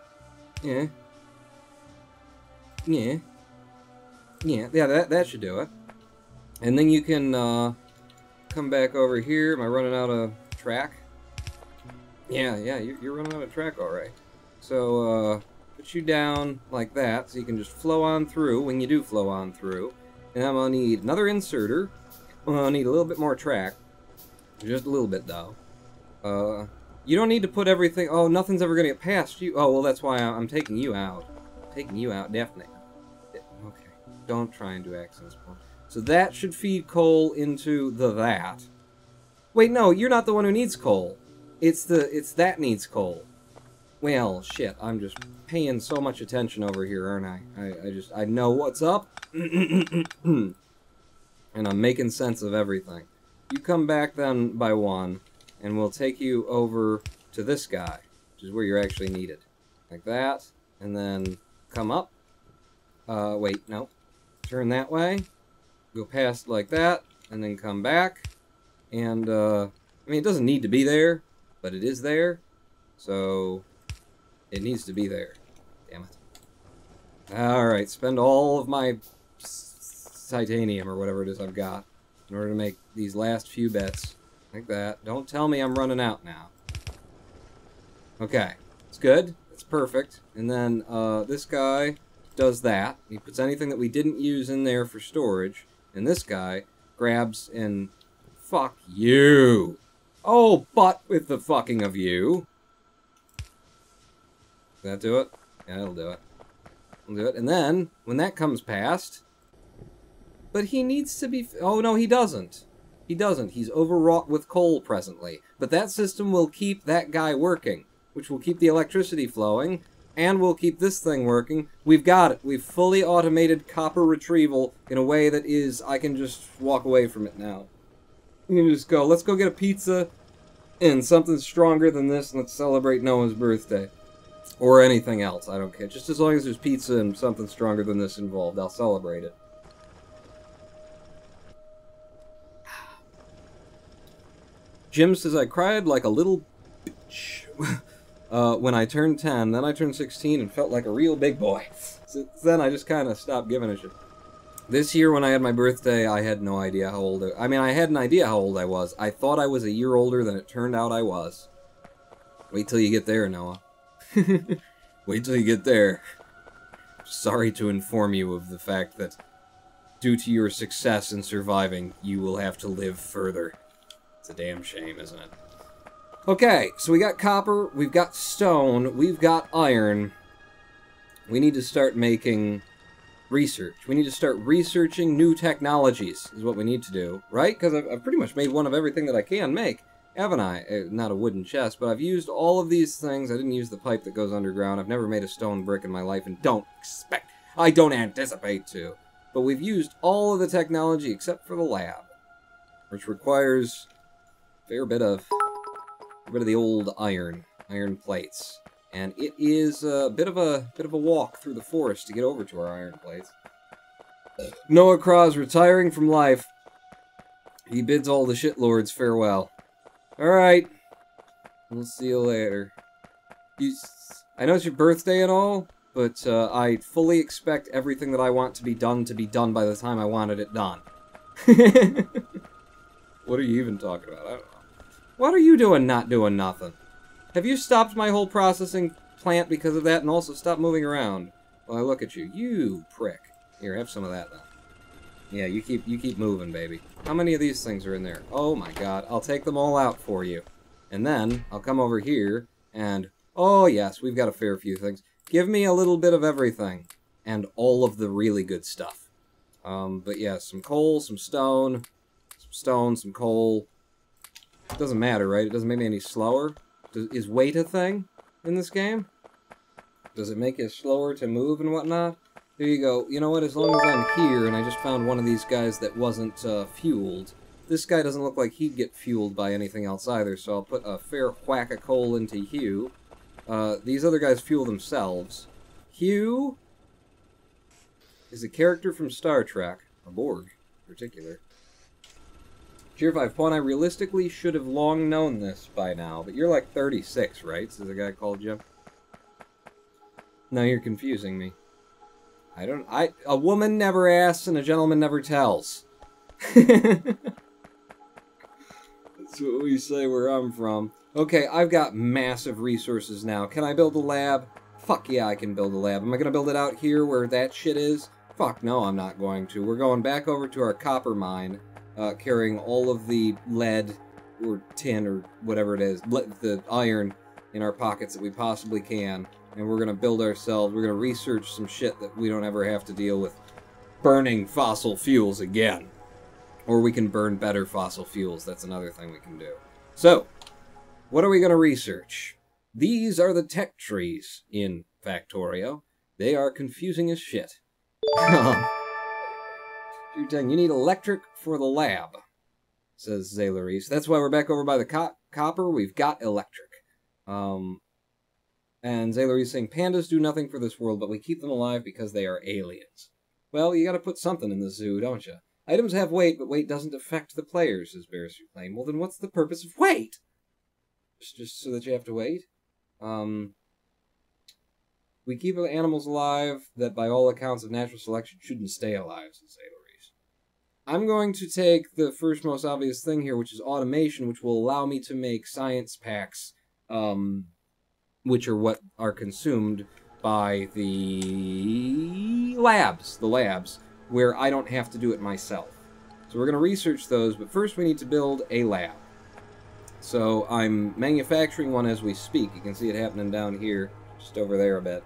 Yeah. Yeah. Yeah, that should do it. And then you can come back over here. Am I running out of track? Yeah, you're running out of track, alright. So, put you down like that, so you can just flow on through when you do flow on through. And I'm gonna need another inserter. I'm gonna need a little bit more track. Just a little bit, though. You don't need to put everything... Oh, nothing's ever gonna get past you. Oh, well, that's why I'm taking you out. Taking you out, definitely. Okay, don't try and do accents. So that should feed coal into that. Wait, no, you're not the one who needs coal. It's that needs coal. Well, shit, I'm just paying so much attention over here, aren't I? I know what's up. And I'm making sense of everything. You come back then by one, and we'll take you over to this guy, which is where you're actually needed. Like that, and then come up. Wait, no. Turn that way. Go past like that, and then come back. And, I mean, it doesn't need to be there, but it is there. So, it needs to be there. Damn it. Alright, spend all of my titanium, or whatever it is I've got, in order to make these last few bets. Like that. Don't tell me I'm running out now. Okay. It's good. It's perfect. And then, this guy does that. He puts anything that we didn't use in there for storage. And this guy grabs and... Fuck you. Oh, but with the fucking of you. Does that do it? Yeah, it'll do it. It'll do it. And then, when that comes past... But he needs to be... Oh, no, he doesn't. He doesn't. He's overwrought with coal presently. But that system will keep that guy working, which will keep the electricity flowing, and will keep this thing working. We've got it. We've fully automated copper retrieval in a way that is, I can just walk away from it now. You can just go, let's go get a pizza and something stronger than this, and let's celebrate Noah's birthday. Or anything else, I don't care. Just as long as there's pizza and something stronger than this involved, I'll celebrate it. Jim says, I cried like a little bitch when I turned 10, then I turned 16 and felt like a real big boy. Since then, I just kind of stopped giving a shit. This year, when I had my birthday, I had no idea how old I mean, I had an idea how old I was. I thought I was a year older than it turned out I was. Wait till you get there, Noah. Wait till you get there. Sorry to inform you of the fact that, due to your success in surviving, you will have to live further. It's a damn shame, isn't it? Okay, so we got copper, we've got stone, we've got iron. We need to start making research. We need to start researching new technologies, is what we need to do, right? Because I've pretty much made one of everything that I can make, haven't I? Not a wooden chest, but I've used all of these things. I didn't use the pipe that goes underground. I've never made a stone brick in my life and I don't anticipate to. But we've used all of the technology except for the lab, which requires a fair bit of the old iron plates. And it is a bit of a walk through the forest to get over to our iron plates. Noah Craw's retiring from life. He bids all the shitlords farewell. Alright. We'll see you later. I know it's your birthday and all, but I fully expect everything that I want to be done by the time I wanted it done. What are you even talking about? I don't know. What are you doing not doing nothing? Have you stopped my whole processing plant because of that, and also stopped moving around while I look at you? You prick. Here, have some of that then. Yeah, you keep moving, baby. How many of these things are in there? Oh my god, I'll take them all out for you. And then, I'll come over here, and... oh yes, we've got a fair few things. Give me a little bit of everything. And all of the really good stuff. But yeah, some coal, some stone, some coal. It doesn't matter, right? It doesn't make me any slower. Is weight a thing in this game? Does it make it slower to move and whatnot? There you go. You know what? As long as I'm here, and I just found one of these guys that wasn't fueled. This guy doesn't look like he'd get fueled by anything else either, so I'll put a fair whack of coal into Hugh. These other guys fuel themselves. Hugh is a character from Star Trek, a Borg in particular. Cheer 5 Pawn, I realistically should have long known this by now, but you're like 36, right? Says a guy called Jim. No, you're confusing me. A woman never asks and a gentleman never tells. That's what we say where I'm from. Okay, I've got massive resources now. Can I build a lab? Fuck yeah, I can build a lab. Am I gonna build it out here where that shit is? Fuck no, I'm not going to. We're going back over to our copper mine. Carrying all of the lead, or tin, or whatever it is, the iron in our pockets that we possibly can, and we're going to build ourselves, we're going to research some shit that we don't ever have to deal with burning fossil fuels again. Or we can burn better fossil fuels, that's another thing we can do. So, what are we going to research? These are the tech trees in Factorio. They are confusing as shit. You need electric for the lab, says Zaylaris. That's why we're back over by the copper. We've got electric. And Zaylaris saying, pandas do nothing for this world, but we keep them alive because they are aliens. Well, you gotta put something in the zoo, don't you? Items have weight, but weight doesn't affect the players, says Bears Reclaim. Well, then what's the purpose of weight? Just so that you have to wait? We keep animals alive that, by all accounts of natural selection, shouldn't stay alive, says Zaylaris. I'm going to take the first most obvious thing here, which is automation, which will allow me to make science packs, which are what are consumed by the labs, where I don't have to do it myself. So we're going to research those, but first we need to build a lab. So I'm manufacturing one as we speak. You can see it happening down here, just over there a bit.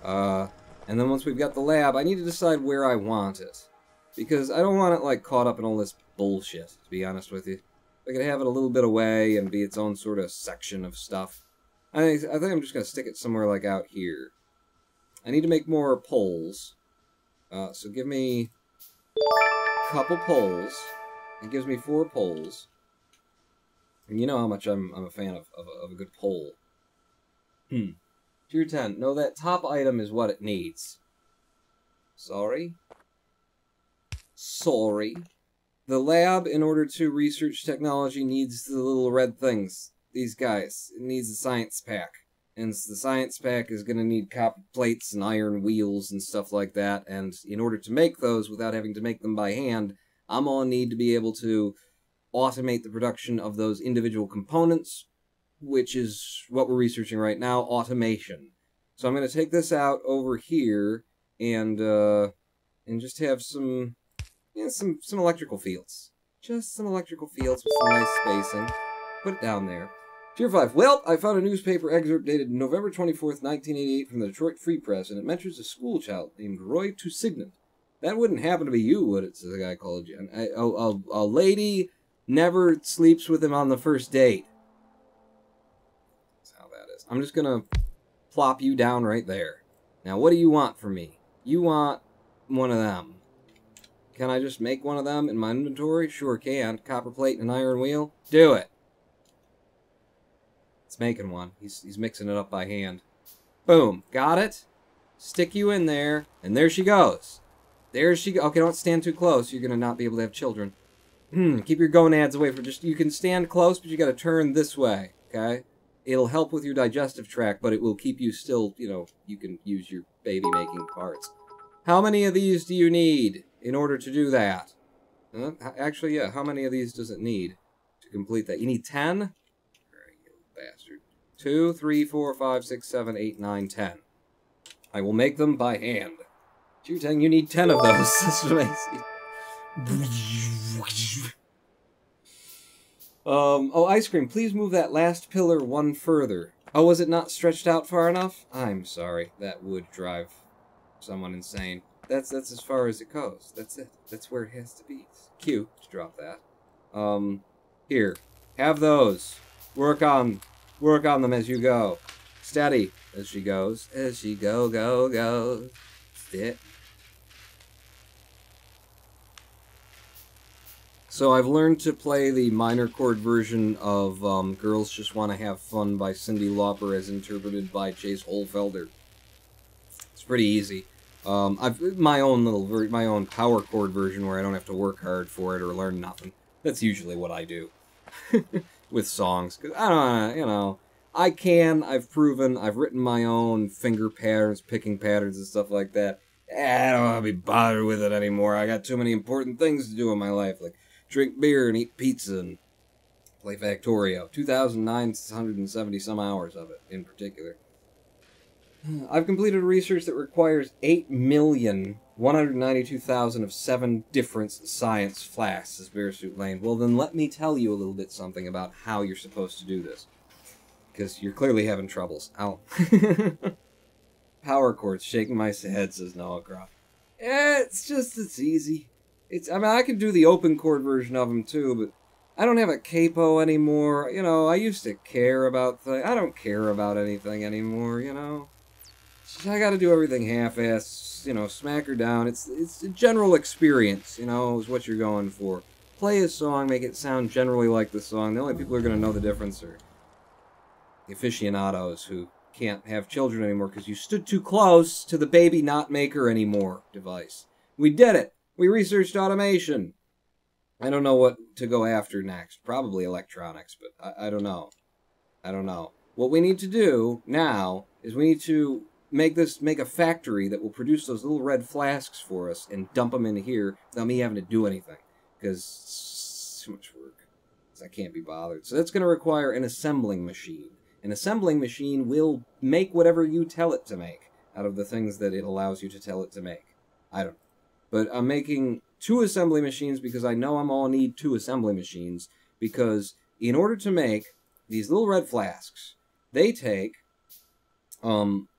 And then once we've got the lab, I need to decide where I want it. Because I don't want it, like, caught up in all this bullshit, to be honest with you. If I could have it a little bit away and be its own sort of section of stuff. I think I'm just going to stick it somewhere like out here. I need to make more poles. So give me a couple poles. It gives me 4 poles. And you know how much I'm a fan of a good pole. Tier 10. No, that top item is what it needs. Sorry. Sorry. The lab, in order to research technology, needs the little red things. These guys. It needs a science pack. And the science pack is going to need copper plates and iron wheels and stuff like that. And in order to make those without having to make them by hand, I'm going to need to be able to automate the production of those individual components, which is what we're researching right now, automation. So I'm going to take this out over here and just have some electrical fields. Just some electrical fields with some nice spacing. Put it down there. Tier 5. Well, I found a newspaper excerpt dated November 24th, 1988 from the Detroit Free Press, and it mentions a school child named Roy Tusignan. That wouldn't happen to be you, would it? Says the guy called you. A lady never sleeps with him on the first date. That's how that is. I'm just going to plop you down right there. Now, what do you want from me? You want one of them. Can I just make one of them in my inventory? Sure can. Copper plate and an iron wheel? Do it. It's making one. He's mixing it up by hand. Boom. Got it? Stick you in there. And there she goes. There she goes. Okay, don't stand too close. You're going to not be able to have children. Keep your gonads away from just... You can stand close, but you got to turn this way. Okay? It'll help with your digestive tract, but it will keep you still, you know, you can use your baby-making parts. How many of these do you need in order to do that? Actually, yeah. How many of these does it need to complete that? You need 10? Bastard. 2, 3, 4, 5, 6, 7, 8, 9, 10. I will make them by hand. Tier 10, you need 10 of those. That's amazing. Oh, ice cream, please move that last pillar one further. Oh, was it not stretched out far enough? I'm sorry. That would drive someone insane. That's as far as it goes. That's it. That's where it has to be. Q. Just drop that. Here. Have those. Work on them as you go. Steady as she goes. As she go. Sit. So I've learned to play the minor chord version of Girls Just Want to Have Fun by Cyndi Lauper as interpreted by Chase Holfelder. It's pretty easy. I've my own power chord version where I don't have to work hard for it or learn nothing. That's usually what I do with songs. 'Cause I don't, you know, I've proven, I've written my own finger patterns, picking patterns and stuff like that. I don't want to be bothered with it anymore. I got too many important things to do in my life, like drink beer and eat pizza and play Factorio. 2,970 some hours of it, in particular. I've completed research that requires 8,192,000 of 7 different science flasks, says Bearsuit Lane. Well, then let me tell you a little bit something about how you're supposed to do this. Because you're clearly having troubles. Ow. Power chords, shaking my head, says Noah Croft. It's easy. I mean, I could do the open chord version of them too, but I don't have a capo anymore. You know, I used to care about things. I don't care about anything anymore, you know. I gotta do everything half-assed, you know, smack her down. It's a general experience, you know, is what you're going for. Play a song, make it sound generally like the song. The only people who are gonna know the difference are the aficionados who can't have children anymore because you stood too close to the baby not maker anymore device. We did it! We researched automation! I don't know what to go after next. Probably electronics, but I don't know. I don't know. What we need to do now is we need to make a factory that will produce those little red flasks for us and dump them in here without me having to do anything. Because it's too much work. I can't be bothered. So that's going to require an assembling machine. An assembling machine will make whatever you tell it to make out of the things that it allows you to tell it to make. I don't know. But I'm making 2 assembly machines because I know I'm all need 2 assembly machines. Because in order to make these little red flasks, they take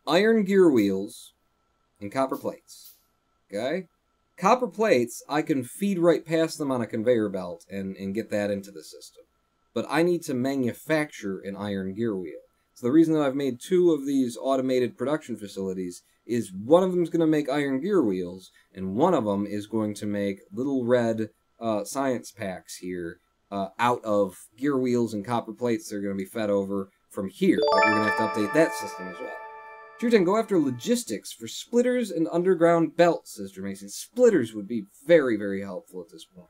iron gear wheels and copper plates. Okay? Copper plates, I can feed right past them on a conveyor belt and get that into the system. But I need to manufacture an iron gear wheel. So the reason that I've made 2 of these automated production facilities is one of them is going to make iron gear wheels, and one of them is going to make little red science packs here out of gear wheels and copper plates that are going to be fed over from here. But we're going to have to update that system as well. Jermaine, go after logistics for splitters and underground belts, says Jermaine. Splitters would be very, very helpful at this point.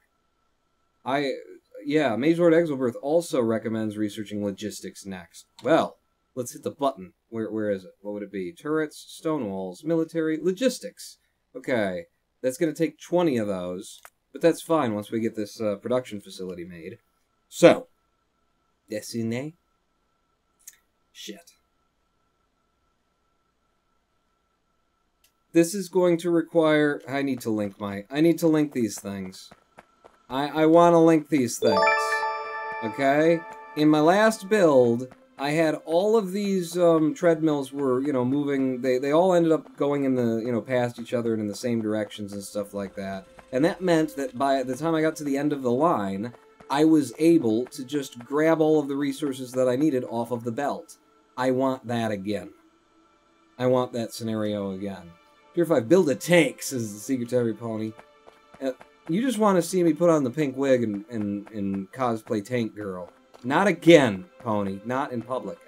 Yeah, Mazord Exelberth also recommends researching logistics next. Well, let's hit the button. Where is it? What would it be? Turrets, stone walls, military, logistics. Okay, that's going to take 20 of those, but that's fine once we get this production facility made. So, dessine. Shit. This is going to require... I need to link these things. I want to link these things. Okay? In my last build, I had all of these treadmills were, moving. They all ended up going in the, past each other and in the same directions and stuff like that. And that meant that by the time I got to the end of the line, I was able to just grab all of the resources that I needed off of the belt. I want that again. I want that scenario again. Here, if I build a tank, says the Secret to Every Pony. You just want to see me put on the pink wig and cosplay Tank Girl. Not again, Pony. Not in public.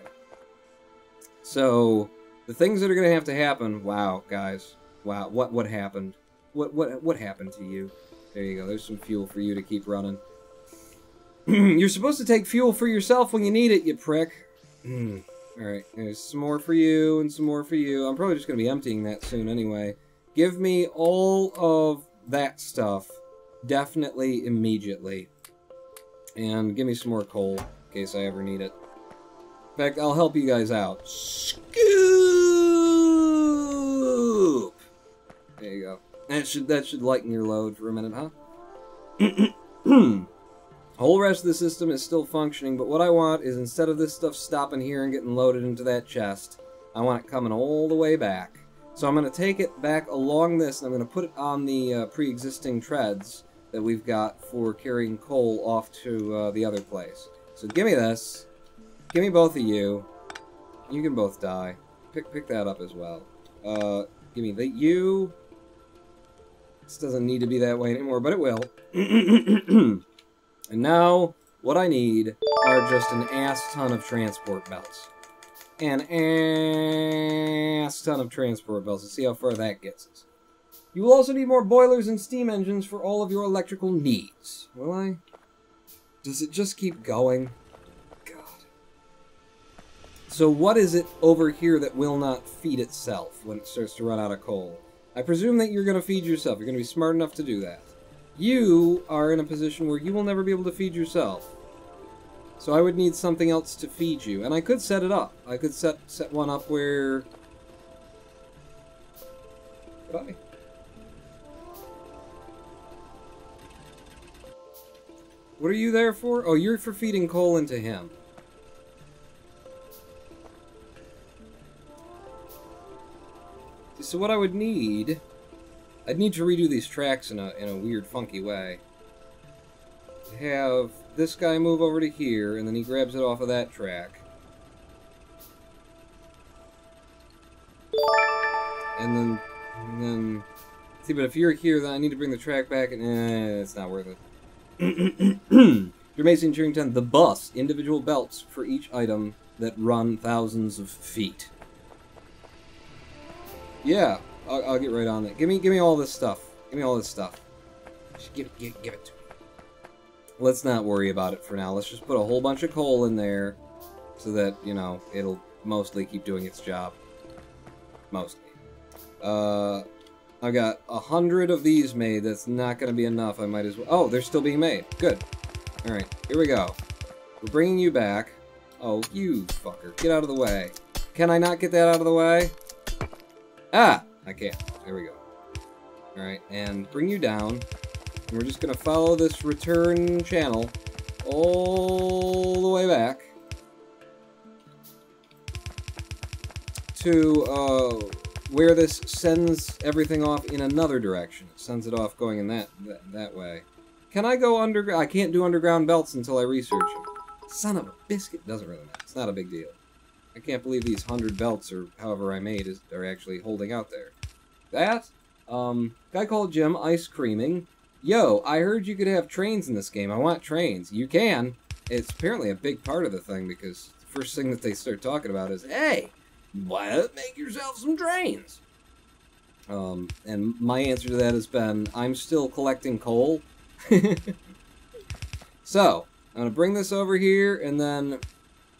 So, the things that are going to happen... Wow, guys. Wow, what happened? What happened to you? There you go. There's some fuel for you to keep running. You're supposed to take fuel for yourself when you need it, you prick. Alright, there's some more for you and some more for you. I'm probably just going to be emptying that soon anyway. Give me all of that stuff. Definitely immediately. And give me some more coal in case I ever need it. In fact, I'll help you guys out. Scoop! There you go. That should lighten your load for a minute, huh? The whole rest of the system is still functioning, but what I want is instead of this stuff stopping here and getting loaded into that chest, I want it coming all the way back. So I'm going to take it back along this, and I'm going to put it on the pre-existing treads that we've got for carrying coal off to the other place. So give me this. Give me both of you. You can both die. Pick that up as well. Give me you. This doesn't need to be that way anymore, but it will. And now, what I need are just an ass ton of transport belts. An ass ton of transport belts. Let's see how far that gets us. You will also need more boilers and steam engines for all of your electrical needs. Will I? Does it just keep going? God. So what is it over here that will not feed itself when it starts to run out of coal? I presume that you're going to feed yourself. You're going to be smart enough to do that. You are in a position where you will never be able to feed yourself. So I would need something else to feed you. And I could set it up. I could set one up where... Could I? What are you there for? Oh, you're for feeding coal into him. So what I would need... I'd need to redo these tracks in a weird, funky way. Have this guy move over to here, and then he grabs it off of that track. And then... See, but if you're here, then I need to bring the track back, and it's not worth it. You're Mason Turing 10, the bus. Individual belts for each item that run thousands of feet. Yeah. I'll get right on that. Give me all this stuff. Give me all this stuff. Just give it to me. Let's not worry about it for now. Let's just put a whole bunch of coal in there so that, it'll mostly keep doing its job. Mostly. I've got 100 of these made. That's not going to be enough. I might as well... Oh, they're still being made. Good. Alright, here we go. We're bringing you back. Oh, you fucker. Get out of the way. Can I not get that out of the way? Ah! I can't. There we go. Alright, and bring you down. And we're just going to follow this return channel all the way back to where this sends everything off in another direction. It sends it off going in that way. Can I go underground? I can't do underground belts until I research them. Son of a biscuit. Doesn't really matter. It's not a big deal. I can't believe these 100 belts, or however I made, are actually holding out there. That, guy called Jim, ice creaming. Yo, I heard you could have trains in this game. I want trains. You can. It's apparently a big part of the thing, because the first thing that they start talking about is, hey, why not make yourself some trains? And my answer to that has been, I'm still collecting coal. So, I'm going to bring this over here, and then,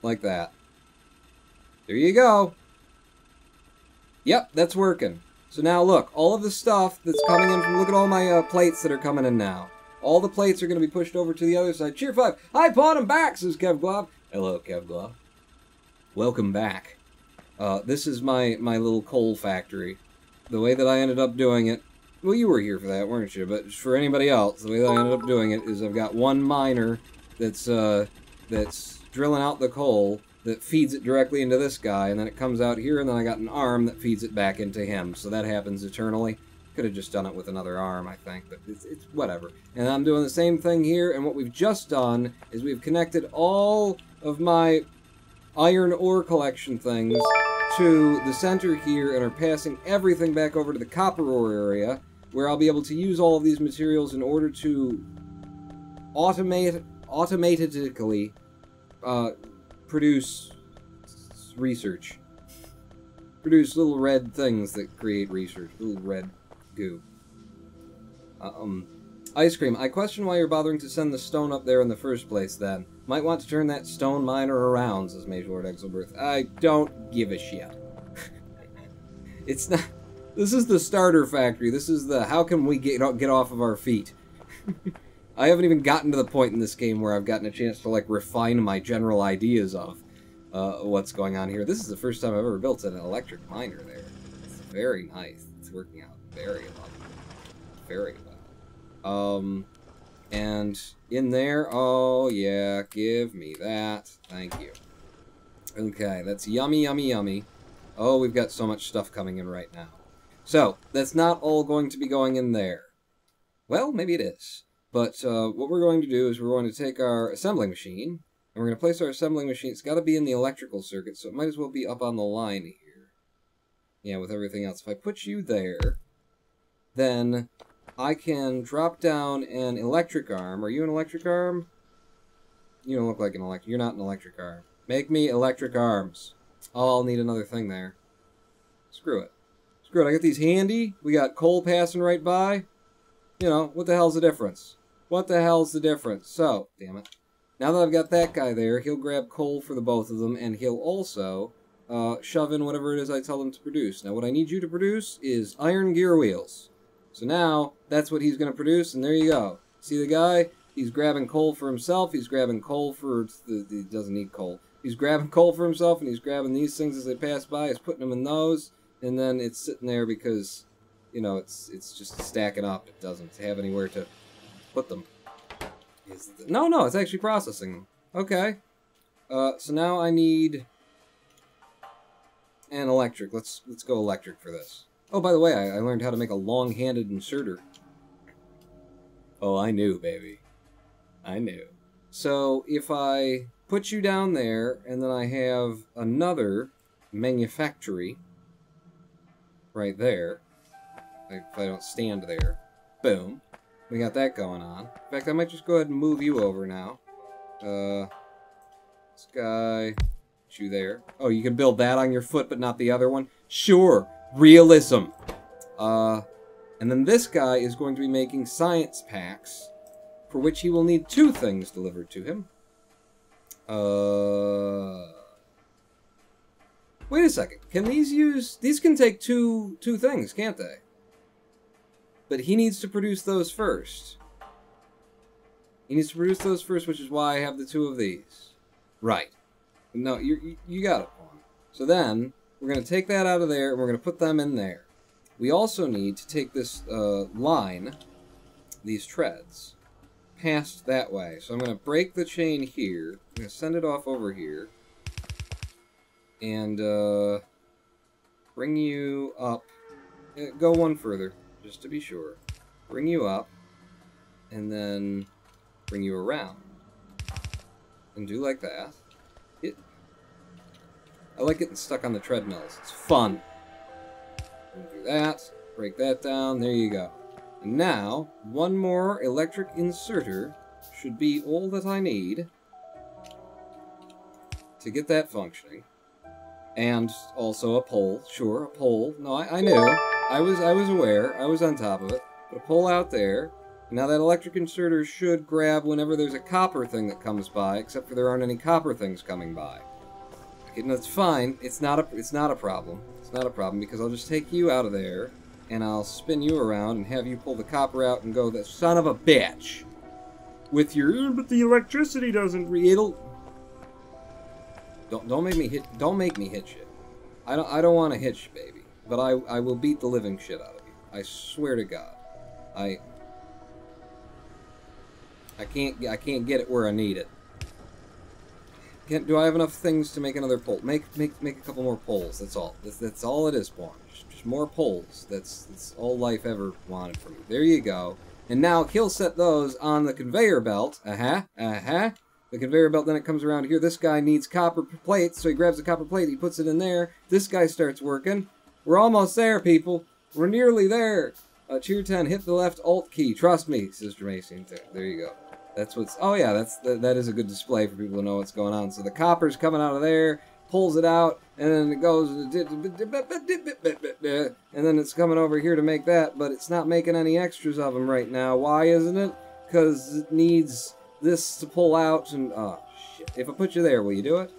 like that. There you go. Yep, that's working. So now look, all of the stuff that's coming in from, look at all my plates that are coming in now. All the plates are going to be pushed over to the other side. Cheer 5. Hi, Pawn, I'm back, says Kev Glove. Hello, Kev Glove. Welcome back. This is my little coal factory. The way that I ended up doing it, well, you were here for that, weren't you? But for anybody else, the way that I ended up doing it is I've got one miner that's drilling out the coal, that feeds it directly into this guy, and then it comes out here, and then I got an arm that feeds it back into him. So that happens eternally. Could have just done it with another arm, I think, but it's whatever. And I'm doing the same thing here, and what we've just done is we've connected all of my iron ore collection things to the center here, and are passing everything back over to the copper ore area, where I'll be able to use all of these materials in order to automatically produce research. Produce little red things that create research. Little red goo. Ice cream. I question why you're bothering to send the stone up there in the first place, then. Might want to turn that stone miner around, says Mage Lord Exelbirth. I don't give a shit. It's not... This is the starter factory. This is the how can we get off of our feet. I haven't even gotten to the point in this game where I've gotten a chance to, like, refine my general ideas of what's going on here. This is the first time I've ever built an electric miner there. It's very nice. It's working out very well. Very well. And in there, oh, yeah, give me that. Thank you. Okay, that's yummy, yummy, yummy. Oh, we've got so much stuff coming in right now. So, that's not all going to be going in there. Well, maybe it is. But what we're going to do is we're going to take our assembling machine, and we're going to place our assembling machine. It's got to be in the electrical circuit, so it might as well be up on the line here. Yeah, with everything else. If I put you there, then I can drop down an electric arm. Are you an electric arm? You don't look like an electric. You're not an electric arm. Make me electric arms. Oh, I'll need another thing there. Screw it. Screw it. I got these handy. We got coal passing right by. You know, what the hell's the difference? What the hell's the difference? So, damn it. Now that I've got that guy there, he'll grab coal for the both of them, and he'll also shove in whatever it is I tell him to produce. Now, what I need you to produce is iron gear wheels. So now, that's what he's going to produce, and there you go. See the guy? He's grabbing coal for himself. He's grabbing coal for... He doesn't need coal. He's grabbing coal for himself, and he's grabbing these things as they pass by. He's putting them in those, and then it's sitting there because... You know, it's just stacking up. It doesn't have anywhere to put them. No, it's actually processing them. Okay. So now I need an electric. Let's go electric for this. Oh, by the way, I learned how to make a long-handed inserter. Oh, I knew, baby. I knew. So if I put you down there, and then I have another manufactory right there. If I don't stand there. Boom. We got that going on. In fact, I might just go ahead and move you over now. This guy. Put you there. Oh, you can build that on your foot, but not the other one? Sure. Realism. And then this guy is going to be making science packs, for which he will need 2 things delivered to him. Wait a second. Can these use... These can take two things, can't they? But he needs to produce those first. He needs to produce those first, which is why I have the 2 of these. Right. No, you got it, Pawn. So then, we're going to take that out of there, and we're going to put them in there. We also need to take this line, these treads, past that way. So I'm going to break the chain here. I'm going to send it off over here. And, bring you up. Go one further, just to be sure. Bring you up, and then bring you around. And do like that. I like getting stuck on the treadmills. It's fun. And do that. Break that down. There you go. And now, one more electric inserter should be all that I need to get that functioning. And also a pole. Sure, a pole. No, I knew. I was aware. I was on top of it. Put a pole out there. Now that electric inserter should grab whenever there's a copper thing that comes by, except for there aren't any copper things coming by. And that's fine. It's not a problem. It's not a problem because I'll just take you out of there and I'll spin you around and have you pull the copper out and go, that son of a bitch. With your, but the electricity doesn't it'll don't make me hit you. I don't want to hit you, baby. But I will beat the living shit out of you. I swear to God. I can't get it where I need it. Do I have enough things to make another pole? Make a couple more poles. That's all. That's all it is, Spawn. Just more poles. That's all life ever wanted from me. There you go. And now he'll set those on the conveyor belt. The conveyor belt, then it comes around here. This guy needs copper plates, so he grabs the copper plate, he puts it in there. This guy starts working. We're almost there, people. We're nearly there. Tier 10, hit the left Alt key. Trust me, says Jermaine. There you go. That's what's... Oh, yeah, that is a good display for people to know what's going on. So the copper's coming out of there, pulls it out, and then it goes... And then it's coming over here to make that, but it's not making any extras of them right now. Why isn't it? Because it needs this to pull out, and... Oh, shit. If I put you there, will you do it?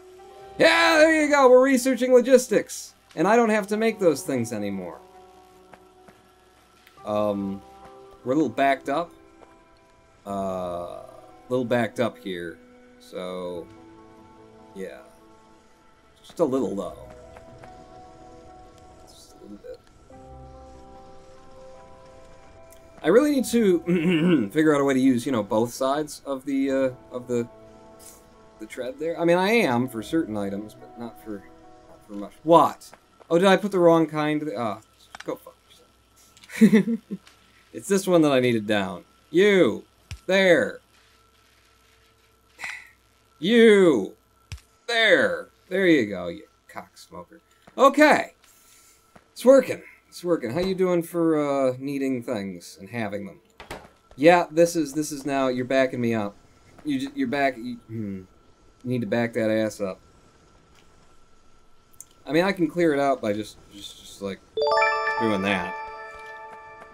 Yeah, there you go! We're researching logistics! And I don't have to make those things anymore. We're a little backed up. Here, so yeah, just a little though, just a little bit. I really need to figure out a way to use, both sides of the tread there. I mean, I am for certain items, but not for much. What? Oh, did I put the wrong kind? Ah, go fuck yourself. It's this one that I needed down. You. There. You. There. There you go, you cocksmoker. Okay. It's working. It's working. How you doing for needing things and having them? Yeah, this is now, you're backing me up. You're back, you need to back that ass up. I mean, I can clear it out by just like doing that.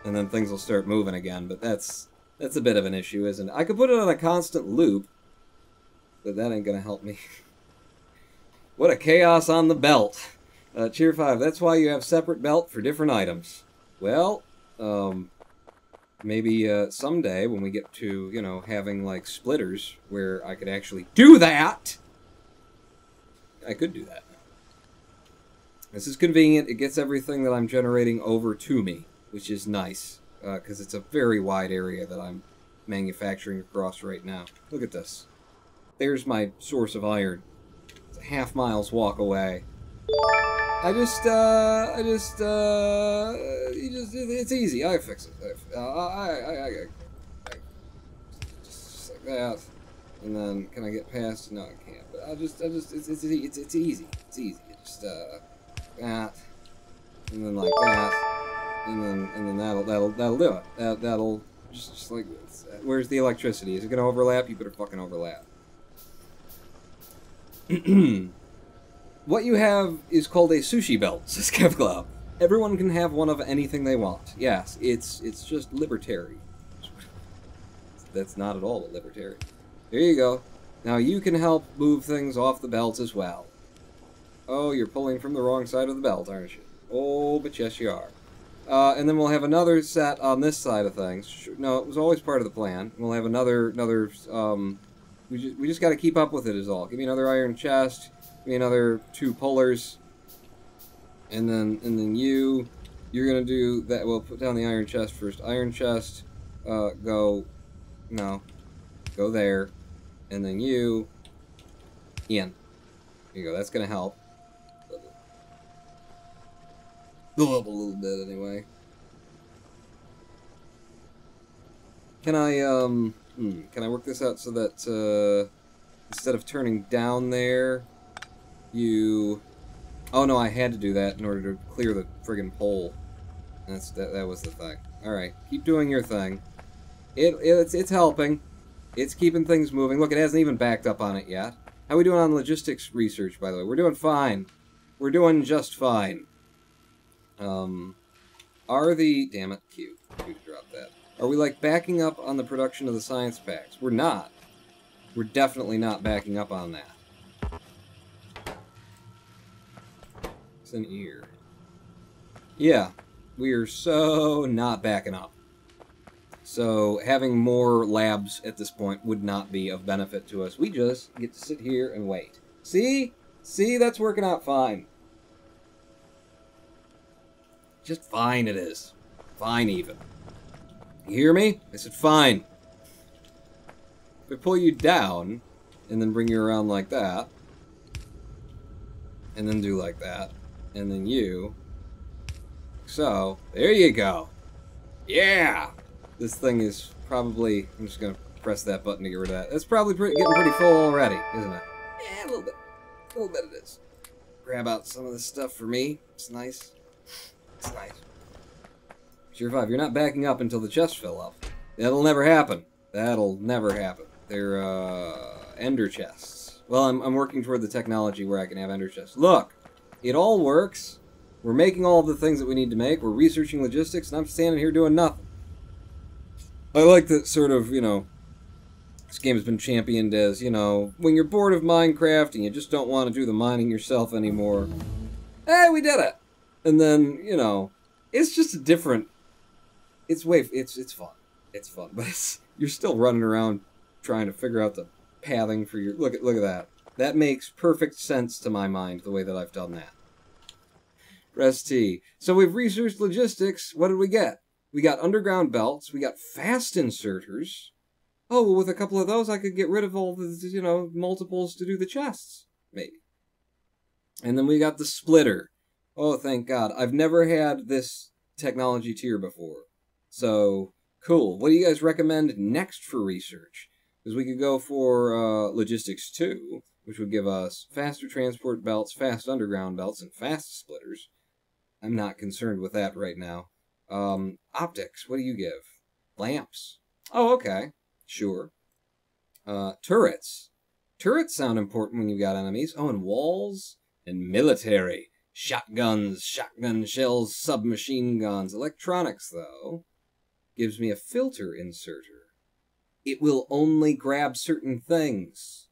And then things will start moving again, but that's a bit of an issue, isn't it? I could put it on a constant loop, but that ain't gonna help me. What a chaos on the belt. Tier 5, that's why you have separate belt for different items. Well, maybe someday when we get to, having like splitters where I could actually do that, I could do that. This is convenient. It gets everything that I'm generating over to me, which is nice. Because it's a very wide area that I'm manufacturing across right now. Look at this. There's my source of iron. It's a half-mile's walk away. It's easy. I fix it. Just like that. And then, can I get past? No, I can't. But it's easy. It's easy. Just, that. And then like that. And then that'll do it. That'll just like this. Where's the electricity? Is it gonna overlap? You better fucking overlap. What you have is called a sushi belt, says Kevglob. Everyone can have one of anything they want. Yes, it's just libertarian. That's not at all what libertarian. There you go. Now you can help move things off the belt as well. Oh, you're pulling from the wrong side of the belt, aren't you? Oh, but yes you are. And then we'll have another set on this side of things. No, it was always part of the plan. We'll have another, we just got to keep up with it is all. Give me another iron chest. Give me another 2 pullers. And then you're gonna do that. We'll put down the iron chest first. Iron chest, go there. And then you, Ian. There you go, that's gonna help. A little bit, anyway. Can I work this out so that, instead of turning down there, you... Oh no, I had to do that in order to clear the friggin' pole. That was the thing. Alright, keep doing your thing. It's helping. It's keeping things moving. Look, it hasn't even backed up on it yet. How are we doing on logistics research, by the way? We're doing fine. We're doing just fine. Damn it, Q. Q dropped that. Are we, like, backing up on the production of the science packs? We're not. We're definitely not backing up on that. It's an ear. Yeah. We are so not backing up. So, having more labs at this point would not be of benefit to us. We just get to sit here and wait. See? See? That's working out fine. Just fine it is. Fine even. You hear me? I said fine. If I pull you down, and then bring you around like that, and then do like that, and then you... So, there you go. Yeah! This thing is probably... I'm just going to press that button to get rid of that. It's probably getting pretty full already, isn't it? Yeah, a little bit. A little bit it is. Grab out some of this stuff for me. It's nice. It's nice. Sure 5, you're not backing up until the chests fill up. That'll never happen. That'll never happen. They're, ender chests. Well, I'm working toward the technology where I can have ender chests. Look! It all works. We're making all of the things that we need to make. We're researching logistics, and I'm standing here doing nothing. I like that sort of, you know, this game has been championed as, you know, when you're bored of Minecraft and you just don't want to do the mining yourself anymore. Hey, we did it! And then, you know, it's just a different... It's fun. It's fun, but you're still running around trying to figure out the pathing for your... Look at that. That makes perfect sense to my mind, the way that I've done that. Press T. So we've researched logistics. What did we get? We got underground belts. We got fast inserters. Oh, well, with a couple of those, I could get rid of all the, you know, multiples to do the chests. Maybe. And then we got the splitter. Oh, thank God. I've never had this technology tier before. So, cool. What do you guys recommend next for research? Because we could go for Logistics 2, which would give us faster transport belts, fast underground belts, and fast splitters. I'm not concerned with that right now. Optics, what do you give? Lamps. Oh, okay. Sure. Turrets. Turrets sound important when you've got enemies. Oh, and walls. And military. Shotguns, shotgun shells, submachine guns. Electronics, though, gives me a filter inserter. It will only grab certain things.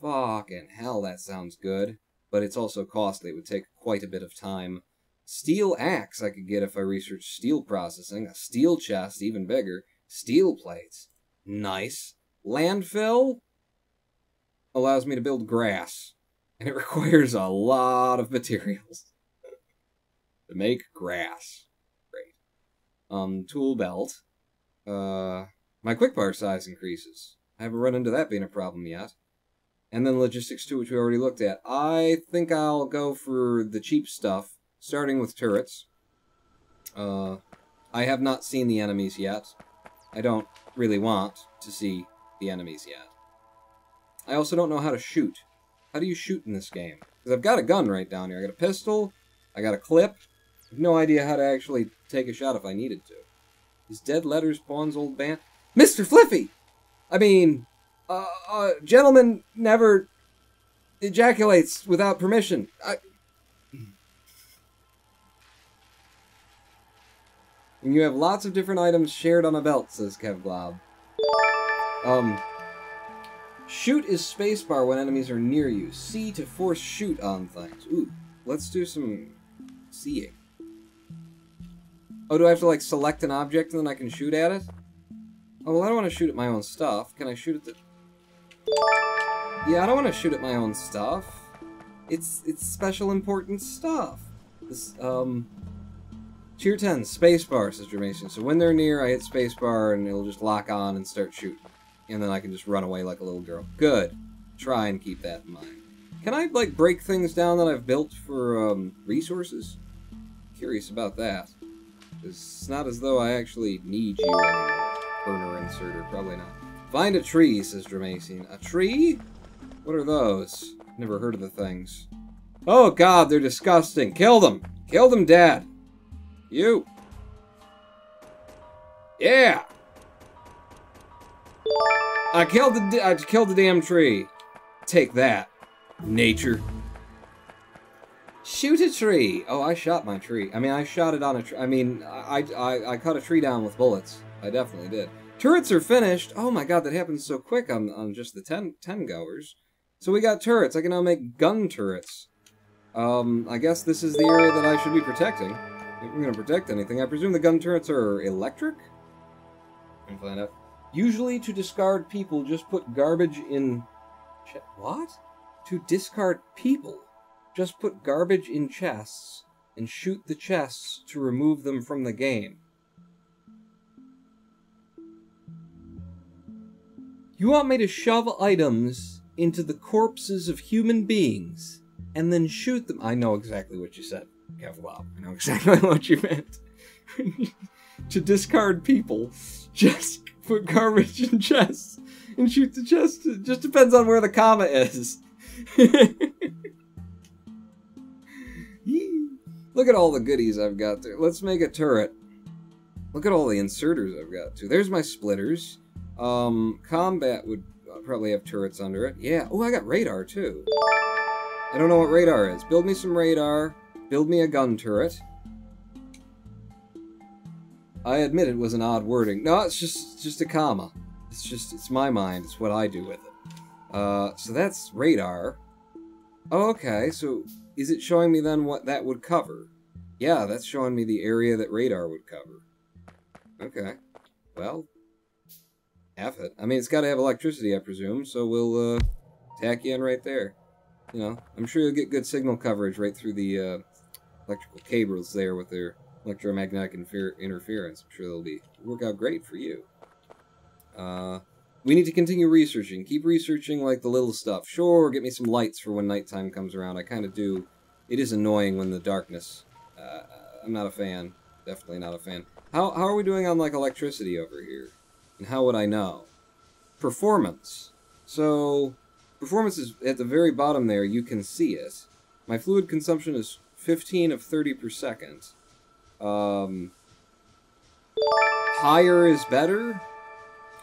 Fucking hell, that sounds good. But it's also costly. It would take quite a bit of time. Steel axe I could get if I researched steel processing. A steel chest, even bigger. Steel plates. Nice. Landfill allows me to build grass. And it requires a lot of materials to make grass. Great. Tool belt. My quick bar size increases. I haven't run into that being a problem yet. And then Logistics 2, which we already looked at. I think I'll go for the cheap stuff, starting with turrets. I have not seen the enemies yet. I don't really want to see the enemies yet. I also don't know how to shoot. How do you shoot in this game? Because I've got a gun right down here. I got a pistol. I got a clip. I have no idea how to actually take a shot if I needed to. Is Dead Letters Pawn's old band? Mr. Fliffy! I mean, gentleman never ejaculates without permission. And you have lots of different items shared on a belt, says Kevglob. Shoot is spacebar when enemies are near you. C to force shoot on things. Ooh, let's do some seeing. Oh, do I have to, like, select an object and then I can shoot at it? Oh, well, I don't want to shoot at my own stuff. Can I shoot at the... Yeah, I don't want to shoot at my own stuff. It's special important stuff. This, Tier 10, spacebar, says Jermation. So when they're near, I hit spacebar and it'll just lock on and start shooting. And then I can just run away like a little girl. Good. Try and keep that in mind. Can I, like, break things down that I've built for, resources? curious about that. It's not as though I actually need you anymore. Burner inserter, probably not. Find a tree, says Dramacine. A tree? What are those? Never heard of the things. Oh god, they're disgusting. Kill them! Kill them, Dad! You! Yeah! I killed the damn tree. Take that, nature. Shoot a tree! Oh, I shot my tree. I mean, I shot it on a tree. I mean, I cut a tree down with bullets. I definitely did. Turrets are finished. Oh my god, that happens so quick on just the 10 goers. So we got turrets. I can now make gun turrets. I guess this is the area that I should be protecting. If we're gonna protect anything, I presume the gun turrets are electric? I'm gonna find out. Usually to discard people, just put garbage in... What? To discard people? Just put garbage in chests and shoot the chests to remove them from the game. You want me to shove items into the corpses of human beings and then shoot them? I know exactly what you said, Kevlop. I know exactly what you meant. To discard people, just put garbage in chests and shoot the chest. It just depends on where the comma is. Look at all the goodies I've got there. Let's make a turret. Look at all the inserters I've got too. There's my splitters. Combat would probably have turrets under it. Yeah. Oh, I got radar too. I don't know what radar is. Build me some radar. Build me a gun turret. I admit it was an odd wording. No, it's just a comma. It's my mind. It's what I do with it. So that's radar. Oh, okay. So is it showing me then what that would cover? Yeah, that's showing me the area that radar would cover. Okay. Well, F it. I mean, it's got to have electricity, I presume, so we'll tack you in right there. You know, I'm sure you'll get good signal coverage right through the electrical cables there with their electromagnetic interference. I'm sure they'll work out great for you. We need to continue researching. Keep researching, like, the little stuff. Sure, get me some lights for when nighttime comes around. I kind of do. It is annoying when the darkness... I'm not a fan. Definitely not a fan. How are we doing on, like, electricity over here? And how would I know? Performance. So, performance is at the very bottom there. You can see it. My fluid consumption is 15 of 30 per second. Higher is better?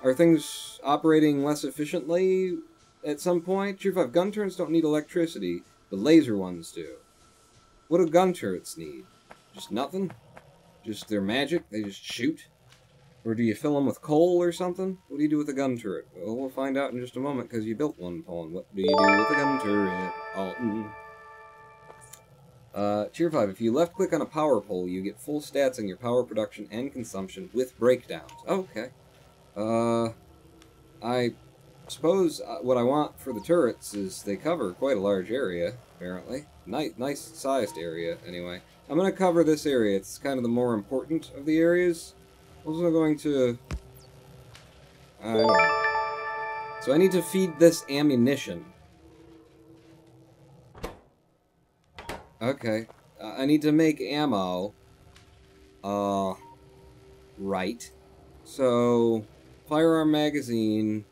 Are things operating less efficiently at some point? Tier 5 gun turrets don't need electricity, but laser ones do. What do gun turrets need? Just nothing? Just their magic? They just shoot? Or do you fill them with coal or something? What do you do with a gun turret? Well, we'll find out in just a moment, because you built one, Paul. What do you do with a gun turret, Alton? Tier 5, if you left-click on a power pole, you get full stats on your power production and consumption with breakdowns. Oh, okay. I suppose what I want for the turrets is they cover quite a large area, apparently. Nice-sized area, anyway. I'm going to cover this area. It's kind of the more important of the areas. Also going to... I don't know. So I need to feed this ammunition. Okay. I need to make ammo. Right. So, firearm magazine.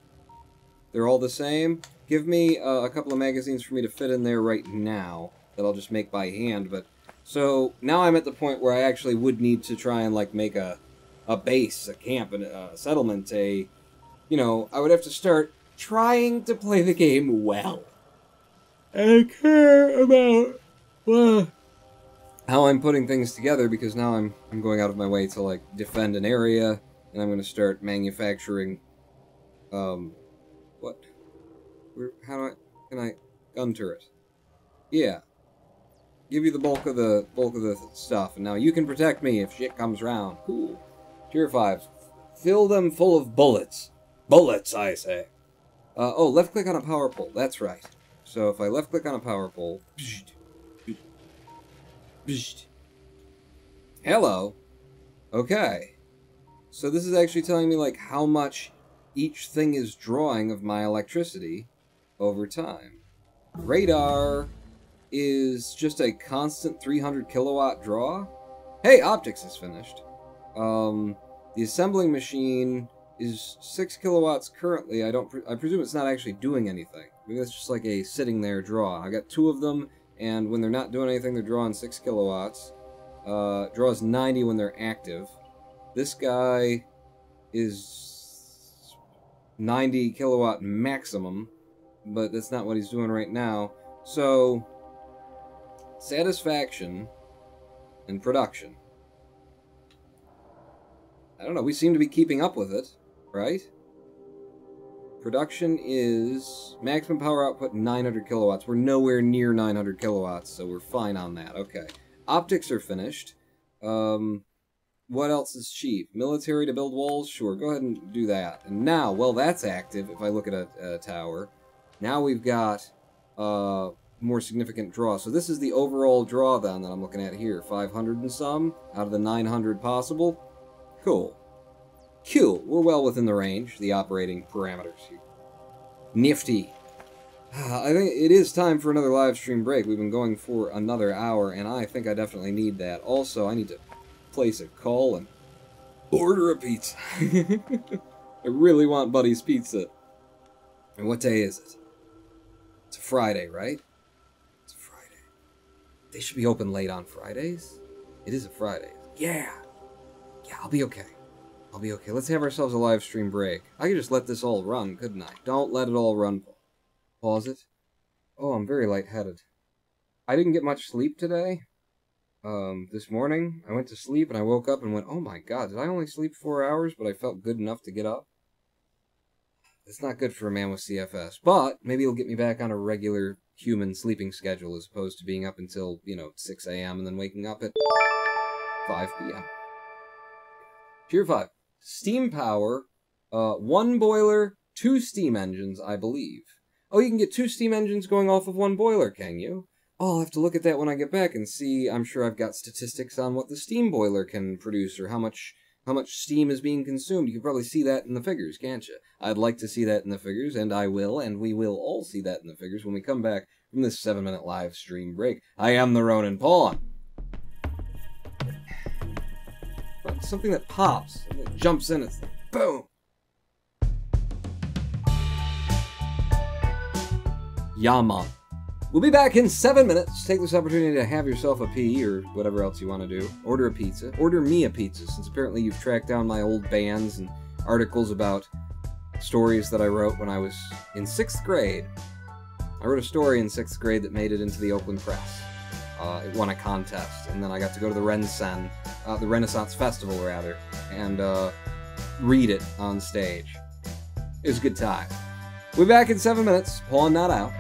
They're all the same. Give me a couple of magazines for me to fit in there right now. That I'll just make by hand, but... So, now I'm at the point where I actually would need to try and, like, make a base, a camp, a settlement, you know, I would have to start trying to play the game well. I care about how I'm putting things together, because now I'm going out of my way to, like, defend an area, and I'm going to start manufacturing, what? Gun turret. Yeah. Give you the bulk of the stuff, and now you can protect me if shit comes round. Cool. Tier 5. Fill them full of bullets. Bullets, I say. Oh, left-click on a power pole. That's right. So if I left-click on a power pole... Hello. Okay. So this is actually telling me, like, how much each thing is drawing of my electricity over time. Radar is just a constant 300 kilowatt draw. Hey, optics is finished. The assembling machine is 6 kilowatts currently. I presume it's not actually doing anything. Maybe it's just like a sitting there draw. I got 2 of them, and when they're not doing anything, they're drawing 6 kilowatts. Draws 90 when they're active. This guy is 90 kilowatt maximum, but that's not what he's doing right now. So, satisfaction and production. I don't know, we seem to be keeping up with it, right? Production is maximum power output 900 kilowatts. We're nowhere near 900 kilowatts, so we're fine on that. Okay. Optics are finished. What else is cheap? Military to build walls? Sure, go ahead and do that. And now, well, that's active, if I look at a tower. Now we've got more significant draw. So this is the overall draw, then, that I'm looking at here. 500 and some out of the 900 possible. Cool. Cool. We're well within the range, the operating parameters here. Nifty. I think it is time for another live stream break. We've been going for another hour, and I think I definitely need that. Also, I need to place a call and order a pizza. I really want Buddy's Pizza. And what day is it? It's a Friday, right? It's a Friday. They should be open late on Fridays. It is a Friday. Yeah. Yeah, I'll be okay. I'll be okay. Let's have ourselves a live stream break. I could just let this all run, couldn't I? Don't let it all run. Pause it. Oh, I'm very lightheaded. I didn't get much sleep today. This morning, I went to sleep and I woke up and went, oh my god, did I only sleep 4 hours, but I felt good enough to get up? It's not good for a man with CFS, but maybe it'll get me back on a regular human sleeping schedule as opposed to being up until, 6 a.m. and then waking up at 5 p.m. Tier 5. Steam power, 1 boiler, 2 steam engines, I believe. Oh, you can get 2 steam engines going off of 1 boiler, can you? Oh, I'll have to look at that when I get back and see. I'm sure I've got statistics on what the steam boiler can produce or how much steam is being consumed. You can probably see that in the figures, can't you? I'd like to see that in the figures, and I will, and we will all see that in the figures when we come back from this 7-minute live stream break. I am the Ronin Pawn. Something that pops, and that jumps in, it's like, boom! Yama. We'll be back in 7 minutes. Take this opportunity to have yourself a pee or whatever else you want to do. Order a pizza. Order me a pizza, since apparently you've tracked down my old bands and articles about stories that I wrote when I was in 6th grade. I wrote a story in 6th grade that made it into the Oakland Press. It won a contest, and then I got to go to the the Renaissance Festival, rather, and read it on stage. It was a good time. We'll be back in 7 minutes. Pulling that out.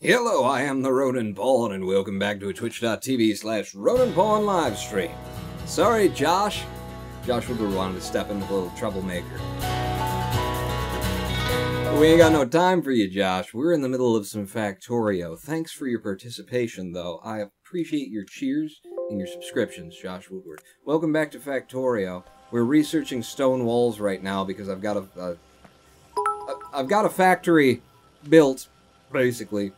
Hello, I am the Ronan Pawn, and welcome back to a twitch.tv/Ronan Pawn livestream. Sorry, Josh. Josh Woodward wanted to step in with a little troublemaker. We ain't got no time for you, Josh. We're in the middle of some Factorio. Thanks for your participation, though. I appreciate your cheers and your subscriptions, Josh Woodward. Welcome back to Factorio. We're researching stone walls right now because I've got a factory built, basically,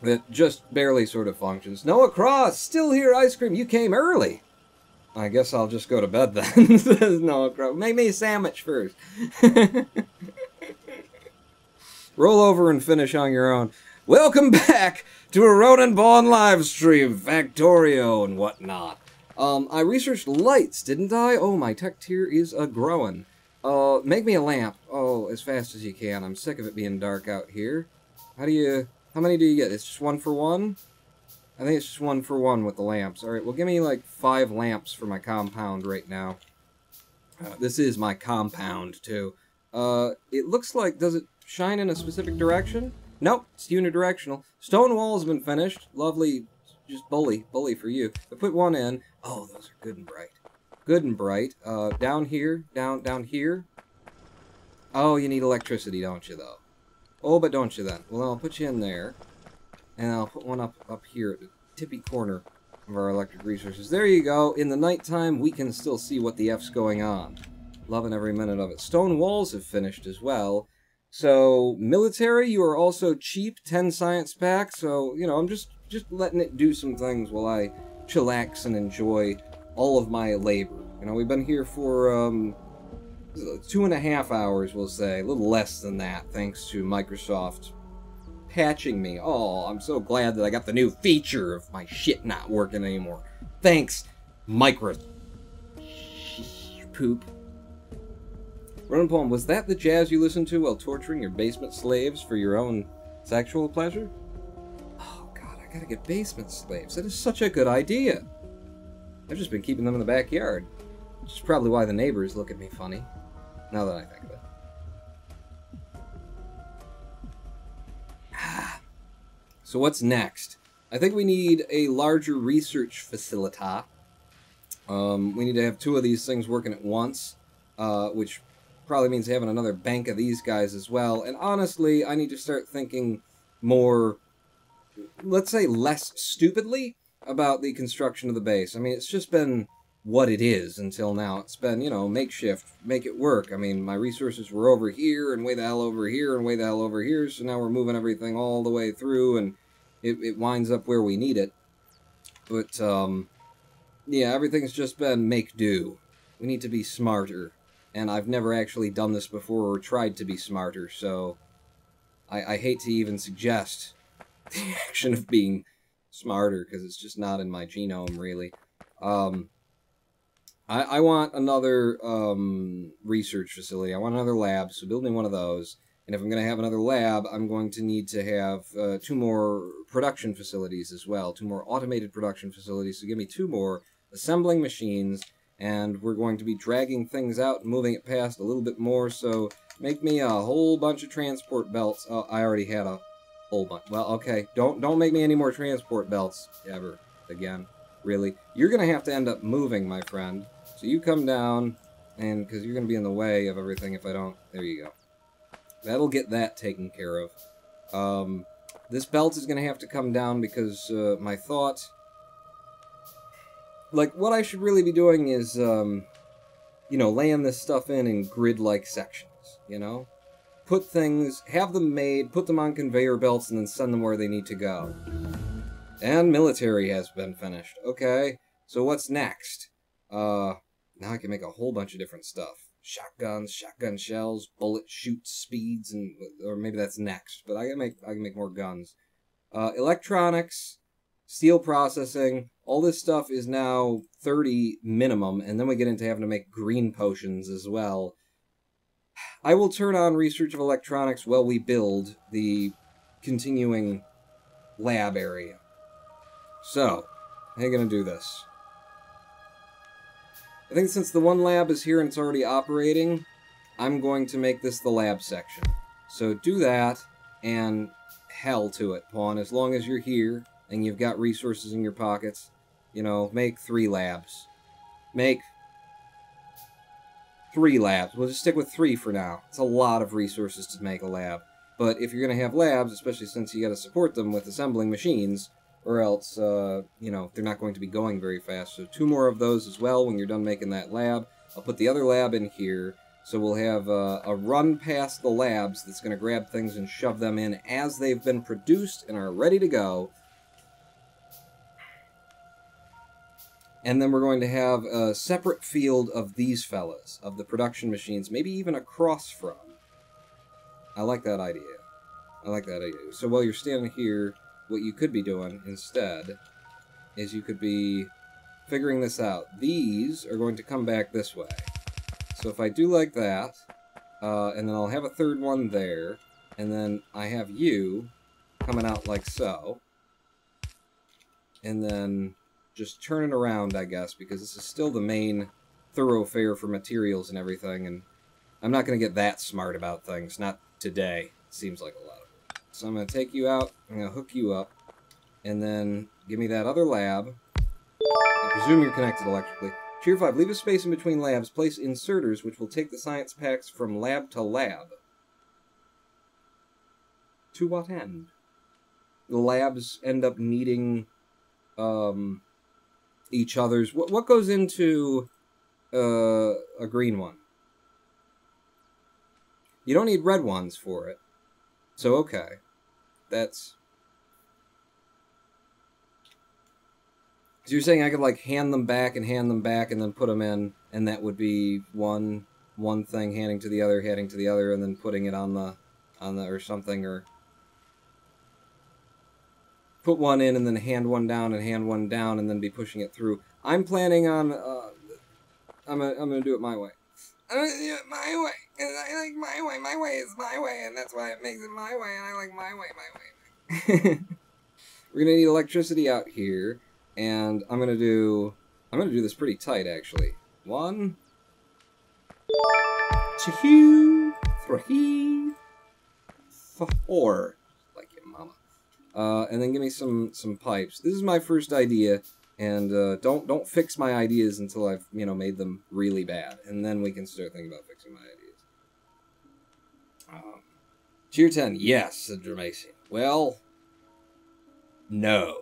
that just barely sort of functions. Noah Cross, still here, ice cream. You came early. I guess I'll just go to bed then, says Noah Cross. Make me a sandwich first. Roll over and finish on your own. Welcome back to a Ronan Pawn live stream, Factorio and whatnot. I researched lights, didn't I? Oh, my tech tier is a-growing. Make me a lamp. Oh, as fast as you can. I'm sick of it being dark out here. How many do you get? It's just 1 for 1? I think it's just 1 for 1 with the lamps. Alright, well give me like 5 lamps for my compound right now. This is my compound, too. It looks like, does it shine in a specific direction? Nope, it's unidirectional. Stone walls have been finished. Lovely, just bully for you. I put one in. Oh, those are good and bright. Good and bright. Down here, down here. Oh, you need electricity, don't you, though? Oh, but don't you then? Well, I'll put you in there. And I'll put one up here at the tippy corner of our electric resources. There you go. In the nighttime, we can still see what the F's going on. Loving every minute of it. Stone walls have finished as well. So, military, you are also cheap. 10 science packs. So, you know, I'm just letting it do some things while I chillax and enjoy all of my labor. You know, we've been here for 2.5 hours, we'll say. A little less than that, thanks to Microsoft patching me. Oh, I'm so glad that I got the new feature of my shit not working anymore. Thanks, poop. Ronan Poem, was that the jazz you listened to while torturing your basement slaves for your own sexual pleasure? Oh god, I gotta get basement slaves. That is such a good idea. I've just been keeping them in the backyard. Which is probably why the neighbors look at me funny, now that I think of it. So what's next? I think we need a larger research facility. We need to have 2 of these things working at once, which probably means having another bank of these guys as well. And honestly, I need to start thinking more, let's say less stupidly, about the construction of the base. I mean, it's just been what it is until now. It's been, you know, makeshift, make it work. I mean, my resources were over here, and way the hell over here, and way the hell over here, so now we're moving everything all the way through, and it winds up where we need it. But, yeah, everything's just been make do. We need to be smarter. And I've never actually done this before or tried to be smarter, so I hate to even suggest the action of being smarter, because it's just not in my genome, really. I want another research facility. I want another lab, so build me one of those. And if I'm going to have another lab, I'm going to need to have 2 more production facilities as well. 2 more automated production facilities, so give me 2 more assembling machines. And we're going to be dragging things out and moving it past a little bit more, so make me a whole bunch of transport belts. Oh, I already had a whole bunch. Well, okay, don't make me any more transport belts, ever, again. Really. You're going to have to end up moving, my friend. So you come down, and because you're going to be in the way of everything if I don't... There you go. That'll get that taken care of. This belt is going to have to come down because my thought... Like, what I should really be doing is, you know, laying this stuff in grid-like sections, you know? Put things, have them made, put them on conveyor belts, and then send them where they need to go. And military has been finished. Okay, so what's next? Now I can make a whole bunch of different stuff. Shotguns, shotgun shells, bullet shoot speeds, and or maybe that's next, but I can make more guns. Electronics, steel processing, all this stuff is now 30 minimum, and then we get into having to make green potions as well. I will turn on research of electronics while we build the continuing lab area. So, how are you going to do this? I think since the one lab is here and it's already operating, I'm going to make this the lab section. So do that, and hell to it, Pawn. As long as you're here and you've got resources in your pockets, you know, make 3 labs. Make 3 labs. We'll just stick with 3 for now. It's a lot of resources to make a lab. But if you're going to have labs, especially since you got to support them with assembling machines, or else, you know, they're not going to be going very fast. So 2 more of those as well when you're done making that lab. I'll put the other lab in here, so we'll have a run past the labs that's going to grab things and shove them in as they've been produced and are ready to go. And then we're going to have a separate field of these fellas, of the production machines, maybe even across from. I like that idea. I like that idea. So while you're standing here, what you could be doing instead is you could be figuring this out. These are going to come back this way. So if I do like that, and then I'll have a third one there, and then I have you coming out like so, and then just turn it around, I guess, because this is still the main thoroughfare for materials and everything, and I'm not going to get that smart about things. Not today. It seems like a lot of work. So I'm going to take you out, I'm going to hook you up, and then give me that other lab. I presume you're connected electrically. Tier 5, leave a space in between labs. Place inserters, which will take the science packs from lab to lab. To what end? The labs end up needing each other's... What goes into a green one? You don't need red ones for it. So, okay. That's... So you're saying I could, like, hand them back and then put them in, and that would be one thing handing to the other, and then putting it on the, or something, or... Put one in, and then hand one down, and then be pushing it through. I'm planning on, I'm gonna do it my way. I'm gonna do it my way, and I like my way. My way is my way, and that's why it makes it my way, and I like my way. We're gonna need electricity out here, and I'm gonna do this pretty tight, actually. 1, 2, 3, 4. Like your mama. And then give me some pipes. This is my first idea, and don't fix my ideas until I've, you know, made them really bad, and then we can start thinking about fixing my ideas. Tier 10, yes, said Dramacian. Well, no.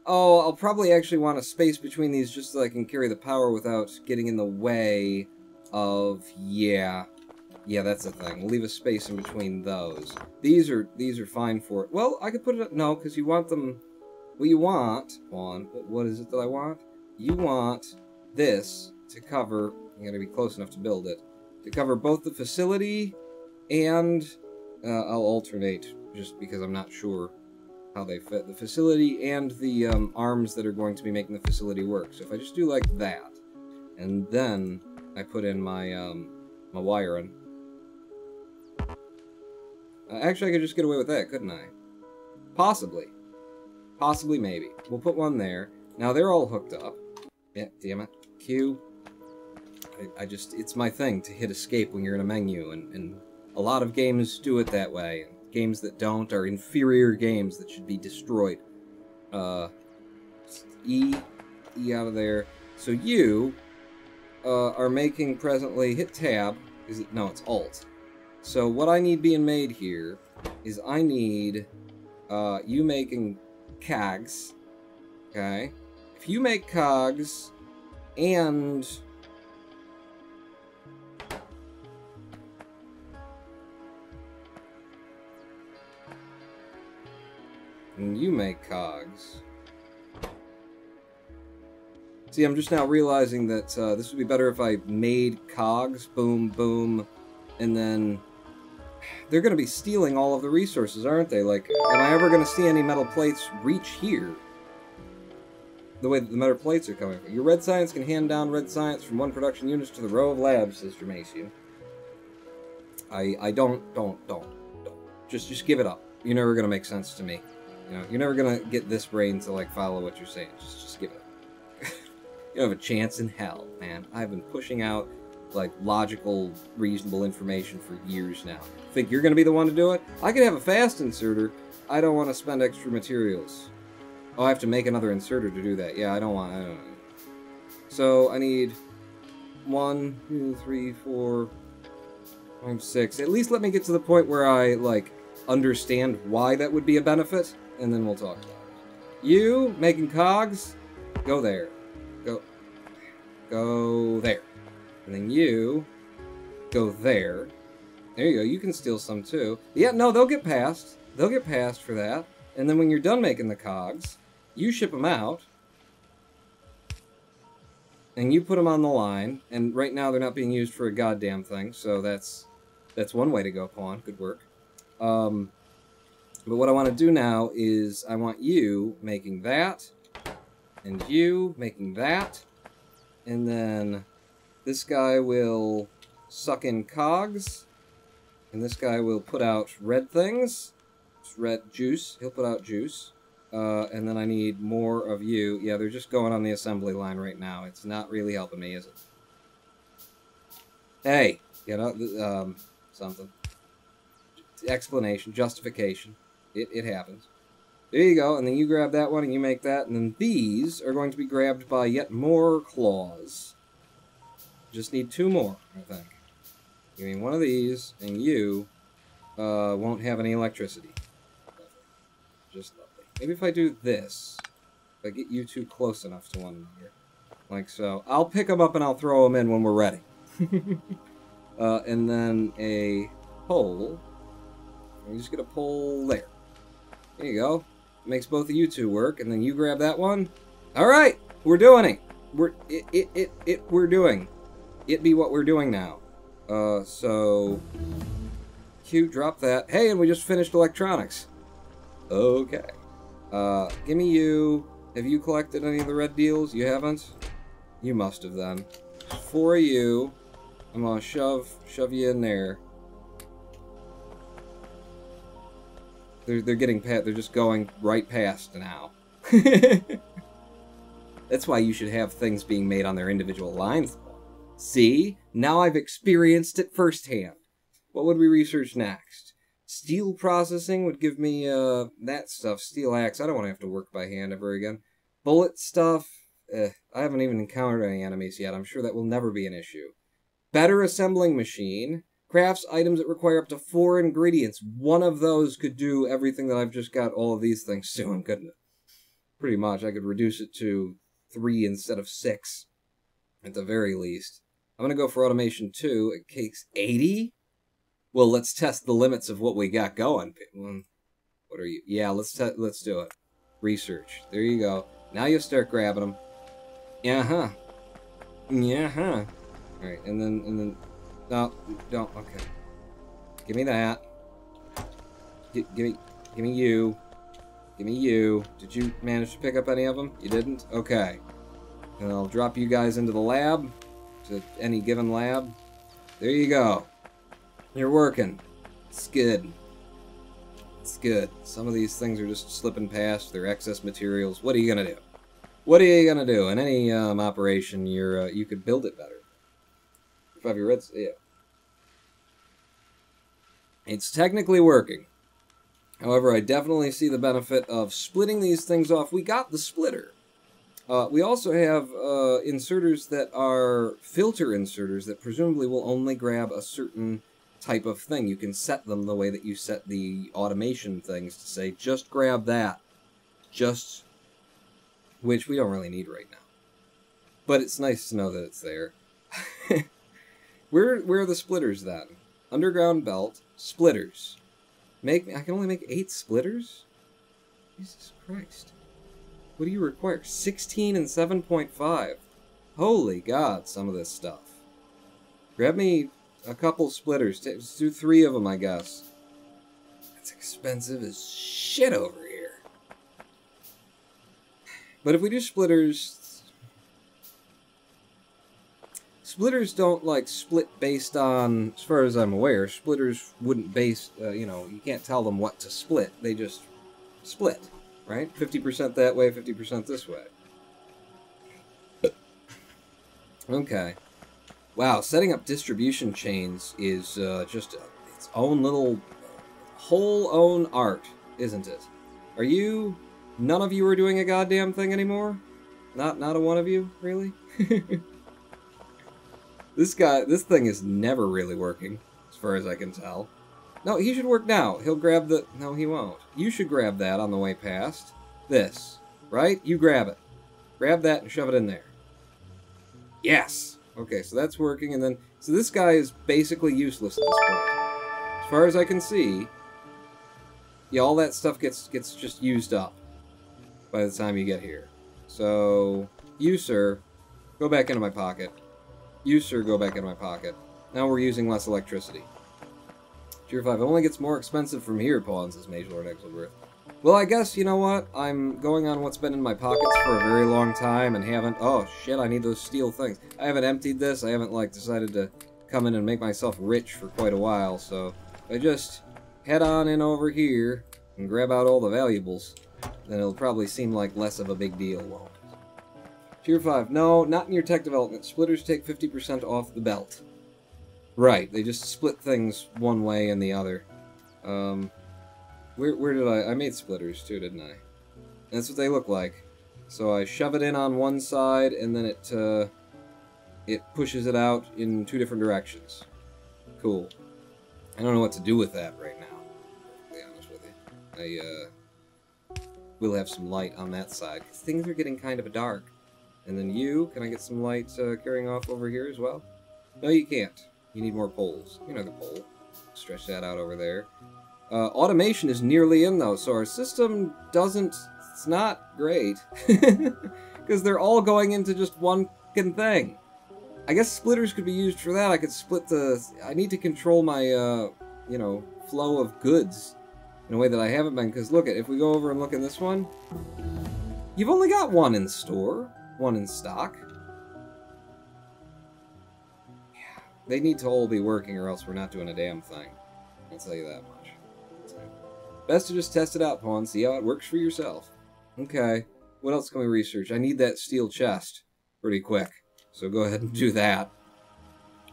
Oh, I'll probably actually want a space between these just so I can carry the power without getting in the way of... Yeah, that's the thing. We'll leave a space in between those. These are fine for it. Well, I could put it up... No, because you want them... What you want... What is it that I want? You want this to cover... You gotta be close enough to build it. To cover both the facility and... I'll alternate, just because I'm not sure how they fit. The facility and the arms that are going to be making the facility work. So if I just do like that, and then I put in my my wiring. Actually, I could just get away with that, couldn't I? Possibly. Possibly, maybe. We'll put one there. Now they're all hooked up. Yeah, damn it. Q. It's my thing to hit escape when you're in a menu, and a lot of games do it that way. And games that don't are inferior games that should be destroyed. E out of there. So you are making presently... Hit tab. No, it's alt. So what I need being made here is I need you making cogs. Okay? If you make cogs and... you make cogs. See, I'm just now realizing that this would be better if I made cogs, boom, boom, and then... They're going to be stealing all of the resources, aren't they? Like, am I ever going to see any metal plates reach here? The way that the metal plates are coming from. Your red science can hand down red science from one production unit to the row of labs, says Dramacian. I don't. Just give it up. You're never going to make sense to me. You know, you're never gonna get this brain to, like, follow what you're saying. Just give it up. You don't have a chance in hell, man. I've been pushing out, like, logical, reasonable information for years now. Think you're gonna be the one to do it? I could have a fast inserter I don't want to spend extra materials. Oh, I have to make another inserter to do that. Yeah, I don't want. So I need 1, 2, 3, 4, 5, 6. At least let me get to the point where I like understand why that would be a benefit, and then we'll talk about it. You making cogs? Go there. Go there. And then you go there. There you go. You can steal some too. Yeah, no, they'll get passed. They'll get passed for that. And then when you're done making the cogs, you ship them out. And you put them on the line. And right now they're not being used for a goddamn thing. So that's one way to go, Pawn. Good work. But what I want to do now is I want you making that. And you making that. And then this guy will suck in cogs. And this guy will put out red things. It's red juice. He'll put out juice. And then I need more of you. Yeah, they're just going on the assembly line right now. It's not really helping me, is it? Hey! You know, something. Explanation. Justification. It happens. There you go, and then you grab that one, and you make that, and then these are going to be grabbed by yet more claws. Just need 2 more, I think. Give me one of these, and you won't have any electricity. Lovely. Just lovely. Maybe if I do this, if I get you 2 close enough to one another, like so. I'll pick them up and I'll throw them in when we're ready. And then a pole. I'm just gonna pull there. There you go. Makes both of you 2 work, and then you grab that one. All right, we're doing it. We're doing. It be what we're doing now. So Q, drop that. Hey, and we just finished electronics. Okay. Give me you. Have you collected any of the red deals? You haven't? You must have then. For you, I'm gonna shove you in there. They're getting past. They're just going right past now. That's why you should have things being made on their individual lines. See? Now I've experienced it firsthand. What would we research next? Steel processing would give me that stuff. Steel axe. I don't want to have to work by hand ever again. Bullet stuff. I haven't even encountered any enemies yet. I'm sure that will never be an issue. Better assembling machine. Crafts items that require up to 4 ingredients. One of those could do everything that I've just got all of these things doing, couldn't it? Pretty much. I could reduce it to 3 instead of 6. At the very least. I'm going to go for automation 2. It takes 80? Well, let's test the limits of what we got going. What are you? Yeah, let's do it. Research. There you go. Now you'll start grabbing them. Yeah-huh. Yeah-huh. Alright, and then... No, don't. Okay. Give me that. Give me you. Give me you. Did you manage to pick up any of them? You didn't? Okay. And I'll drop you guys into the lab. To any given lab. There you go. You're working. It's good. It's good. Some of these things are just slipping past. They're excess materials. What are you gonna do? What are you gonna do? In any operation, you could build it better. 5 your reds, yeah. It's technically working. However, I definitely see the benefit of splitting these things off. We got the splitter. We also have inserters that are filter inserters that presumably will only grab a certain type of thing. You can set them the way that you set the automation things to say, just grab that. Just, which we don't really need right now. But it's nice to know that it's there. Where are the splitters then? Underground belt, splitters. I can only make 8 splitters? Jesus Christ. What do you require? 16 and 7.5. Holy God, some of this stuff. Grab me a couple splitters. Let's do 3 of them, I guess. That's expensive as shit over here. But if we do splitters... Splitters don't, like, split based on, as far as I'm aware, splitters wouldn't base, you can't tell them what to split. They just split, right? 50% that way, 50% this way. Okay. Wow, setting up distribution chains is just its own little, whole own art. isn't it? Are you... None of you are doing a goddamn thing anymore? Not a one of you, really? This thing is never really working, as far as I can tell. No, he should work now. He'll grab the... No, he won't. You should grab that on the way past. This. Right? You grab it. Grab that and shove it in there. Yes! Okay, so that's working, and then... So this guy is basically useless at this point. As far as I can see... Yeah, all that stuff gets just used up by the time you get here. So, you, sir, go back into my pocket. You, sir, go back into my pocket. Now we're using less electricity. Tier 5 only gets more expensive from here, pawns, says Mage Lord Exelworth. Well, I guess, you know what? I'm going on what's been in my pockets for a very long time and haven't... Oh, shit, I need those steel things. I haven't emptied this. I haven't, like, decided to come in and make myself rich for quite a while, so... I just head on in over here and grab out all the valuables, then it'll probably seem like less of a big deal, won't it? Tier 5. No, not in your tech development. Splitters take 50% off the belt. Right, they just split things one way and the other. Where did I made splitters too, didn't I? That's what they look like. So I shove it in on one side, and then it pushes it out in two different directions. Cool. I don't know what to do with that right now, to be honest with you. I will have some light on that side, because things are getting kind of dark. And then you, can I get some light carrying off over here as well? No, you can't. You need more poles. Another pole. Stretch that out over there. Automation is nearly in, though, so our system doesn't... It's not great. Because they're all going into just one fucking thing. I guess splitters could be used for that. I could split the... I need to control my, you know, flow of goods in a way that I haven't been. Because look, if we go over and look at this one, you've only got one in store, one in stock. Yeah, they need to all be working or else we're not doing a damn thing. I'll tell you that much. Best to just test it out, Pawn. See how it works for yourself. Okay. What else can we research? I need that steel chest pretty quick. So go ahead and do that.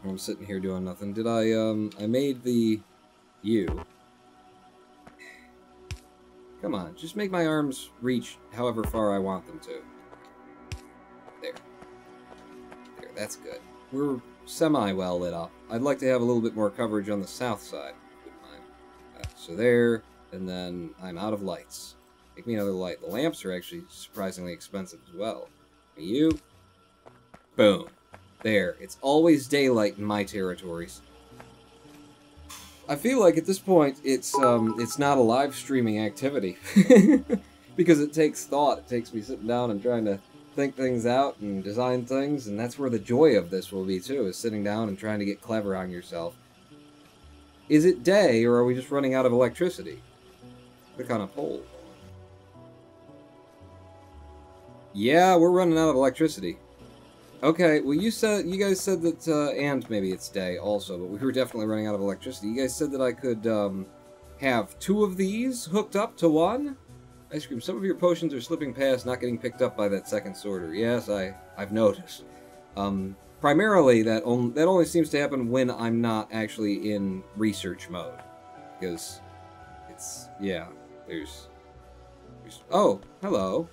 I'm sitting here doing nothing. Did I made the... You. Come on. Just make my arms reach however far I want them to. There. There. That's good. We're semi-well lit up. I'd like to have a little bit more coverage on the south side. So there... And then I'm out of lights. Make me another light. The lamps are actually surprisingly expensive as well. You. Boom. There. It's always daylight in my territories. I feel like at this point it's not a live streaming activity. Because it takes thought. It takes me sitting down and trying to think things out and design things, and that's where the joy of this will be too, is sitting down and trying to get clever on yourself. Is it day, or are we just running out of electricity? Click on a pole. Yeah, we're running out of electricity. Okay, well you guys said that, and maybe it's day also, but we were definitely running out of electricity. You guys said that I could, have two of these hooked up to one? Ice cream, some of your potions are slipping past, not getting picked up by that second sorter. Yes, I've noticed. Primarily, that only seems to happen when I'm not actually in research mode. Because it's, yeah, there's oh, hello.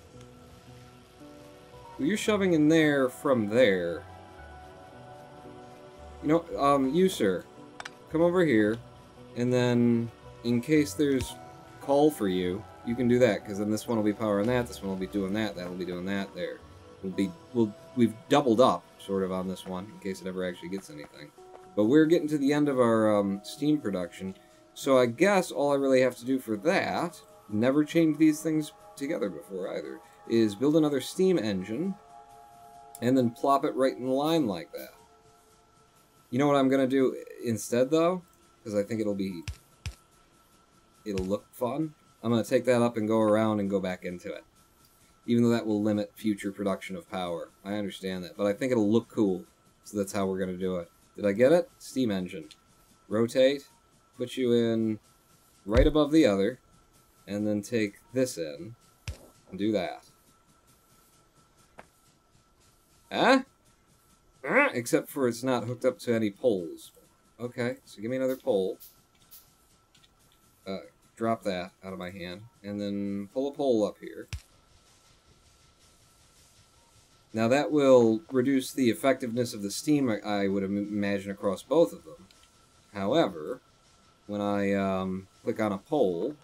Well, you're shoving in there from there. You know, you, sir, come over here, and then, in case there's call for you, you can do that, because then this one will be powering that, this one will be doing that, that will be doing that, there. We've doubled up, sort of, on this one, in case it ever actually gets anything. But we're getting to the end of our steam production, so I guess all I really have to do for that, never changed these things together before either, is build another steam engine, and then plop it right in line like that. You know what I'm going to do instead, though? Because I think it'll look fun. I'm going to take that up and go around and go back into it. Even though that will limit future production of power. I understand that, but I think it'll look cool. So that's how we're going to do it. Did I get it? Steam engine. Rotate. Put you in right above the other. And then take this in. And do that. Huh? Except for it's not hooked up to any poles. Okay, so give me another pole. drop that out of my hand, and then pull a pole up here. Now that will reduce the effectiveness of the steam, I would imagine, across both of them. However, when I click on a pole,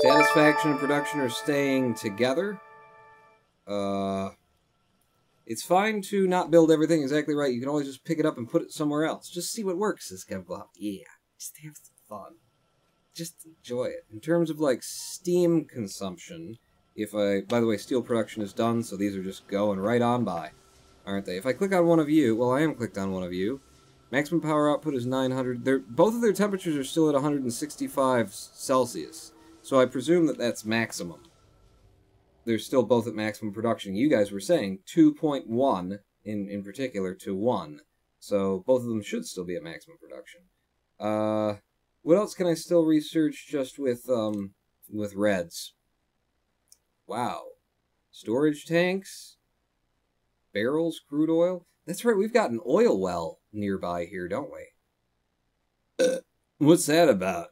satisfaction and production are staying together. It's fine to not build everything exactly right. You can always just pick it up and put it somewhere else. Just see what works, says Kevglop. Yeah, just have some fun. Just enjoy it. In terms of, like, steam consumption, by the way, steel production is done, so these are just going right on by, aren't they? If I click on one of you, well, I am clicked on one of you. Maximum power output is 900. Both of their temperatures are still at 165 Celsius, so I presume that that's maximum. They're still both at maximum production. You guys were saying 2.1 in particular to 1. So both of them should still be at maximum production. What else can I still research just with reds? Wow. Storage tanks, barrels, crude oil. That's right, we've got an oil well nearby here, don't we? What's that about?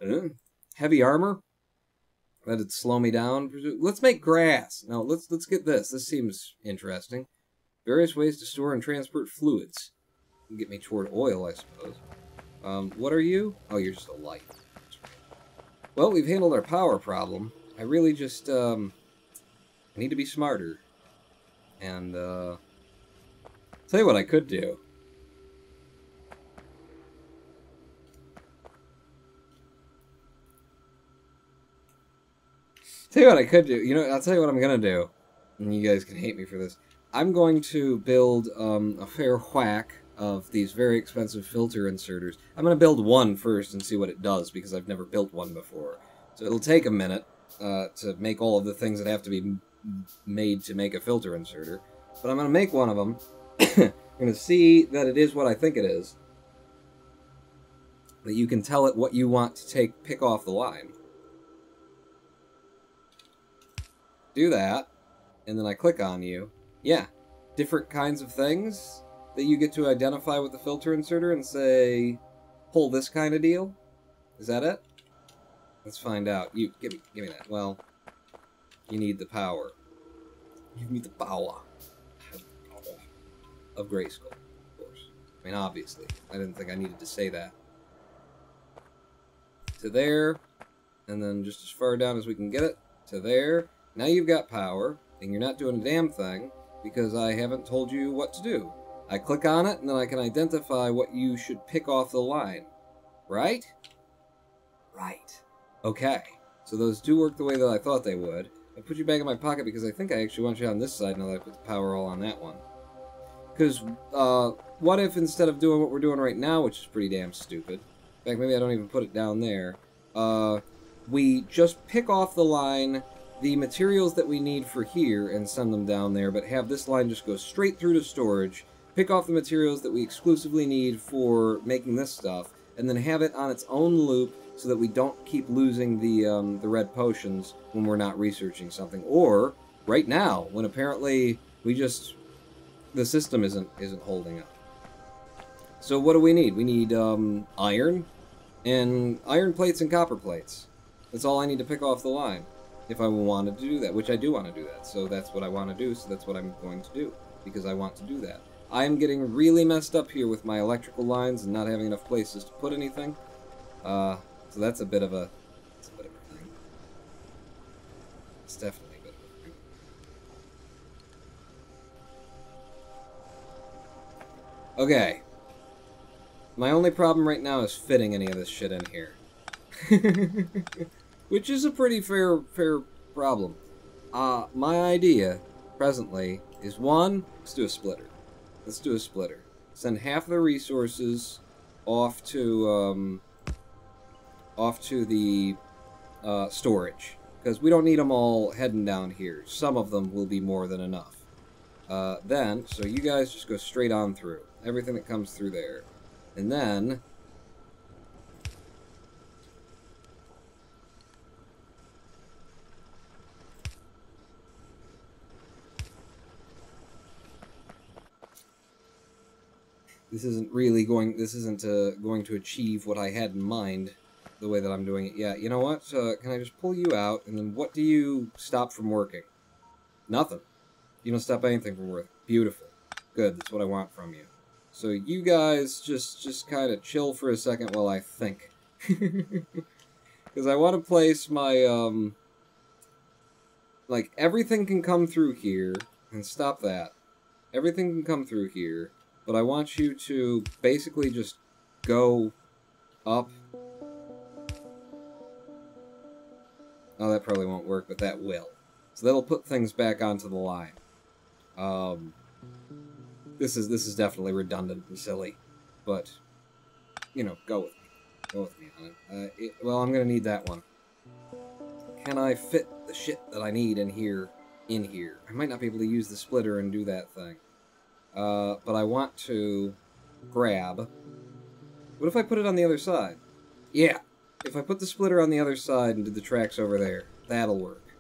Heavy armor? That'd slow me down. Let's make grass. No, let's get this. This seems interesting. Various ways to store and transport fluids. Get me toward oil, I suppose. What are you? Oh, you're just a light. Well, we've handled our power problem. I really just, I need to be smarter. And, tell you what I could do. Tell you what I could do. You know, I'll tell you what I'm gonna do. And you guys can hate me for this. I'm going to build a fair whack of these very expensive filter inserters. I'm gonna build one first and see what it does, because I've never built one before. So it'll take a minute to make all of the things that have to be made to make a filter inserter. But I'm gonna make one of them. I'm gonna see that it is what I think it is. That you can tell it what you want to pick off the line. Do that, and then I click on you. Yeah, different kinds of things that you get to identify with the filter inserter and say, pull this kind of deal. Is that it? Let's find out. You give me that. Well, you need the power. Give me the power of Grayskull, of course. I mean, obviously. I didn't think I needed to say that. To there, and then just as far down as we can get it, to there. Now you've got power, and you're not doing a damn thing, because I haven't told you what to do. I click on it, and then I can identify what you should pick off the line. Right? Right. Okay. So those do work the way that I thought they would. I put you back in my pocket because I think I actually want you on this side now that I put the power all on that one. Because, what if instead of doing what we're doing right now, which is pretty damn stupid, in fact, maybe I don't even put it down there, we just pick off the line the materials that we need for here and send them down there, but have this line just go straight through to storage, pick off the materials that we exclusively need for making this stuff, and then have it on its own loop so that we don't keep losing the red potions when we're not researching something. Or, right now, when apparently the system isn't holding up. So what do we need? We need iron, and iron plates and copper plates. That's all I need to pick off the line. If I wanted to do that, which I do want to do that. So that's what I want to do, so that's what I'm going to do. Because I want to do that. I am getting really messed up here with my electrical lines and not having enough places to put anything. So that's a bit of a thing. It's definitely a bit of a thing. Okay. My only problem right now is fitting any of this shit in here. Which is a pretty fair problem. My idea, presently, is one, let's do a splitter. Let's do a splitter. Send half the resources off to the storage. Because we don't need them all heading down here. Some of them will be more than enough. So you guys just go straight on through. Everything that comes through there. And then This isn't really going... This isn't going to achieve what I had in mind the way that I'm doing it. Yeah, you know what? Can I just pull you out, and then what do you stop from working? Nothing. You don't stop anything from working. Beautiful. Good, that's what I want from you. So you guys just kind of chill for a second while I think. Because I want to place my, like, everything can come through here, and stop that. Everything can come through here, but I want you to basically just go up. Oh, that probably won't work, but that will. So that'll put things back onto the line. This is definitely redundant and silly, but, you know, go with me. Go with me on it. Well, I'm gonna need that one. Can I fit the shit that I need in here? I might not be able to use the splitter and do that thing. But I want to grab... What if I put it on the other side? Yeah! If I put the splitter on the other side and do the tracks over there, that'll work.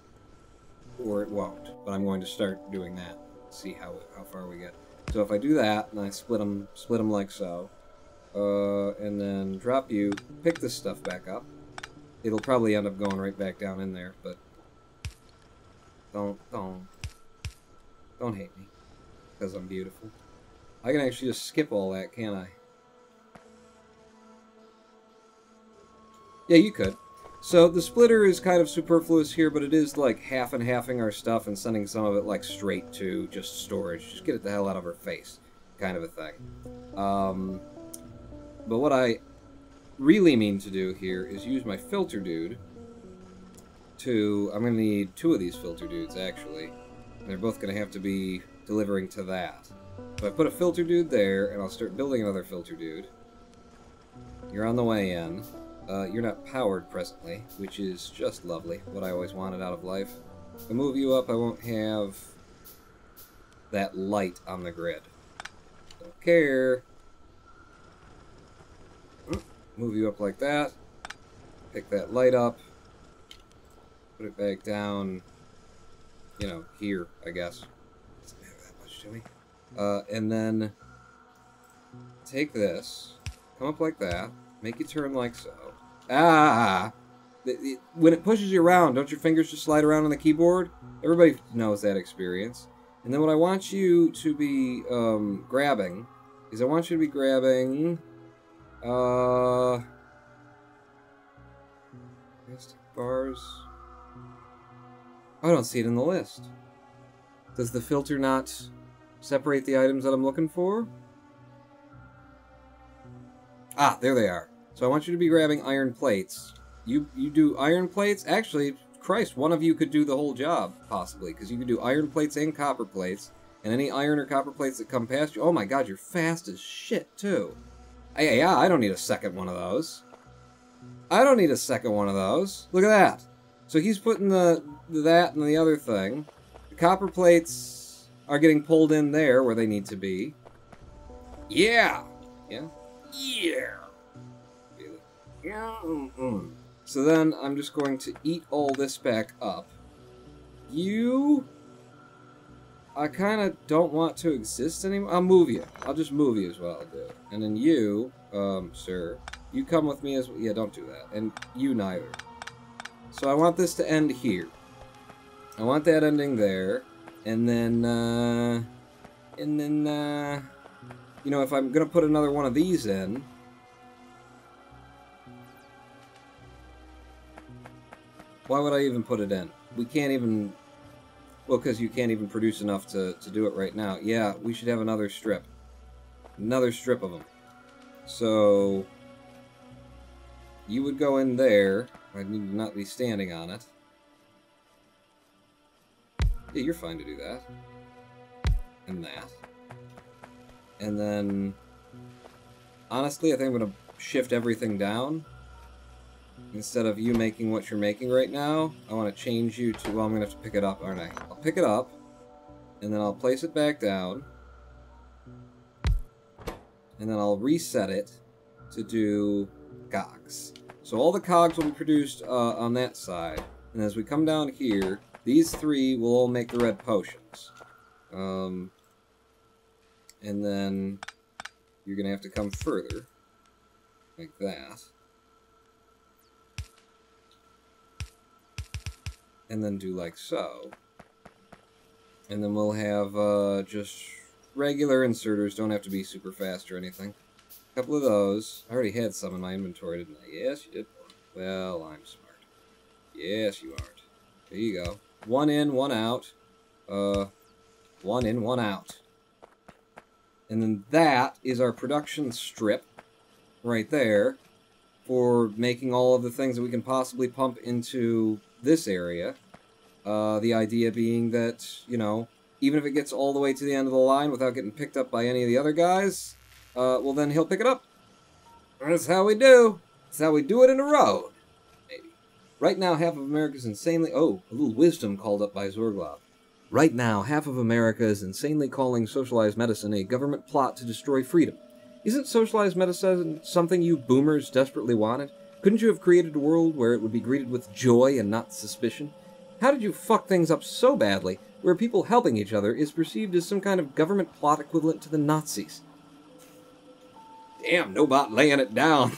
Or it won't, but I'm going to start doing that. See how far we get. So if I do that, and I split them like so, and then drop you, pick this stuff back up. It'll probably end up going right back down in there, but don't hate me, because I'm beautiful. I can actually just skip all that, can't I? Yeah, you could. So the splitter is kind of superfluous here, but it is like half and halving our stuff and sending some of it like straight to just storage. Just get it the hell out of her face, kind of a thing. But what I really mean to do here is use my filter dude to... I'm going to need 2 of these filter dudes, actually. And they're both going to have to be delivering to that. So I put a filter dude there, and I'll start building another filter dude. You're on the way in. You're not powered presently, which is just lovely. What I always wanted out of life. If I move you up, I won't have that light on the grid. Don't care. Move you up like that. Pick that light up. Put it back down, you know, here, I guess. Doesn't matter that much to me. And then take this, come up like that, make you turn like so. When it pushes you around, don't your fingers just slide around on the keyboard? Everybody knows that experience. And then what I want you to be grabbing is I want you to be grabbing bars. I don't see it in the list. Does the filter not separate the items that I'm looking for? Ah, there they are. So I want you to be grabbing iron plates. You do iron plates? Actually, Christ, one of you could do the whole job, possibly, because you could do iron plates and copper plates, and any iron or copper plates that come past you. Oh my god, you're fast as shit, too. Yeah, I don't need a second one of those. I don't need a second one of those. Look at that. So he's putting that and the other thing. The copper plates are getting pulled in there where they need to be. Yeah! Yeah? Yeah! So then I'm just going to eat all this back up. You... I kind of don't want to exist anymore. I'll move you. I'll just move you as well, I'll do. And then you, sir, you come with me as well. Yeah, don't do that. And you neither. So I want this to end here. I want that ending there. And then, you know, if I'm going to put another one of these in... Why would I even put it in? We can't even... Well, because you can't even produce enough to do it right now. Yeah, we should have another strip. Another strip of them. So... You would go in there. I need to not be standing on it. Yeah, you're fine to do that. And that. And then... Honestly, I think I'm going to shift everything down. Instead of you making what you're making right now, I want to change you to... Well, I'm going to have to pick it up, aren't I? I'll pick it up, and then I'll place it back down. And then I'll reset it to do cogs. So all the cogs will be produced on that side. And as we come down here, these 3 will all make the red potions. And then you're going to have to come further. Like that. And then do like so. And then we'll have just regular inserters. Don't have to be super fast or anything. A couple of those. I already had some in my inventory, didn't I? Yes, you did. Well, I'm smart. Yes, you aren't. There you go. One in, one out. One in, one out. And then that is our production strip right there for making all of the things that we can possibly pump into this area. The idea being that, you know, even if it gets all the way to the end of the line without getting picked up by any of the other guys, well, then he'll pick it up. That's how we do. That's how we do it in a road. Maybe. Right now, half of America's insanely... Oh, a little wisdom called up by Zorglov. Right now, half of America is insanely calling socialized medicine a government plot to destroy freedom. Isn't socialized medicine something you boomers desperately wanted? Couldn't you have created a world where it would be greeted with joy and not suspicion? How did you fuck things up so badly, where people helping each other is perceived as some kind of government plot equivalent to the Nazis? Damn, Nobot laying it down.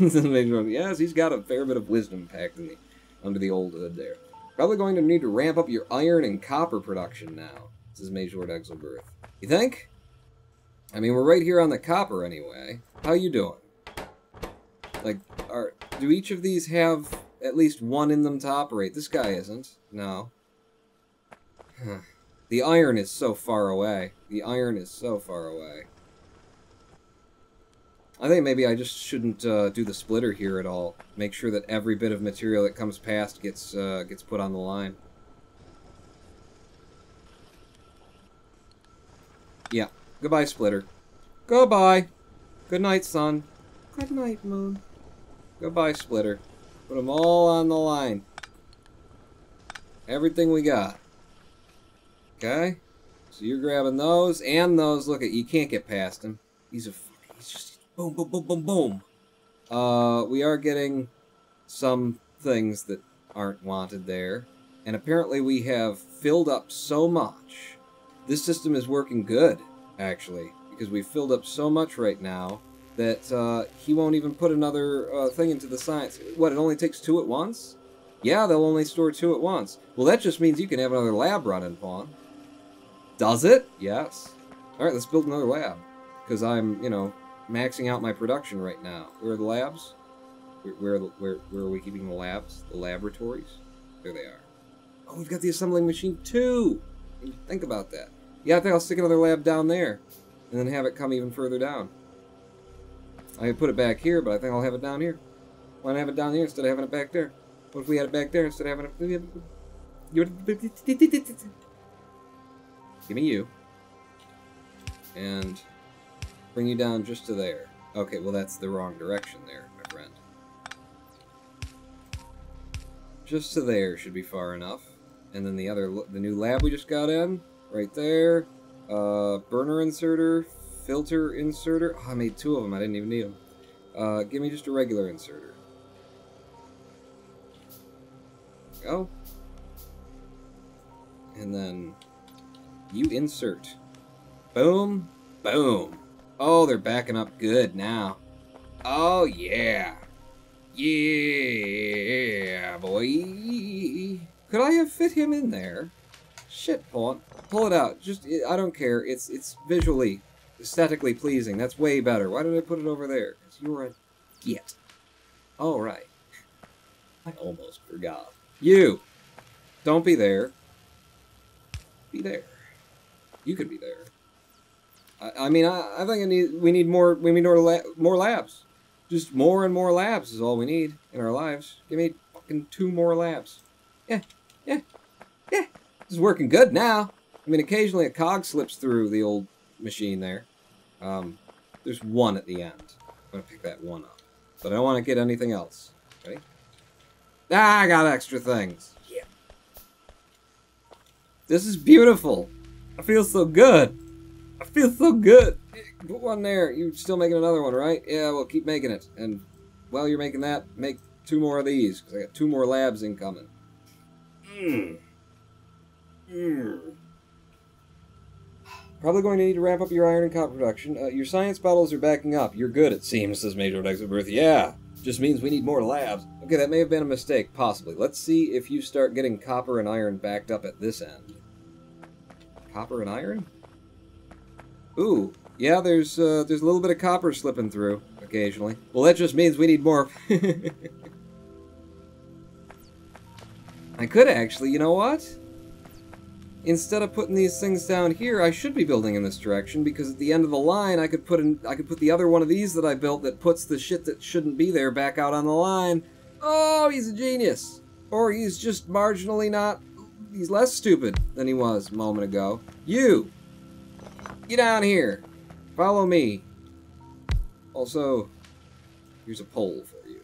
Yes, he's got a fair bit of wisdom packed in under the old hood there. Probably going to need to ramp up your iron and copper production now, says Major Exelberth. You think? I mean, we're right here on the copper anyway. How you doing? Like, do each of these have at least one in them to operate? This guy isn't. No. The iron is so far away. The iron is so far away. I think maybe I just shouldn't do the splitter here at all. Make sure that every bit of material that comes past gets put on the line. Yeah. Goodbye, splitter. Goodbye. Good night, sun. Good night, moon. Goodbye, splitter. Put them all on the line. Everything we got. Okay? So you're grabbing those and those. Look, you can't get past him. He's just... Boom, boom, boom, boom, boom. We are getting some things that aren't wanted there. And apparently we have filled up so much. This system is working good, actually. Because we've filled up so much right now that he won't even put another thing into the science. What, it only takes 2 at once? Yeah, they'll only store 2 at once. Well, that just means you can have another lab running, Pawn. Does it? Yes. Alright, let's build another lab. Because I'm, you know... maxing out my production right now. Where are the labs? Where are we keeping the labs? The laboratories? There they are. Oh, we've got the assembling machine too! Think about that. Yeah, I think I'll stick another lab down there. And then have it come even further down. I could put it back here, but I think I'll have it down here. Why not have it down here instead of having it back there? What if we had it back there instead of having it... Give me you. And... bring you down just to there. Okay, well that's the wrong direction there, my friend. Just to there should be far enough. And then the new lab we just got in, right there. Burner inserter, filter inserter. Oh, I made 2 of them, I didn't even need them. Give me just a regular inserter. Go. And then you insert. Boom, boom. Oh, they're backing up good now. Oh, yeah. Yeah, boy. Could I have fit him in there? Shit, Pawn. Pull it out. Just, I don't care. It's visually, aesthetically pleasing. That's way better. Why did I put it over there? Because you were a git. All right. I almost forgot. You. Don't be there. Be there. You could be there. I mean, I think we need more labs. Just more and more labs is all we need in our lives. Give me fucking 2 more labs. Yeah. This is working good now. I mean, occasionally a cog slips through the old machine there. There's 1 at the end. I'm going to pick that 1 up. But I don't want to get anything else. Ready? Ah, I got extra things. Yeah. This is beautiful. I feel so good. I feel so good. Put 1 there. You're still making another one, right? Yeah, well, keep making it. And while you're making that, make 2 more of these. Because I got 2 more labs incoming. Probably going to need to ramp up your iron and copper production. Your science bottles are backing up. You're good, it seems, says Major Dexabirth. Yeah, just means we need more labs. Okay, that may have been a mistake, possibly. Let's see if you start getting copper and iron backed up at this end. Copper and iron? Ooh, yeah, there's a little bit of copper slipping through occasionally. Well, that just means we need more. I could actually, you know what? Instead of putting these things down here, I should be building in this direction, because at the end of the line, I could put the other one of these that I built that puts the shit that shouldn't be there back out on the line. Oh, he's a genius. Or he's just marginally not... He's less stupid than he was a moment ago. You! Get down here. Follow me. Also, here's a poll for you.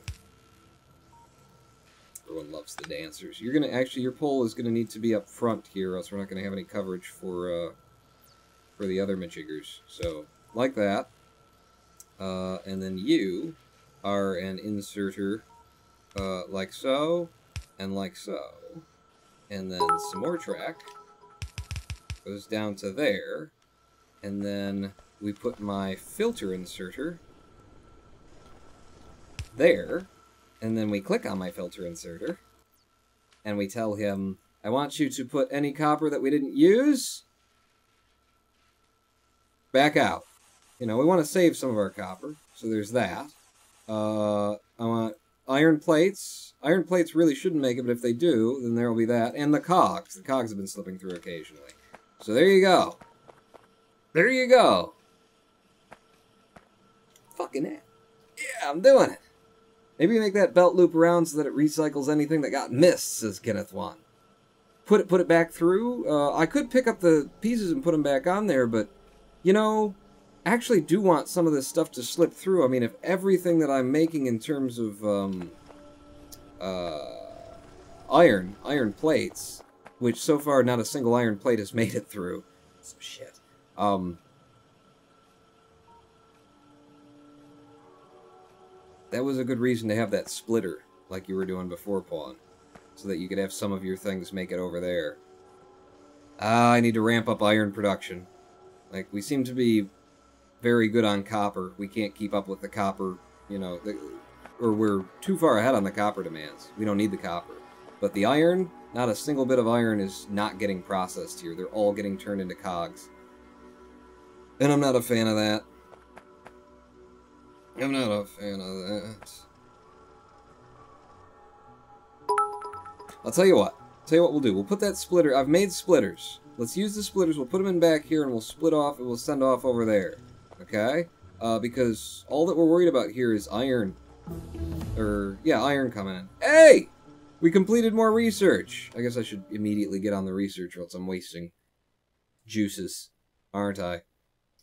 Everyone loves the dancers. You're gonna actually, your pole is gonna need to be up front here, or else we're not gonna have any coverage for the other majiggers. So, like that. And then you are an inserter, like so, and like so. And then some more track goes down to there. And then we put my filter inserter there. And then we click on my filter inserter, and we tell him, I want you to put any copper that we didn't use back out. You know, we want to save some of our copper, so there's that. I want iron plates. Iron plates really shouldn't make it, but if they do, then there will be that. And the cogs. The cogs have been slipping through occasionally. So there you go. There you go. Fucking it. Yeah, I'm doing it. Maybe make that belt loop around so that it recycles anything that got missed, says Kenneth Wan. Put it back through. I could pick up the pieces and put them back on there, but, you know, I actually do want some of this stuff to slip through. I mean, if everything that I'm making in terms of iron plates, which so far not a single iron plate has made it through. Some shit. That was a good reason to have that splitter, like you were doing before, Pawn, so that you could have some of your things make it over there. I need to ramp up iron production. Like, we seem to be very good on copper. We can't keep up with the copper, you know, or we're too far ahead on the copper demands. We don't need the copper. But the iron, not a single bit of iron is not getting processed here. They're all getting turned into cogs. And I'm not a fan of that. I'm not a fan of that. I'll tell you what. We'll do. We'll put that splitter... I've made splitters. Let's use the splitters. We'll put them in back here, and we'll split off, and we'll send off over there. Okay? Because all that we're worried about here is iron. Iron coming in. Hey! We completed more research. I guess I should immediately get on the research, or else I'm wasting juices. Aren't I?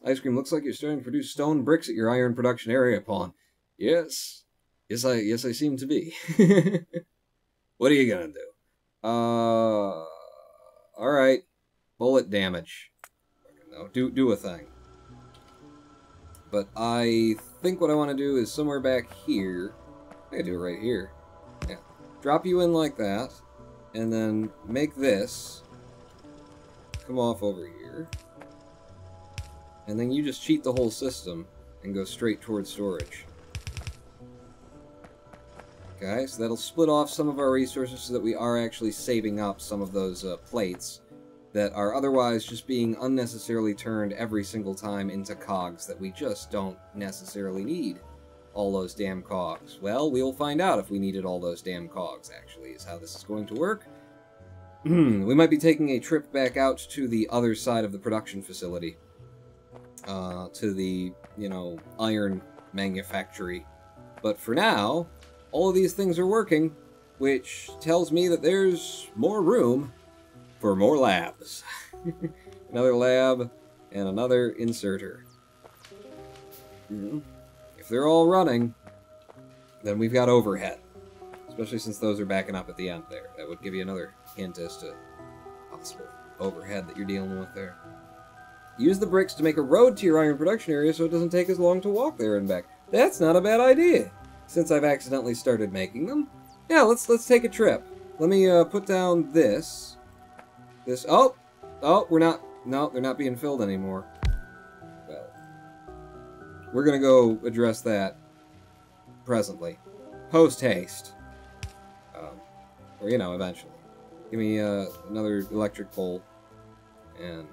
Ice cream, looks like you're starting to produce stone bricks at your iron production area, Pawn. Yes. Yes, I seem to be. What are you gonna do? Alright. Bullet damage. No, do a thing. But I think what I want to do is somewhere back here. I can do it right here. Yeah. Drop you in like that. And then make this come off over here. And then you just cheat the whole system and go straight towards storage. Okay, so that'll split off some of our resources so that we are actually saving up some of those plates that are otherwise just being unnecessarily turned every single time into cogs that we just don't necessarily need all those damn cogs. Well, we'll find out if we needed all those damn cogs, actually, is how this is going to work. We might be taking a trip back out to the other side of the production facility. To the, you know, iron manufactory. But for now, all of these things are working, which tells me that there's more room for more labs. Another lab and another inserter. If they're all running, then we've got overhead. Especially since those are backing up at the end there. That would give you another hint as to possible overhead that you're dealing with there. Use the bricks to make a road to your iron production area so it doesn't take as long to walk there and back. That's not a bad idea, since I've accidentally started making them. Yeah, let's take a trip. Let me put down this. Oh, we're not No, they're not being filled anymore. Well, we're gonna go address that presently. Post-haste. Or, you know, eventually. Give me another electric pole and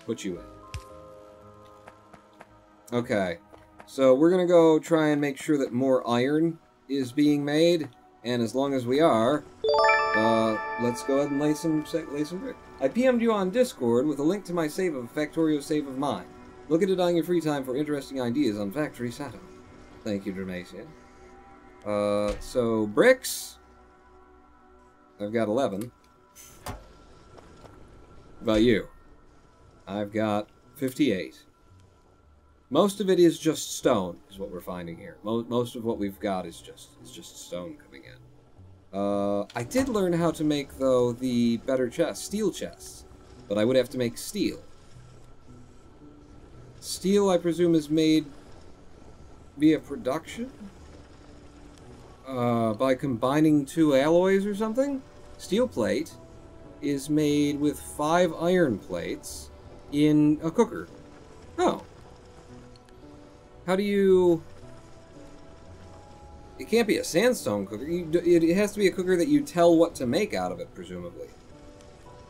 put you in. Okay, so we're gonna go try and make sure that more iron is being made, and as long as we are, let's go ahead and lay some brick. I PM'd you on Discord with a link to my save of Factorio save of mine. Look at it on your free time for interesting ideas on Factory Sato. Thank you, Dramatian. So bricks. I've got 11. What about you? I've got 58. Most of it is just stone, is what we're finding here. Most of what we've got is just stone coming in. I did learn how to make, though, the better chests, steel chests. But I would have to make steel. Steel, I presume, is made via production? By combining two alloys or something? Steel plate is made with 5 iron plates in a cooker. Oh. How do you... It can't be a sandstone cooker. It has to be a cooker that you tell what to make out of it, presumably.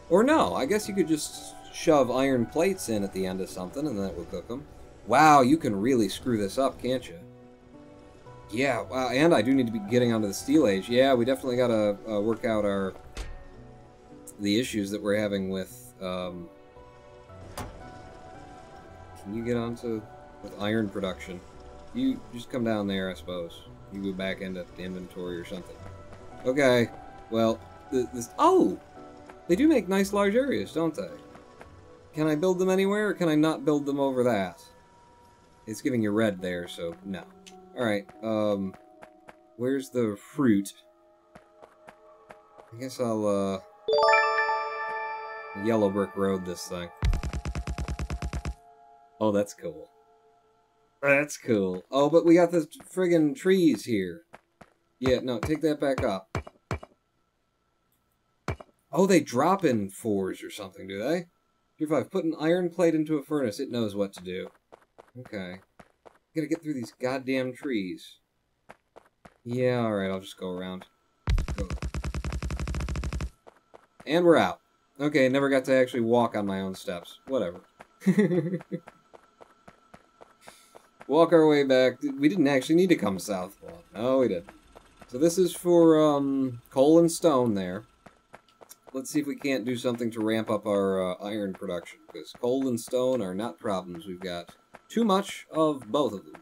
Or no, I guess you could just shove iron plates in at the end of something and then it will cook them. Wow, you can really screw this up, can't you? Yeah, wow, and I do need to be getting onto the steel age. Yeah, we definitely gotta work out the issues that we're having with... Can you get onto... with iron production? You just come down there, I suppose. You go back into the inventory or something. Okay, well, oh! They do make nice large areas, don't they? Can I build them anywhere, or can I not build them over that? It's giving you red there, so no. Alright, where's the fruit? I guess I'll, yellow brick road this thing. Oh, that's cool. That's cool. Oh, but we got the friggin' trees here. Yeah, no, take that back up. Oh, they drop in 4s or something, do they? Tier 5, put an iron plate into a furnace. It knows what to do. Okay. Gotta get through these goddamn trees. Yeah, alright, I'll just go around. Go. And we're out. Okay, never got to actually walk on my own steps. Whatever. Walk our way back. We didn't actually need to come south. No, we didn't. So this is for coal and stone there. Let's see if we can't do something to ramp up our iron production, because coal and stone are not problems. We've got too much of both of them.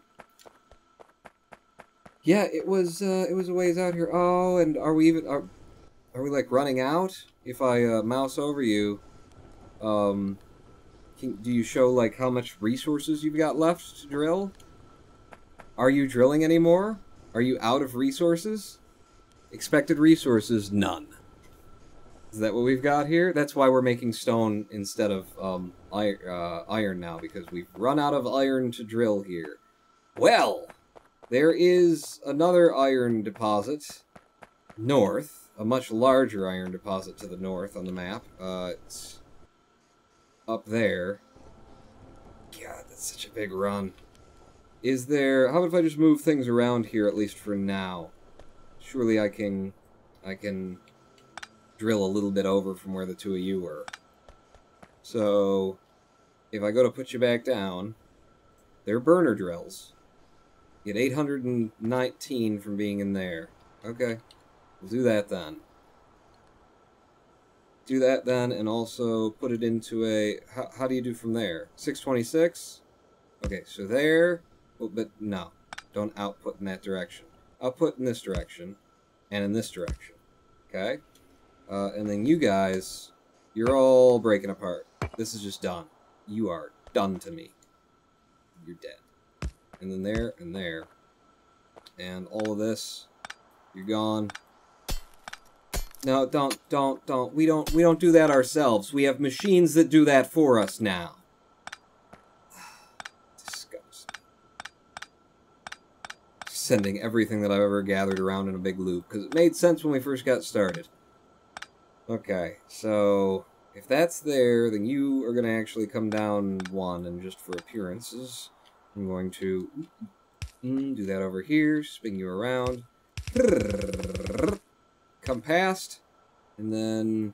Yeah, it was a ways out here. Oh, and are we like running out? If I mouse over you, do you show like how much resources you've got left to drill? Are you drilling anymore? Are you out of resources? Expected resources, none. Is that what we've got here? That's why we're making stone instead of iron now, because we've run out of iron to drill here. Well, there is another iron deposit north, a much larger iron deposit to the north on the map. It's up there. God, that's such a big run. Is there... How about if I just move things around here, at least for now? Surely I can drill a little bit over from where the two of you were. So, if I go to put you back down, they're burner drills. Get 819 from being in there. Okay, we'll do that then. Do that then, and also put it into a... How do you do from there? 626? Okay, so there... Oh, but no, don't output in that direction. Output in this direction, and in this direction. Okay? And then you guys, you're all breaking apart. This is just done. You are done to me. You're dead. And then there, and there. And all of this, you're gone. No, don't. We don't do that ourselves. We have machines that do that for us now. Disgusting. Sending everything that I've ever gathered around in a big loop, because it made sense when we first got started. Okay, so If that's there, then you are going to actually come down one, and just for appearances, I'm going to do that over here, spin you around, come past, and then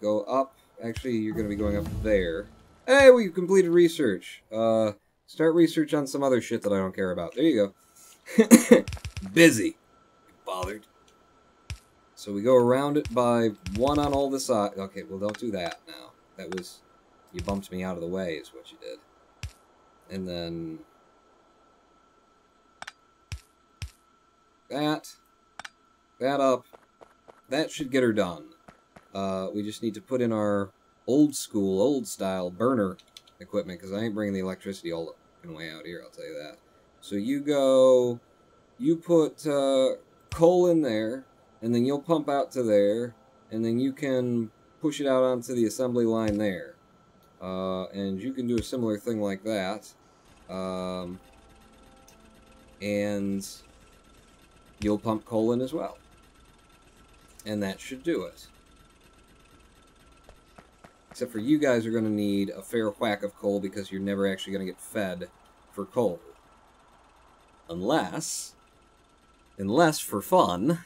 go up. Actually, you're going to be going up there. Hey, we completed research. Start research on some other shit that I don't care about. There you go. Busy. Bothered. So we go around it by one on all the sides. Okay, well, don't do that now. That was... You bumped me out of the way is what you did. And then... That up. That should get her done. We just need to put in our old school, old style burner equipment, because I ain't bringing the electricity all the way out here, I'll tell you that. So you go... You put coal in there, and then you'll pump out to there, and then you can push it out onto the assembly line there. And you can do a similar thing like that. And you'll pump coal in as well. And that should do it. Except for you guys are going to need a fair whack of coal because you're never actually going to get fed for coal. Unless for fun,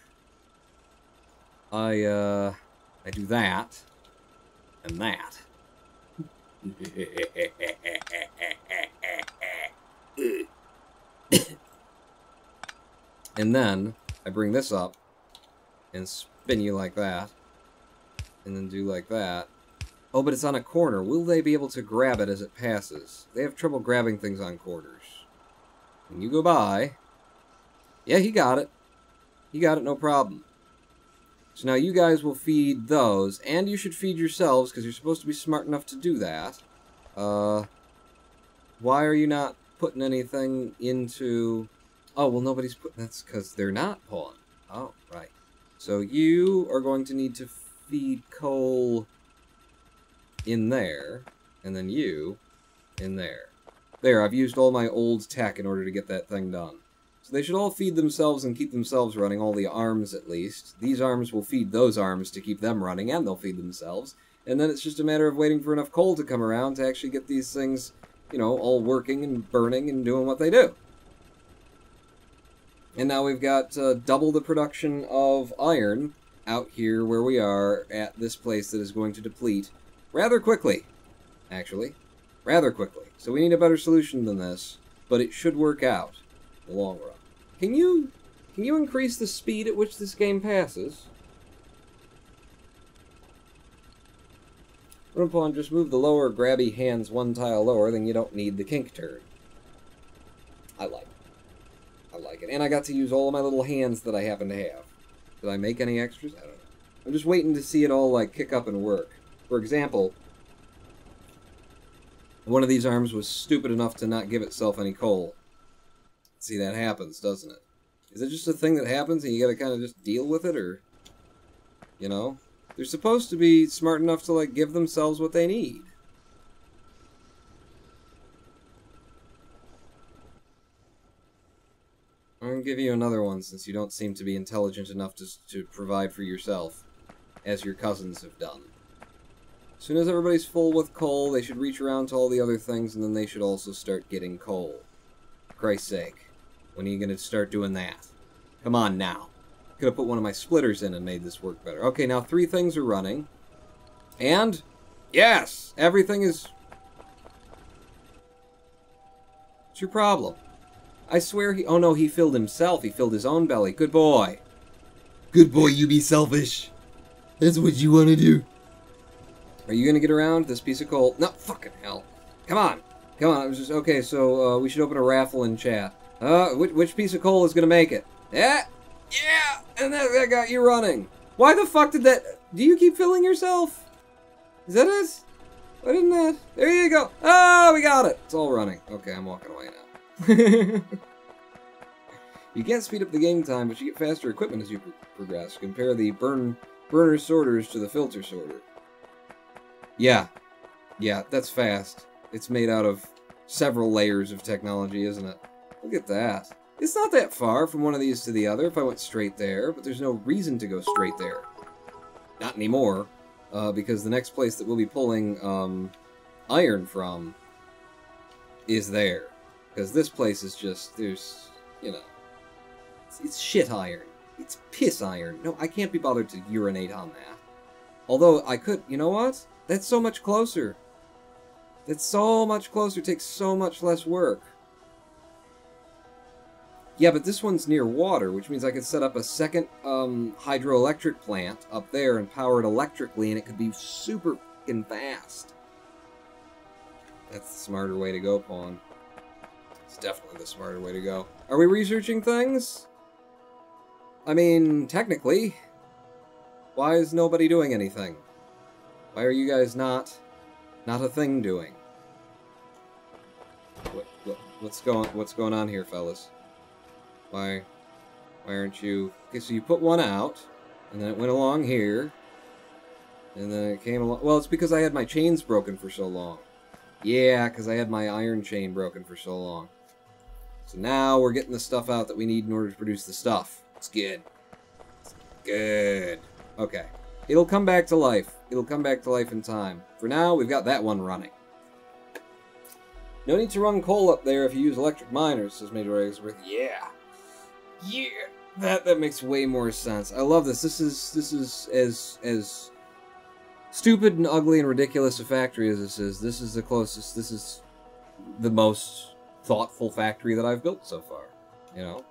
I do that, and that. And then, I bring this up, and spin you like that, and then do like that. Oh, but it's on a corner. Will they be able to grab it as it passes? They have trouble grabbing things on corners. When you go by... Yeah, he got it. He got it, no problem. So now you guys will feed those, and you should feed yourselves, because you're supposed to be smart enough to do that. Why are you not putting anything into... Oh, well, nobody's putting... That's because they're not pulling. Oh, right. So you are going to need to feed coal in there, and then you in there. There, I've used all my old tech in order to get that thing done. So they should all feed themselves and keep themselves running, all the arms at least. These arms will feed those arms to keep them running, and they'll feed themselves. And then it's just a matter of waiting for enough coal to come around to actually get these things, you know, all working and burning and doing what they do. And now we've got double the production of iron out here where we are at this place that is going to deplete rather quickly, actually. Rather quickly. So we need a better solution than this, but it should work out in the long run. Can you increase the speed at which this game passes? Rumpon, just move the lower grabby hands one tile lower, then you don't need the kink turn. I like it. I like it. And I got to use all of my little hands that I happen to have. Did I make any extras? I don't know. I'm just waiting to see it all, like, kick up and work. For example, one of these arms was stupid enough to not give itself any coal. See, that happens, doesn't it? Is it just a thing that happens and you gotta kind of just deal with it, or... You know? They're supposed to be smart enough to, like, give themselves what they need. I'm gonna give you another one since you don't seem to be intelligent enough to provide for yourself, as your cousins have done. As soon as everybody's full with coal, they should reach around to all the other things, and then they should also start getting coal. For Christ's sake. When are you going to start doing that? Come on now. Could have put one of my splitters in and made this work better. Okay, now 3 things are running. And, yes! Everything is... What's your problem? I swear he... Oh no, he filled himself. He filled his own belly. Good boy. Good boy, you be selfish. That's what you want to do. Are you going to get around this piece of coal? No, fucking hell. Come on. Come on. It was just, okay, so we should open a raffle in chat. Which piece of coal is going to make it? Yeah. Yeah. And that got you running. Why the fuck did that... Do you keep filling yourself? Is that it? Why didn't that... There you go. Oh, we got it. It's all running. Okay, I'm walking away now. You can't speed up the game time, but you get faster equipment as you progress. Compare the burner sorters to the filter sorter. Yeah. Yeah, that's fast. It's made out of several layers of technology, isn't it? Look at that. It's not that far from one of these to the other if I went straight there, but there's no reason to go straight there. Not anymore. because the next place that we'll be pulling iron from is there. Because this place is just, there's, you know, it's shit iron. It's piss iron. No, I can't be bothered to urinate on that. Although, I could, you know what? That's so much closer. That's so much closer, takes so much less work. Yeah, but this one's near water, which means I could set up a second hydroelectric plant up there and power it electrically, and it could be super fucking fast. That's the smarter way to go, Pawn. It's definitely the smarter way to go. Are we researching things? I mean, technically. Why is nobody doing anything? Why are you guys not a thing doing? What's going on here, fellas? Why aren't you... Okay, so you put one out, and then it went along here, and then it came along... Well, it's because I had my chains broken for so long. Yeah, because I had my iron chain broken for so long. So now we're getting the stuff out that we need in order to produce the stuff. It's good. It's good. Okay. It'll come back to life. It'll come back to life in time. For now, we've got that one running. No need to run coal up there if you use electric miners, says Major Eggsworth. Yeah. Yeah. That makes way more sense. I love this. This is as stupid and ugly and ridiculous a factory as this is. This is the closest. This is the most thoughtful factory that I've built so far. You know,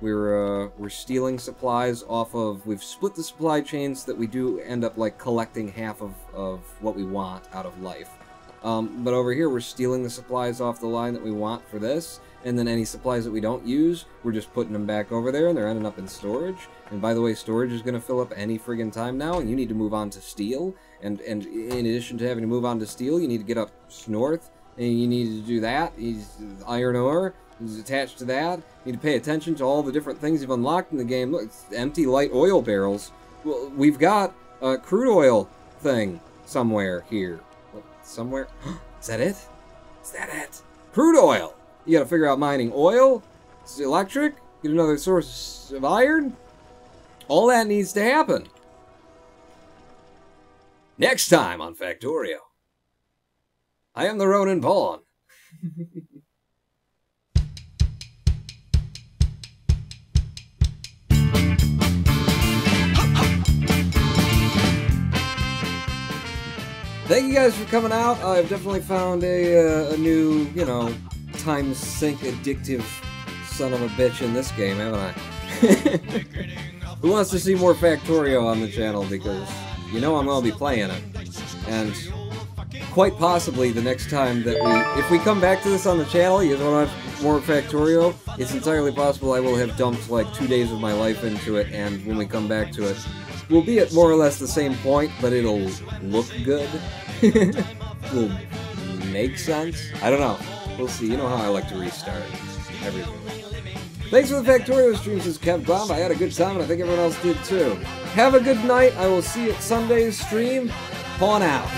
we're stealing supplies off of. We've split the supply chains so that we do end up like collecting half of what we want out of life. But over here, we're stealing the supplies off the line that we want for this, and then any supplies that we don't use, we're just putting them back over there, and they're ending up in storage. And by the way, storage is going to fill up any friggin' time now, and you need to move on to steel. And in addition to having to move on to steel, you need to get up north, and you need to do that. Iron ore is attached to that. You need to pay attention to all the different things you've unlocked in the game. Look, it's empty light oil barrels. Well, we've got a crude oil thing somewhere here. Somewhere? Is that it? Is that it? Crude oil! You gotta figure out mining oil, electric, get another source of iron. All that needs to happen. Next time on Factorio. I am the Ronin Pawn. Thank you guys for coming out. I've definitely found a new, you know, time sink addictive son of a bitch in this game, haven't I? Who wants to see more Factorio on the channel? Because you know I'm going to be playing it. And quite possibly the next time that if we come back to this on the channel, you guys want to have more Factorio, it's entirely possible I will have dumped like 2 days of my life into it, and when we come back to it, we'll be at more or less the same point, but it'll look good. Will make sense. I don't know. We'll see. You know how I like to restart everything. Thanks for the Factorio stream, says Kev Bomb. I had a good time, and I think everyone else did too. Have a good night. I will see you at Sunday's stream. Pawn out.